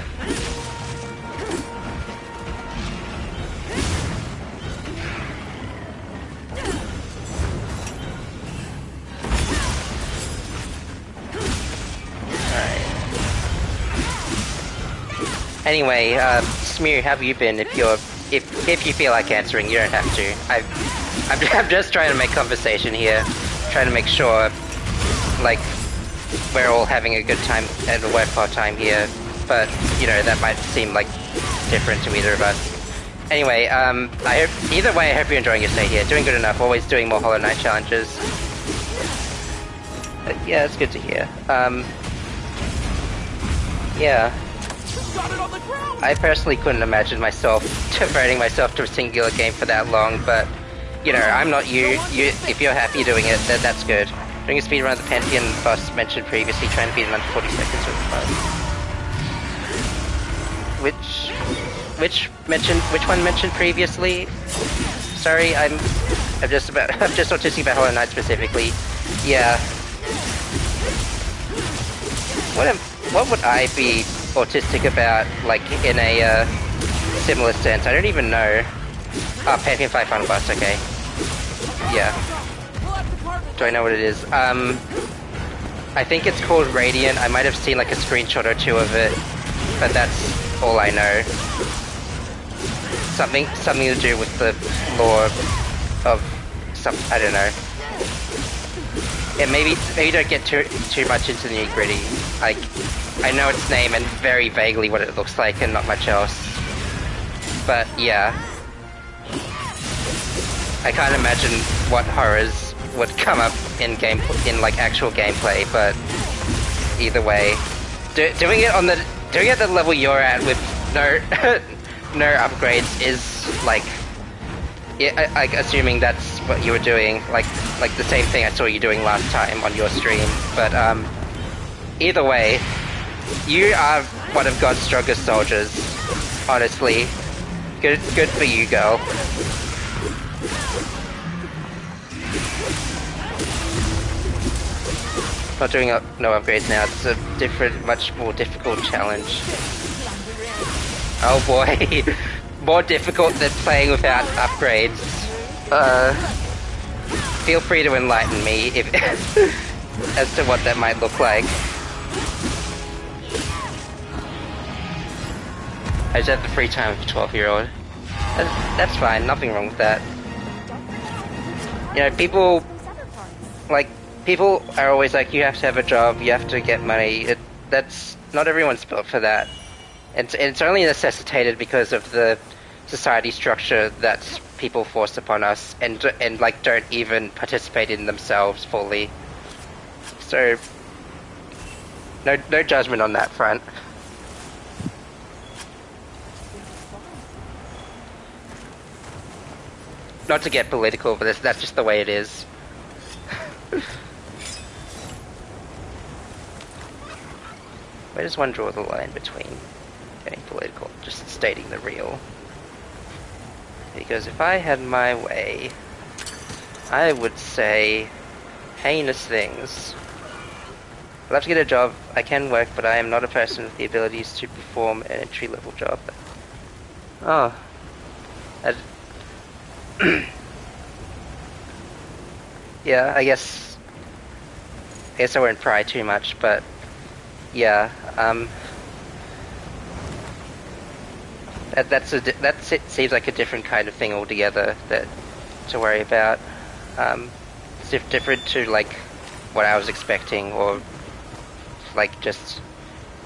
Anyway, Smear, how have you been? If you feel like answering, you don't have to. I'm just trying to make conversation here, trying to make sure, like, we're all having a good time and a worthwhile time here. But you know, that might seem like different to either of us. Anyway, either way, I hope you're enjoying your stay here. Doing good enough. Always doing more Hollow Knight challenges. Yeah, it's good to hear. Yeah. I personally couldn't imagine myself devoting myself to a singular game for that long, but you know, I'm not you. If you're happy doing it, then that's good. Doing a speedrun of the Pantheon boss mentioned previously, trying to beat in under 40 seconds was fun. Which one mentioned previously? Sorry, I'm just autistic about Hollow Knight specifically. Yeah. What would I be autistic about, like, in a similar sense? I don't even know. Oh, Pantheon 5 Final Boss, okay. Yeah. Do I know what it is? I think it's called Radiant. I might have seen like a screenshot or two of it, but that's all I know. something to do with the lore of some, I don't know. Yeah, maybe don't get too much into the nitty-gritty. Like, I know its name and very vaguely what it looks like and not much else. But yeah, I can't imagine what horrors would come up in like actual gameplay. But either way, doing it at the level you're at with no no upgrades is like, yeah, like assuming that's what you were doing, like the same thing I saw you doing last time on your stream. But either way, you are one of God's strongest soldiers. Honestly, good for you, girl. Not doing no upgrades now. It's a different, much more difficult challenge. Oh boy, more difficult than playing without upgrades. Feel free to enlighten me if as to what that might look like. I just have the free time of a 12-year-old. That's fine, nothing wrong with that. You know, people are always like, you have to have a job, you have to get money. That's not everyone's built for that. It's only necessitated because of the society structure that people force upon us, and like don't even participate in themselves fully. So no judgment on that front. Not to get political, but that's just the way it is. Where does one draw the line between getting political, just stating the real? Because if I had my way, I would say heinous things. I'd love to get a job, I can work, but I am not a person with the abilities to perform an entry-level job. Oh. Yeah, I guess I won't pry too much, but yeah, that seems like a different kind of thing altogether to worry about. It's different to like what I was expecting, or like just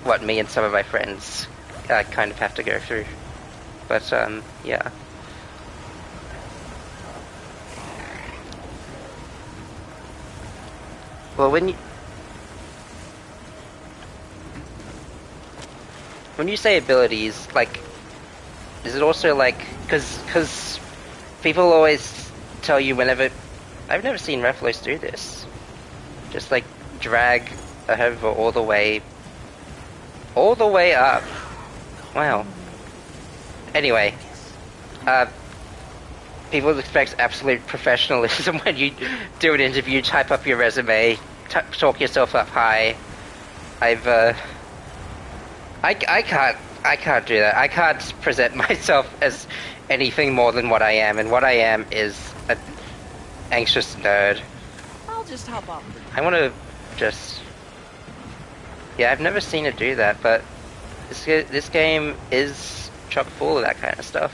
what me and some of my friends kind of have to go through. But yeah. Well, when you say abilities, like, is it also like, because people always tell you whenever, I've never seen Reflos do this, just like drag a hover all the way up. Wow. Anyway, people expect absolute professionalism when you do an interview, type up your resume, talk yourself up high. I can't do that. I can't present myself as anything more than what I am, and what I am is an anxious nerd. I'll just hop off. I want to just... Yeah, I've never seen it do that, but this game is chock full of that kind of stuff.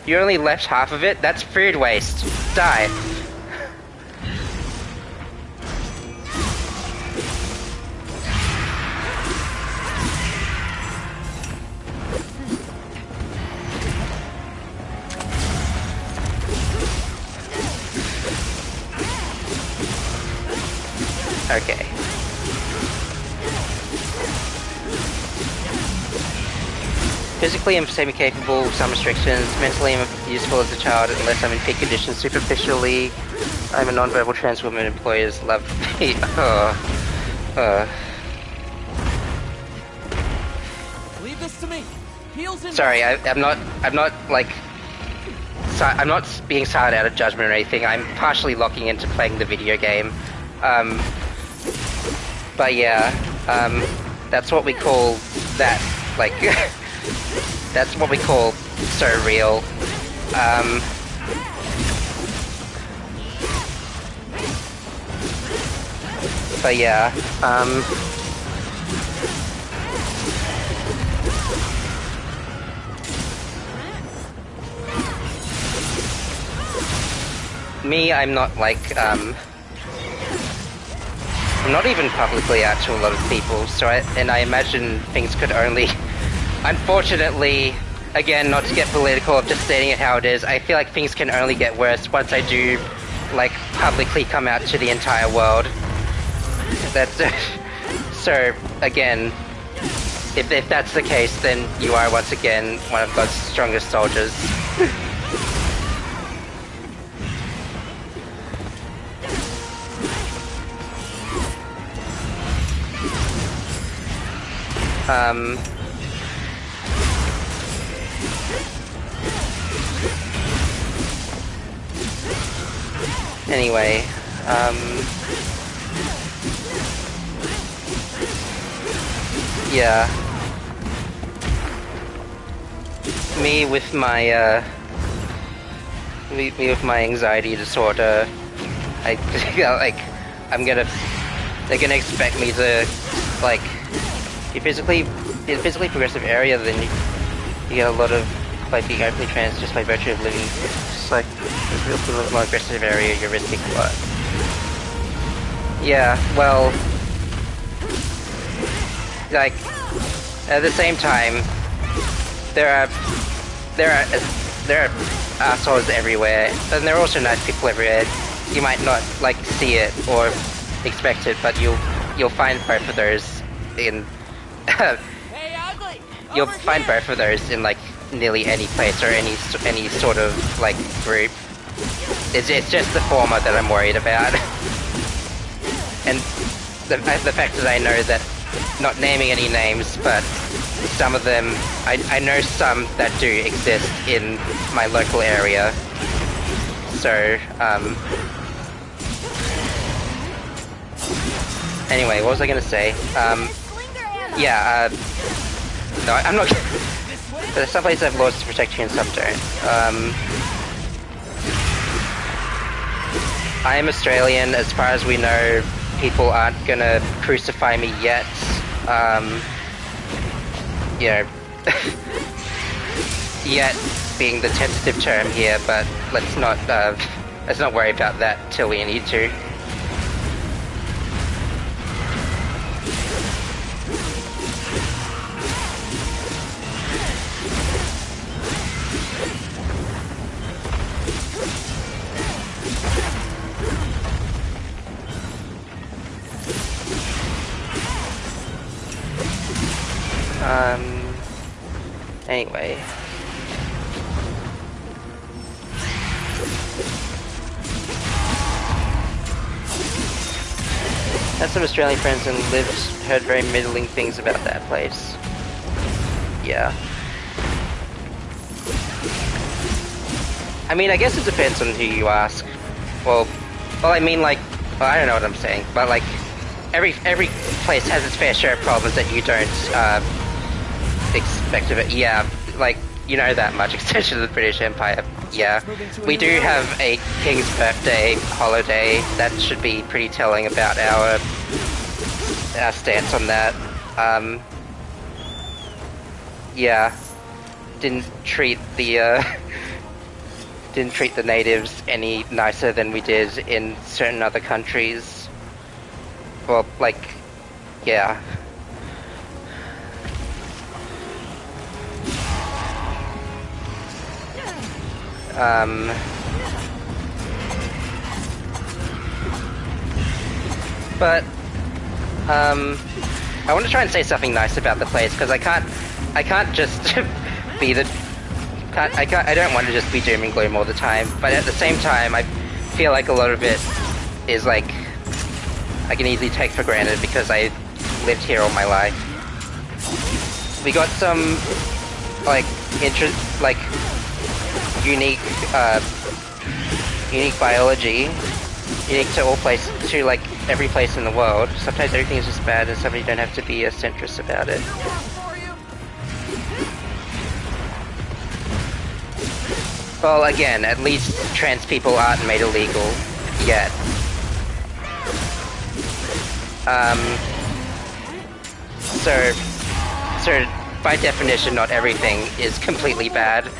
You only left half of it? That's food waste. Die. Okay. Physically, I'm semi-capable with some restrictions. Mentally, I'm useful as a child unless I'm in peak condition. Superficially, I'm a non-verbal trans woman. Employers love me. Leave this to me. Heels in. Sorry, I'm not being silent out of judgment or anything. I'm partially locking into playing the video game. But yeah, that's what we call that, like, that's what we call so real. But yeah, me, I'm not like, I'm not even publicly out to a lot of people, so I imagine things could only, unfortunately, again, not to get political, I'm just stating it how it is, I feel like things can only get worse once I do, like, publicly come out to the entire world. That's, so, again, if that's the case, then you are once again one of God's strongest soldiers. Anyway, yeah. Me with my, me with my anxiety disorder, I, like, they're gonna expect me to, like, in a physically progressive area, then you get a lot of, like, being openly trans just by virtue of living, just like, a little more aggressive area, you're risking a lot. Yeah, well, like, at the same time, there are assholes everywhere, and there are also nice people everywhere. You might not, like, see it or expect it, but you'll find both of those in Hey, ugly! you'll Over find here! both of those in, like, nearly any place or any sort of, like, group. It's just the former that I'm worried about. And the fact that I know that, not naming any names, but some of them, I know some that do exist in my local area. So, anyway, what was I gonna say? Yeah, no, I'm not. There's some places have laws to protect you and some don't. I am Australian. As far as we know, people aren't gonna crucify me yet. You know, yet being the tentative term here, but let's not worry about that till we need to. Anyway. Had some Australian friends and heard very middling things about that place. Yeah. I mean, I guess it depends on who you ask. Well, I mean, like, well, I don't know what I'm saying, but, like, every place has its fair share of problems that you don't, expect of it. Yeah, like, you know that much. Extension of the British Empire. Yeah. We do have a King's Birthday holiday. That should be pretty telling about our stance on that. Yeah. Didn't treat the natives any nicer than we did in certain other countries. Well, like, yeah. But, I want to try and say something nice about the place, because I can't just be the, I don't want to just be doom and gloom all the time, but at the same time, I feel like a lot of it is, like, I can easily take for granted because I lived here all my life. We got some, like, unique biology, unique to all places, to, like, every place in the world. Sometimes everything is just bad and somebody don't have to be a centrist about it. Well, again, at least trans people aren't made illegal yet. So by definition, not everything is completely bad.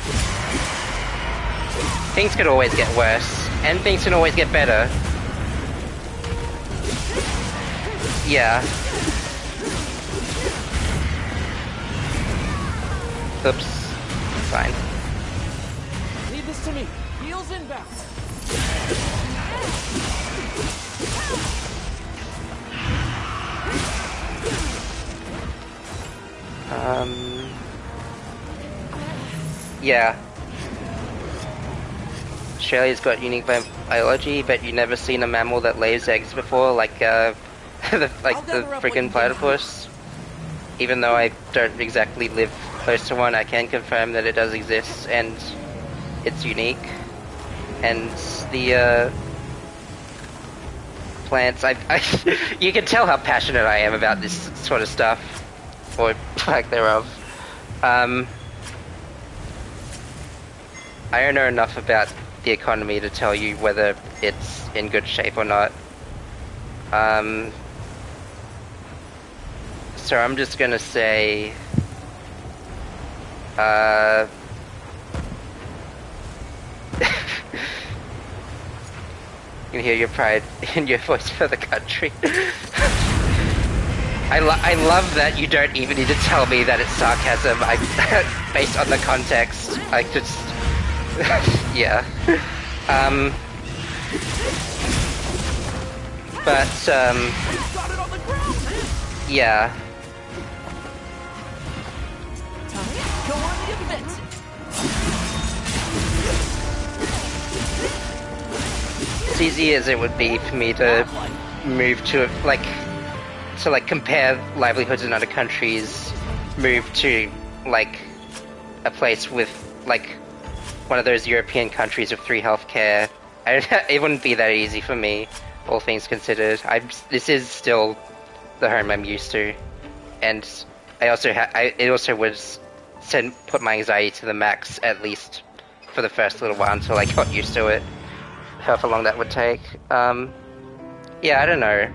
Things could always get worse, And things can always get better. Yeah. Oops. Fine. Leave this to me. Heels inbound. Yeah. Australia's got unique biology, but you've never seen a mammal that lays eggs before, like the freaking platypus. Even though I don't exactly live close to one, I can confirm that it does exist, and it's unique. And the plants, you can tell how passionate I am about this sort of stuff, or lack thereof. I don't know enough about the economy to tell you whether it's in good shape or not. So I'm just gonna say, you can hear your pride in your voice for the country. I love that you don't even need to tell me that it's sarcasm. Based on the context, I just, yeah. But yeah. Go on the event. As easy as it would be for me to move to compare livelihoods in other countries, move to like a place with like one of those European countries with free healthcare, it wouldn't be that easy for me, all things considered. This is still the home I'm used to, and I also it also would put my anxiety to the max, at least for the first little while until I got used to it. However long that would take. Yeah, I don't know.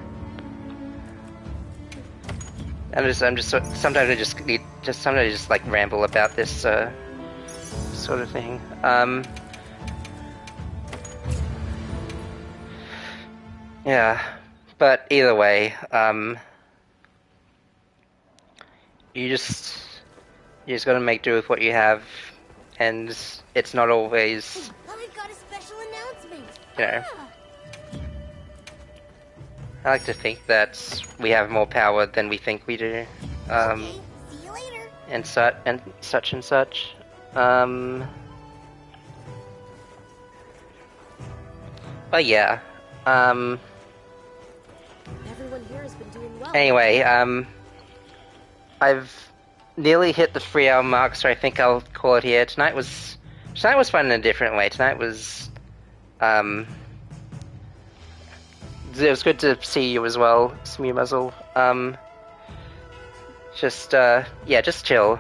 Sometimes I just like ramble about this sort of thing. Yeah, but either way, you just gotta make do with what you have, and it's not always, I've got a special announcement. you know. I like to think that we have more power than we think we do. Okay, see you later. And such. But yeah. Everyone here has been doing well. Anyway, I've nearly hit the 3-hour mark, so I think I'll call it here. Tonight was fun in a different way. Tonight was, it was good to see you as well, Smew Muzzle. Just chill.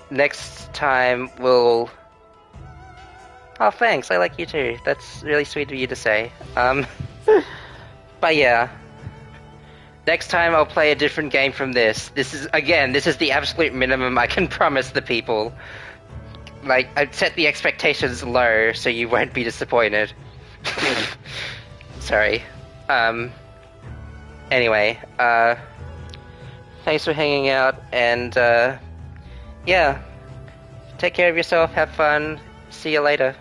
Next time we'll... Oh, thanks, I like you too. That's really sweet of you to say. But yeah. Next time I'll play a different game from this. This is the absolute minimum I can promise the people. Like, I've set the expectations low so you won't be disappointed. Sorry. Anyway, thanks for hanging out, and yeah, take care of yourself, have fun, see you later.